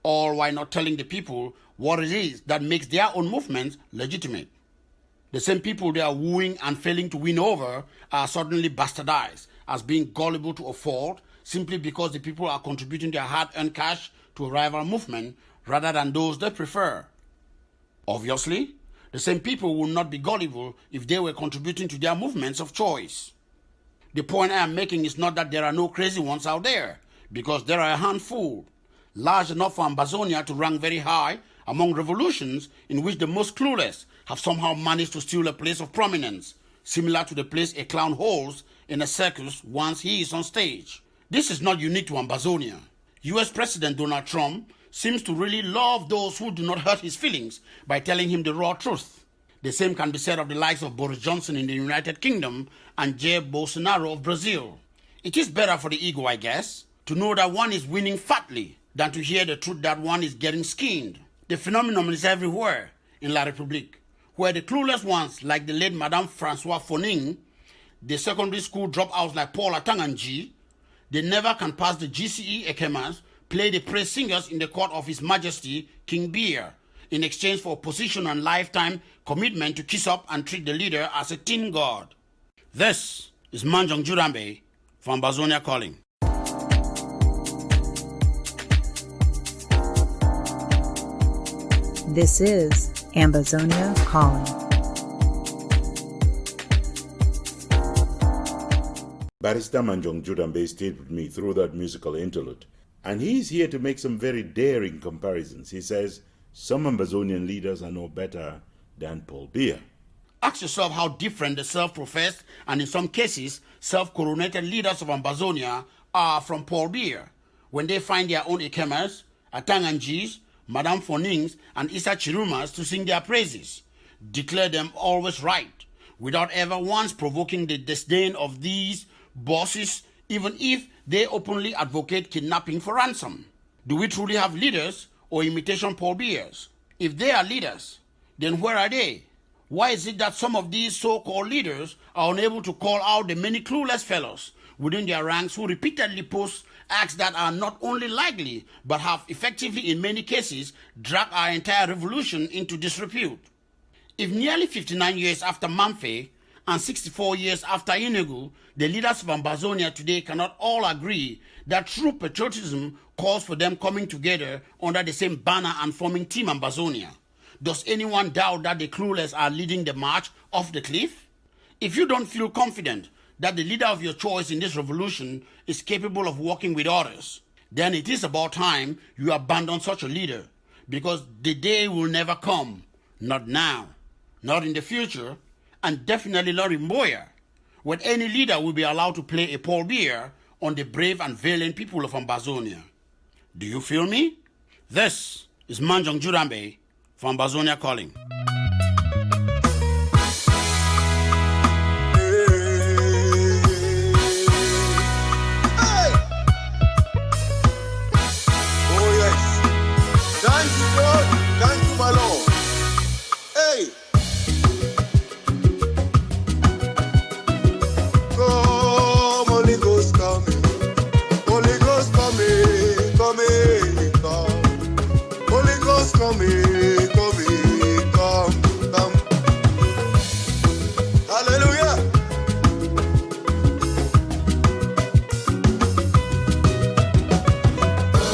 [SPEAKER 19] all while not telling the people what it is that makes their own movements legitimate. The same people they are wooing and failing to win over are suddenly bastardized as being gullible to a fault simply because the people are contributing their hard-earned cash to a rival movement rather than those they prefer. Obviously, the same people will not be gullible if they were contributing to their movements of choice. The point I am making is not that there are no crazy ones out there, because there are a handful, large enough for Ambazonia to rank very high among revolutions in which the most clueless have somehow managed to steal a place of prominence, similar to the place a clown holds in a circus once he is on stage. This is not unique to Ambazonia. US President Donald Trump seems to really love those who do not hurt his feelings by telling him the raw truth. The same can be said of the likes of Boris Johnson in the United Kingdom and Jair Bolsonaro of Brazil. It is better for the ego, I guess, to know that one is winning fatly than to hear the truth that one is getting skinned. The phenomenon is everywhere in La République, where the clueless ones like the late Madame François Foning, the secondary school dropouts like Paul Atanganji, they never can pass the GCE Ekemas, play the praise singers in the court of His Majesty King Beer in exchange for a position and lifetime commitment to kiss up and treat the leader as a tin god. This is Manjong Jurambe from Ambazonia Calling.
[SPEAKER 13] This is Ambazonia Calling.
[SPEAKER 1] Barrister Manjong Jurambe stayed with me through that musical interlude. And he's here to make some very daring comparisons. He says some Ambazonian leaders are no better than Paul Biya.
[SPEAKER 19] Ask yourself how different the self-professed and in some cases self-coronated leaders of Ambazonia are from Paul Biya when they find their own Ikemas, Atanganjis, Madame Fonings and Issa Chirumas to sing their praises, declare them always right, without ever once provoking the disdain of these bosses, even if they openly advocate kidnapping for ransom. Do we truly have leaders or imitation Paul Biyas? If they are leaders, then where are they? Why is it that some of these so-called leaders are unable to call out the many clueless fellows within their ranks who repeatedly post acts that are not only likely, but have effectively in many cases dragged our entire revolution into disrepute? If nearly 59 years after Mamfe and 64 years after Inugu, the leaders of Ambazonia today cannot all agree that true patriotism calls for them coming together under the same banner and forming Team Ambazonia, does anyone doubt that the clueless are leading the march off the cliff? If you don't feel confident that the leader of your choice in this revolution is capable of working with others, then it is about time you abandon such a leader, because the day will never come, not now, not in the future, and definitely not in Boya, when any leader will be allowed to play a Paul Biya on the brave and valiant people of Ambazonia. Do you feel me? This is Manjong Jurambe from Ambazonia Calling.
[SPEAKER 20] Thank you, Lord. Thank you, my Lord. Hey. Come, Holy Ghost, come. Holy Ghost, come, come, come. Holy Ghost, come, come. Hallelujah.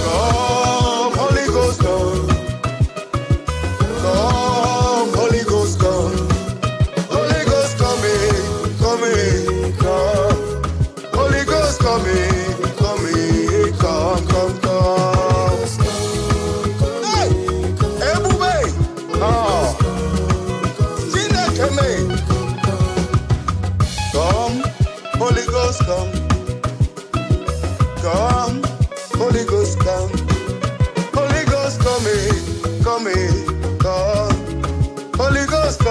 [SPEAKER 20] Come, Holy Ghost, come. Come, Holy Ghost, come. Holy Ghost, come, come. Holy Ghost, come, come. Hey, Ebube. Ah, Chineke. Come, Holy Ghost, come. Come, Holy Ghost, come. Holy Ghost, come, come.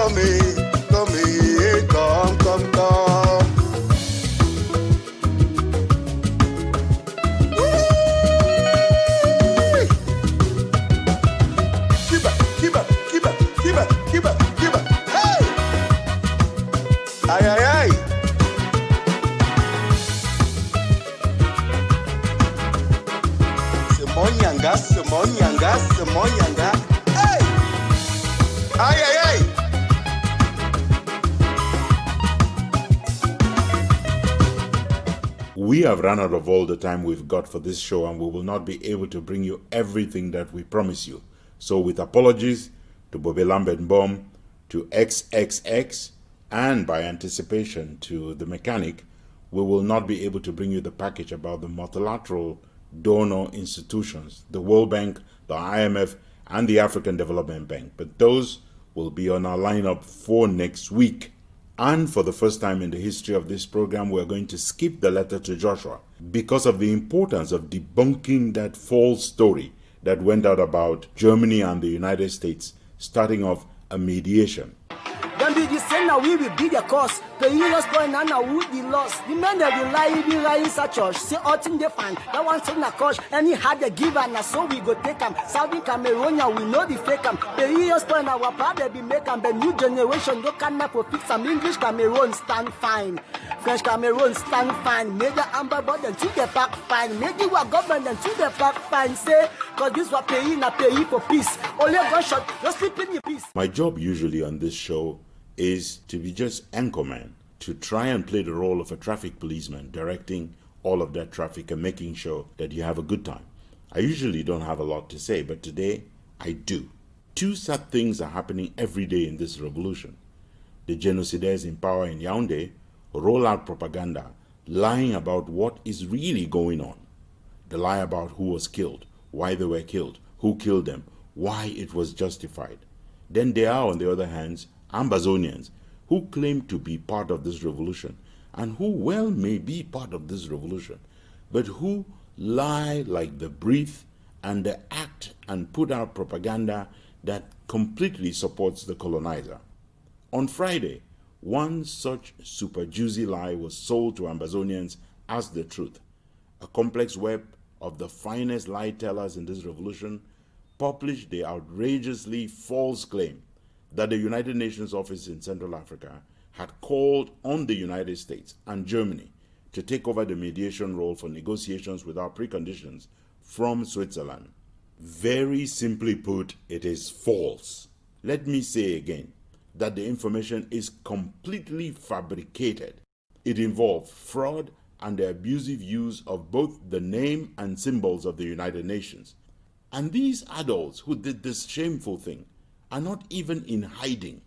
[SPEAKER 20] come here, come, come, come. Keep up. Hey! Ay. Semonyanga. Hey! Ay.
[SPEAKER 1] We have run out of all the time we've got for this show, and we will not be able to bring you everything that we promise you. So with apologies to Bobby Lambert Bomb, to XXX, and by anticipation to the mechanic, we will not be able to bring you the package about the multilateral donor institutions, the World Bank, the IMF, and the African Development Bank. But those will be on our lineup for next week. And for the first time in the history of this program, we're going to skip the letter to Joshua because of the importance of debunking that false story that went out about Germany and the United States starting off a mediation.
[SPEAKER 3] Then be the same now we will be the cause. The years going on now would be lost. The men that be lying such church. Say all thing they find. That one thing na coach. And he had the giver and so we go take them. Saudi Cameroon, we know the fake them. The years going our part they be make them. The new generation you cannot for fix some English Cameroon stand fine. French Cameroon stand fine. Major Amber but then to the back fine. Maybe what government and to the back fine. Say cause this was paying for peace. Only gunshot, just sleep in your peace.
[SPEAKER 1] My job usually on this show is to be just anchorman, to try and play the role of a traffic policeman, directing all of that traffic and making sure that you have a good time. I usually don't have a lot to say, but today I do. Two sad things are happening every day in this revolution. The genocidaires in power in Yaoundé roll out propaganda, lying about what is really going on. The lie about who was killed, why they were killed, who killed them, why it was justified. Then there are, on the other hand, Ambazonians who claim to be part of this revolution and who well may be part of this revolution, but who lie like the breath and the act and put out propaganda that completely supports the colonizer. On Friday, one such super juicy lie was sold to Ambazonians as the truth. A complex web of the finest lie tellers in this revolution published the outrageously false claim that the United Nations office in Central Africa had called on the United States and Germany to take over the mediation role for negotiations without preconditions from Switzerland. Very simply put, it is false. Let me say again that the information is completely fabricated. It involved fraud and the abusive use of both the name and symbols of the United Nations. And these adults who did this shameful thing are not even in hiding.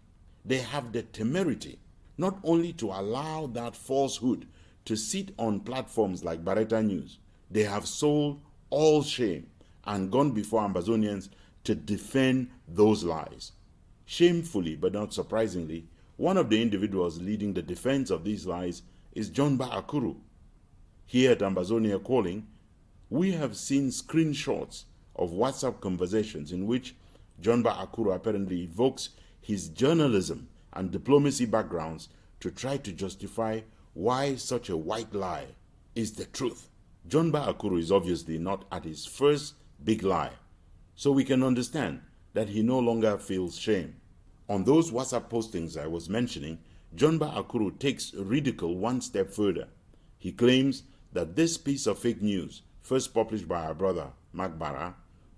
[SPEAKER 1] They have the temerity not only to allow that falsehood to sit on platforms like Barretta News, they have sold all shame and gone before Ambazonians to defend those lies. Shamefully, but not surprisingly, one of the individuals leading the defense of these lies is John Akuru. Here at Ambazonia Calling, we have seen screenshots of WhatsApp conversations in which John Akuru apparently evokes his journalism and diplomacy backgrounds to try to justify why such a white lie is the truth. John Akuru is obviously not at his first big lie, so we can understand that he no longer feels shame. On those WhatsApp postings I was mentioning, John Akuru takes ridicule one step further. He claims that this piece of fake news, first published by our brother Mark Barra,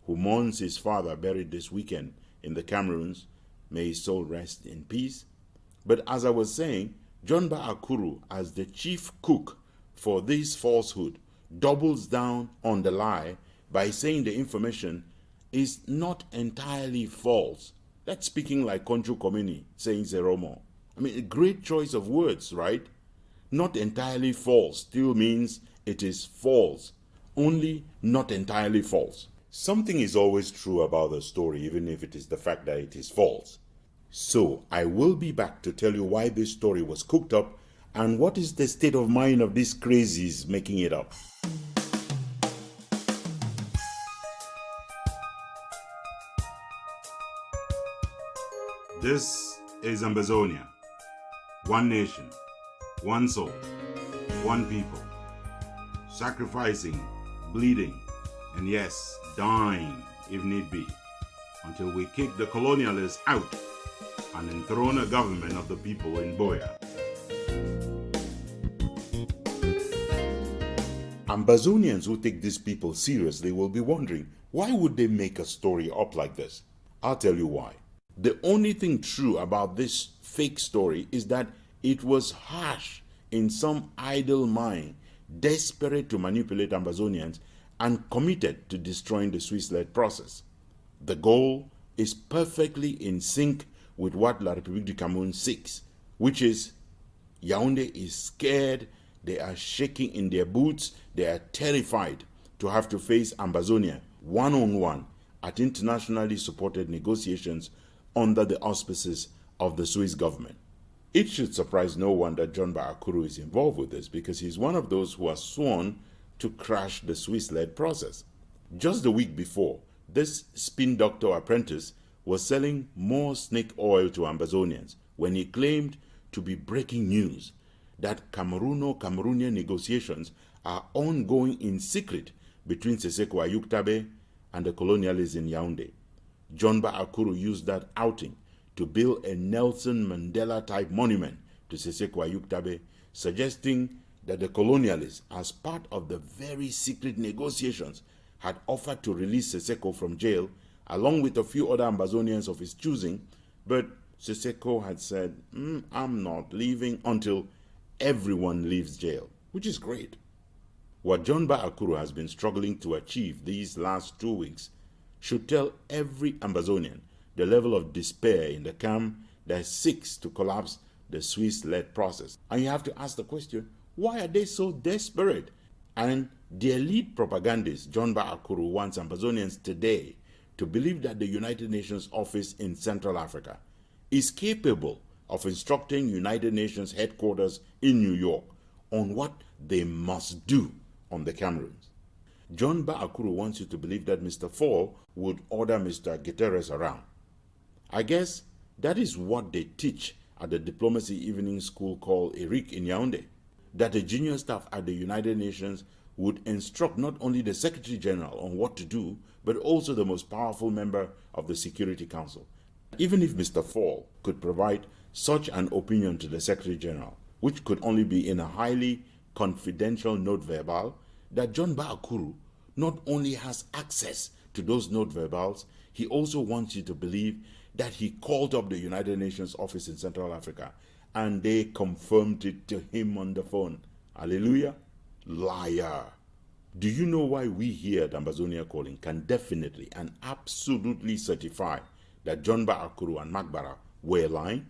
[SPEAKER 1] who mourns his father buried this weekend in the Cameroons, may his soul rest in peace. But as I was saying, John Akuru, as the chief cook for this falsehood, doubles down on the lie by saying the information is not entirely false. That's speaking like Conchu Komini saying Zeromo. I mean, a great choice of words, right? Not entirely false still means it is false, only not entirely false. Something is always true about the story, even if it is the fact that it is false. So, I will be back to tell you why this story was cooked up and what is the state of mind of these crazies making it up.
[SPEAKER 14] This
[SPEAKER 1] is Ambazonia. One nation, one soul, one people. Sacrificing, bleeding, and yes, dying if need be, until we kick the colonialists out and enthrone a government of the people in BOYO. Ambazonians who take these people seriously will be wondering, why would they make a story up like this? I'll tell you why. The only thing true about this fake story is that it was harsh in some idle mind, desperate to manipulate Ambazonians and committed to destroying the Swiss-led process. The goal is perfectly in sync with what La République du Cameroun seeks, which is Yaoundé is scared, they are shaking in their boots, they are terrified to have to face Ambazonia one-on-one at internationally supported negotiations under the auspices of the Swiss government. It should surprise no one that John Akuru is involved with this, because he's one of those who are sworn to crash the Swiss-led process. Just the week before, this spin doctor apprentice was selling more snake oil to Ambazonians when he claimed to be breaking news that Cameroonian negotiations are ongoing in secret between Seseko Ayuktabe and the colonialists in Yaoundé. John Akuru used that outing to build a Nelson Mandela-type monument to Seseko Ayuktabe, suggesting that the colonialists, as part of the very secret negotiations, had offered to release Seseko from jail, along with a few other Ambazonians of his choosing, but Seseko had said, I'm not leaving until everyone leaves jail, which is great. What John Akuru has been struggling to achieve these last 2 weeks should tell every Ambazonian the level of despair in the camp that seeks to collapse the Swiss-led process. And you have to ask the question, why are they so desperate? And their lead propagandist, John Akuru, wants Ambazonians today to believe that the United Nations office in Central Africa is capable of instructing United Nations headquarters in New York on what they must do on the Cameroons. John Akuru wants you to believe that Mr. Fall would order Mr. Guterres around. I guess that is what they teach at the diplomacy evening school called ERIC in Yaoundé, that the junior staff at the United Nations would instruct not only the Secretary General on what to do, but also the most powerful member of the Security Council. Even if Mr. Fall could provide such an opinion to the Secretary General, which could only be in a highly confidential note verbal, that John Akuru not only has access to those note verbals, he also wants you to believe that he called up the United Nations office in Central Africa and they confirmed it to him on the phone. Hallelujah. Liar. Do you know why we here at Ambazonia Calling can definitely and absolutely certify that John Akuru and Magbara were lying?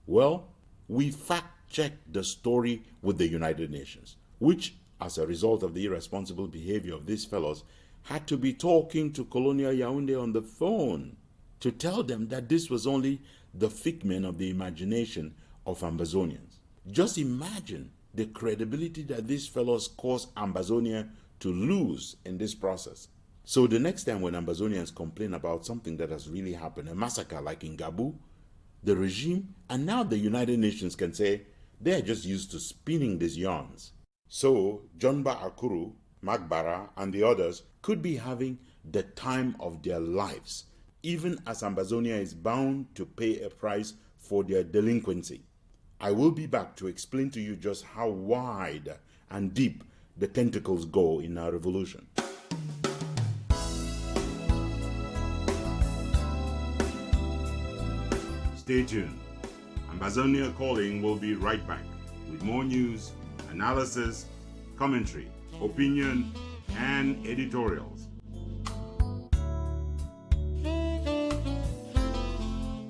[SPEAKER 1] Well, we fact-checked the story with the United Nations, which, as a result of the irresponsible behavior of these fellows, had to be talking to Colonial Yaoundé on the phone to tell them that this was only the figment of the imagination of Ambazonians. Just imagine the credibility that these fellows caused Ambazonia to lose in this process. So the next time when Ambazonians complain about something that has really happened, a massacre like in Gabu, the regime and now the United Nations can say they're just used to spinning these yarns. So John Akuru, Magbara, and the others could be having the time of their lives, even as Ambazonia is bound to pay a price for their delinquency. I will be back to explain to you just how wide and deep the tentacles go in our revolution. Stay tuned. Ambazonia Calling will be right back with more news, analysis, commentary, opinion, and editorials.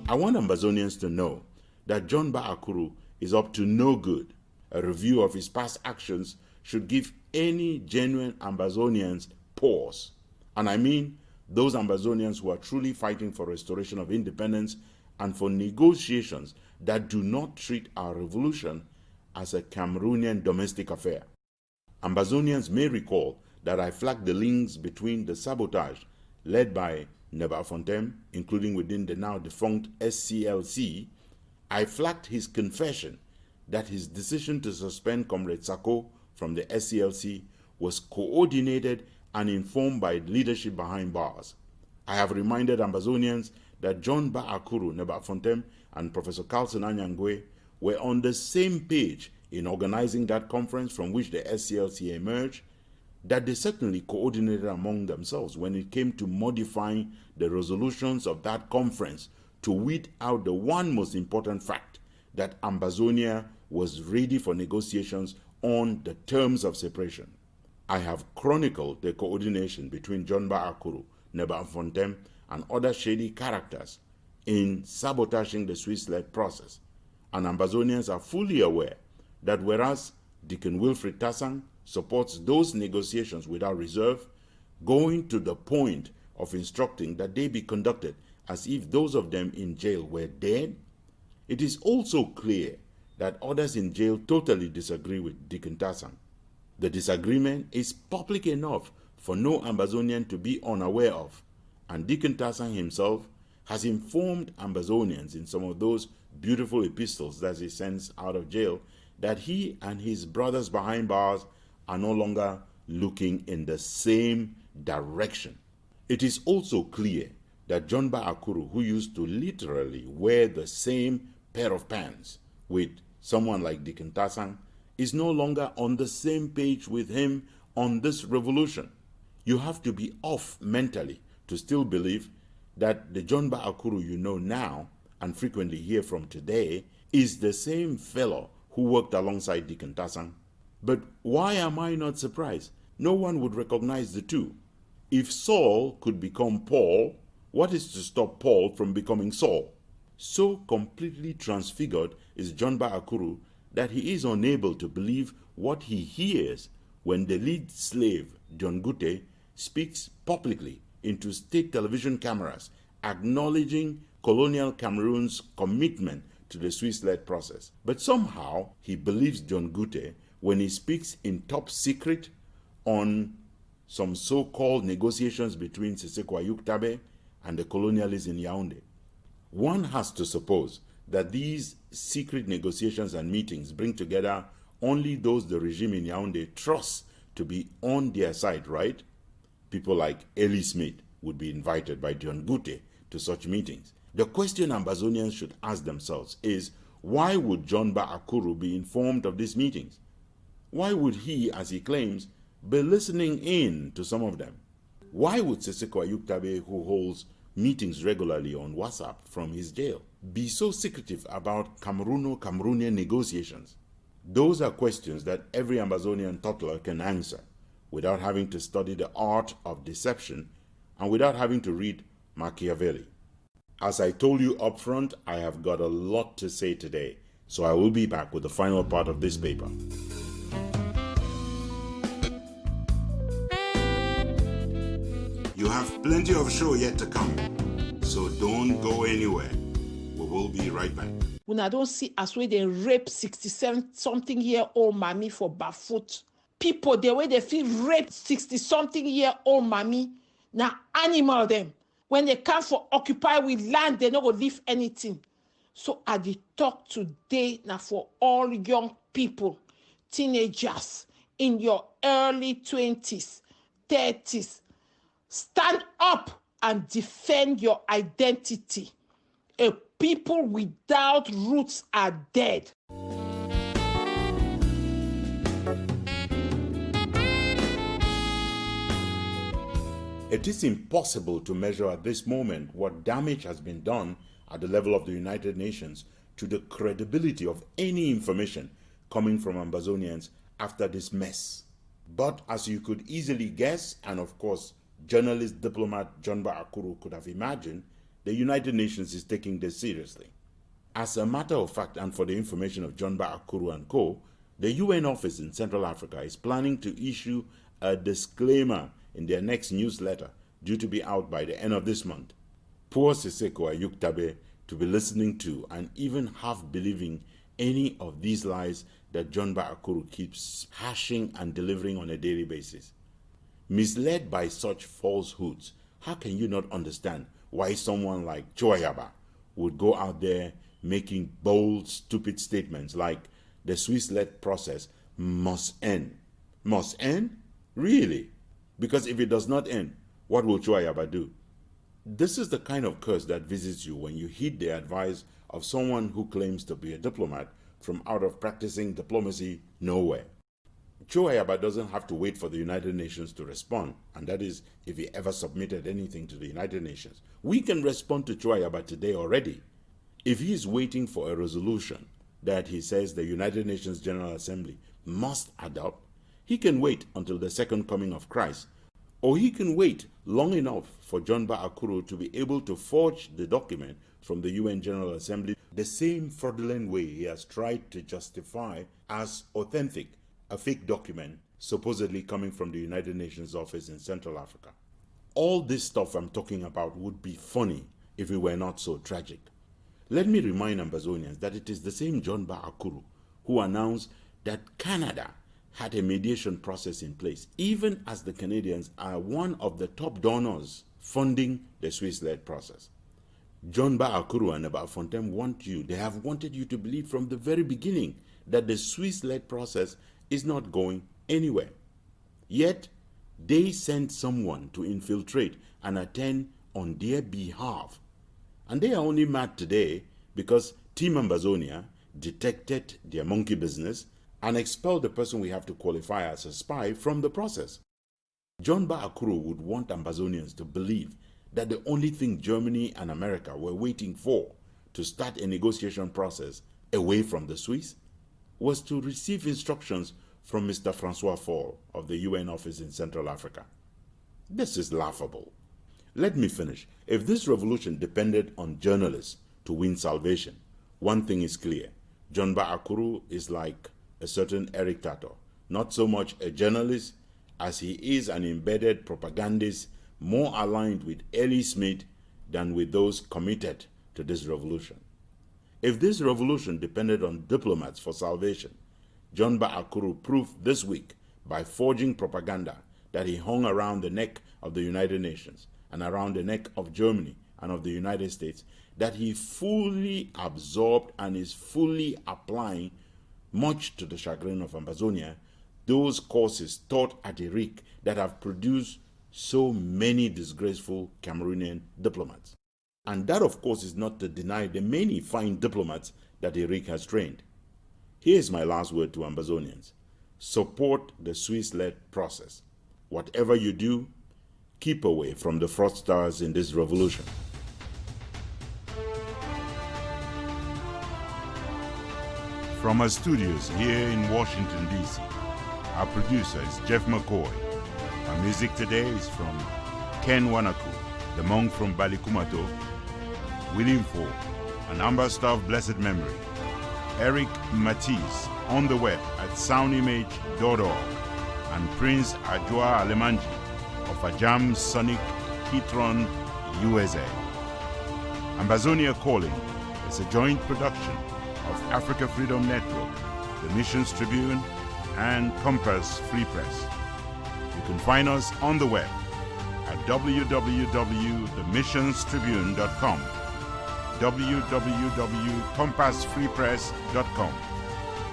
[SPEAKER 1] I want Ambazonians to know that John Akuru is up to no good. A review of his past actions should give any genuine Ambazonians pause. And I mean those Ambazonians who are truly fighting for restoration of independence and for negotiations that do not treat our revolution as a Cameroonian domestic affair. Ambazonians may recall that I flagged the links between the sabotage led by Ntumfoyn, including within the now defunct SCLC, I flagged his confession that his decision to suspend Comrade Sako from the SCLC was coordinated and informed by leadership behind bars. I have reminded Ambazonians that John Ba Akuru, Ntumfoyn, and Professor Carlson Anyangwe were on the same page in organizing that conference from which the SCLC emerged, that they certainly coordinated among themselves when it came to modifying the resolutions of that conference to weed out the one most important fact, that Ambazonia was ready for negotiations on the terms of separation. I have chronicled the coordination between John Ba Akuru, Ntumfoyn, and other shady characters in sabotaging the Swiss-led process, and Ambazonians are fully aware that whereas Deacon Wilfred Tassang supports those negotiations without reserve, going to the point of instructing that they be conducted as if those of them in jail were dead, it is also clear that others in jail totally disagree with Deacon Tassang. The disagreement is public enough for no Ambazonian to be unaware of, and Deacon Tassang himself has informed Ambazonians in some of those beautiful epistles that he sends out of jail that he and his brothers behind bars are no longer looking in the same direction. It is also clear that John Ba Akuru, who used to literally wear the same pair of pants with someone like Deacon Tassang, is no longer on the same page with him on this revolution. You have to be off mentally to still believe that the John Ba Akuru you know now and frequently hear from today is the same fellow who worked alongside Deacon Tassang. But why am I not surprised? No one would recognize the two. If Saul could become Paul, what is to stop Paul from becoming Saul? So completely transfigured is John Ba Akuru that he is unable to believe what he hears when the lead slave, John Gute, speaks publicly into state television cameras, acknowledging colonial Cameroon's commitment to the Swiss-led process. But somehow he believes John Gute when he speaks in top secret on some so-called negotiations between Seseko Ayuk-Tabe and the colonialists in Yaoundé. One has to suppose that these secret negotiations and meetings bring together only those the regime in Yaoundé trusts to be on their side, right? People like Eli Smith would be invited by John Gute to such meetings. The question Ambazonians should ask themselves is, why would John Ba Akuru be informed of these meetings? Why would he, as he claims, be listening in to some of them? Why would Seseko Ayuk-Tabe, who holds meetings regularly on WhatsApp from his jail, be so secretive about Cameroonian negotiations? Those are questions that every Ambazonian toddler can answer without having to study the art of deception and without having to read Machiavelli. As I told you up front, I have got a lot to say today, so I will be back with the final part of this paper. You have plenty of show yet to come, so don't go anywhere. We will be right back.
[SPEAKER 4] When I don't see as way they rape 67-something-year-old mommy for barefoot. People, the way they feel rape 60-something-year-old mommy, now animal them. When they come for occupy with land, they not go leave anything. So I did talk today now for all young people, teenagers in your early 20s, 30s. Stand up and defend your identity. A people without roots are dead.
[SPEAKER 1] It is impossible to measure at this moment what damage has been done at the level of the United Nations to the credibility of any information coming from Ambazonians after this mess. But as you could easily guess, and of course journalist diplomat John Ba Akuru could have imagined, the United Nations is taking this seriously. As a matter of fact, and for the information of John Ba Akuru and co., the UN office in Central Africa is planning to issue a disclaimer in their next newsletter, due to be out by the end of this month. Poor Seseko Ayuk-Tabe to be listening to and even half believing any of these lies that John Ba Akuru keeps hashing and delivering on a daily basis. Misled by such falsehoods, how can you not understand why someone like Choyaba would go out there making bold, stupid statements like the Swiss-led process must end. Must end? Really? Because if it does not end, what will Chuayaba do? This is the kind of curse that visits you when you heed the advice of someone who claims to be a diplomat from out of practicing diplomacy nowhere. Chuayaba doesn't have to wait for the United Nations to respond, and that is if he ever submitted anything to the United Nations. We can respond to Chuayaba today already. If he is waiting for a resolution that he says the United Nations General Assembly must adopt, he can wait until the second coming of Christ. Or he can wait long enough for John Ba Akuro to be able to forge the document from the UN General Assembly the same fraudulent way he has tried to justify as authentic a fake document supposedly coming from the United Nations office in Central Africa. All this stuff I'm talking about would be funny if it were not so tragic. Let me remind Ambazonians that it is the same John Ba Akuro who announced that Canada had a mediation process in place, even as the Canadians are one of the top donors funding the Swiss-led process. John Ba Akuro and Aba Fontaine they have wanted you to believe from the very beginning that the Swiss-led process is not going anywhere. Yet, they sent someone to infiltrate and attend on their behalf. And they are only mad today because Team Ambazonia detected their monkey business and expelled the person we have to qualify as a spy from the process. John Ba Akuro would want Ambazonians to believe that the only thing Germany and America were waiting for to start a negotiation process away from the Swiss was to receive instructions from Mr. Francois Fall of the UN office in Central Africa. This is laughable. Let me finish. If this revolution depended on journalists to win salvation, one thing is clear. John Ba Akuro is like a certain Eric Tato, not so much a journalist as he is an embedded propagandist more aligned with Ellie Smith than with those committed to this revolution. If this revolution depended on diplomats for salvation, John Ba Akuro proved this week by forging propaganda that he hung around the neck of the United Nations and around the neck of Germany and of the United States that he fully absorbed and is fully applying, much to the chagrin of Ambazonia, those courses taught at ERIC that have produced so many disgraceful Cameroonian diplomats. And that, of course, is not to deny the many fine diplomats that ERIC has trained. Here's my last word to Ambazonians. Support the Swiss-led process. Whatever you do, keep away from the fraudsters in this revolution. From our studios here in Washington, D.C., our producer is Jeff McCoy. Our music today is from Ken Wanaku, the monk from Balikumato, William Ford, an ambassador of blessed memory, Eric Matisse on the web at soundimage.org, and Prince Ajwa Alemanji of Ajam Sonic Kitron, USA. Ambazonia Calling is a joint production of Africa Freedom Network, the Missions Tribune, and Compass Free Press. You can find us on the web at www.themissionstribune.com, www.compassfreepress.com,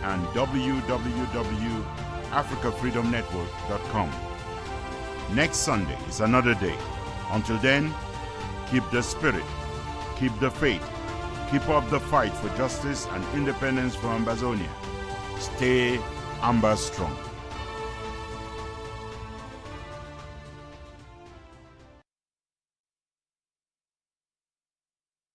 [SPEAKER 1] and www.africafreedomnetwork.com. Next Sunday is another day. Until then, keep the spirit, keep the faith, keep up the fight for justice and independence for Ambazonia. Stay Amba strong.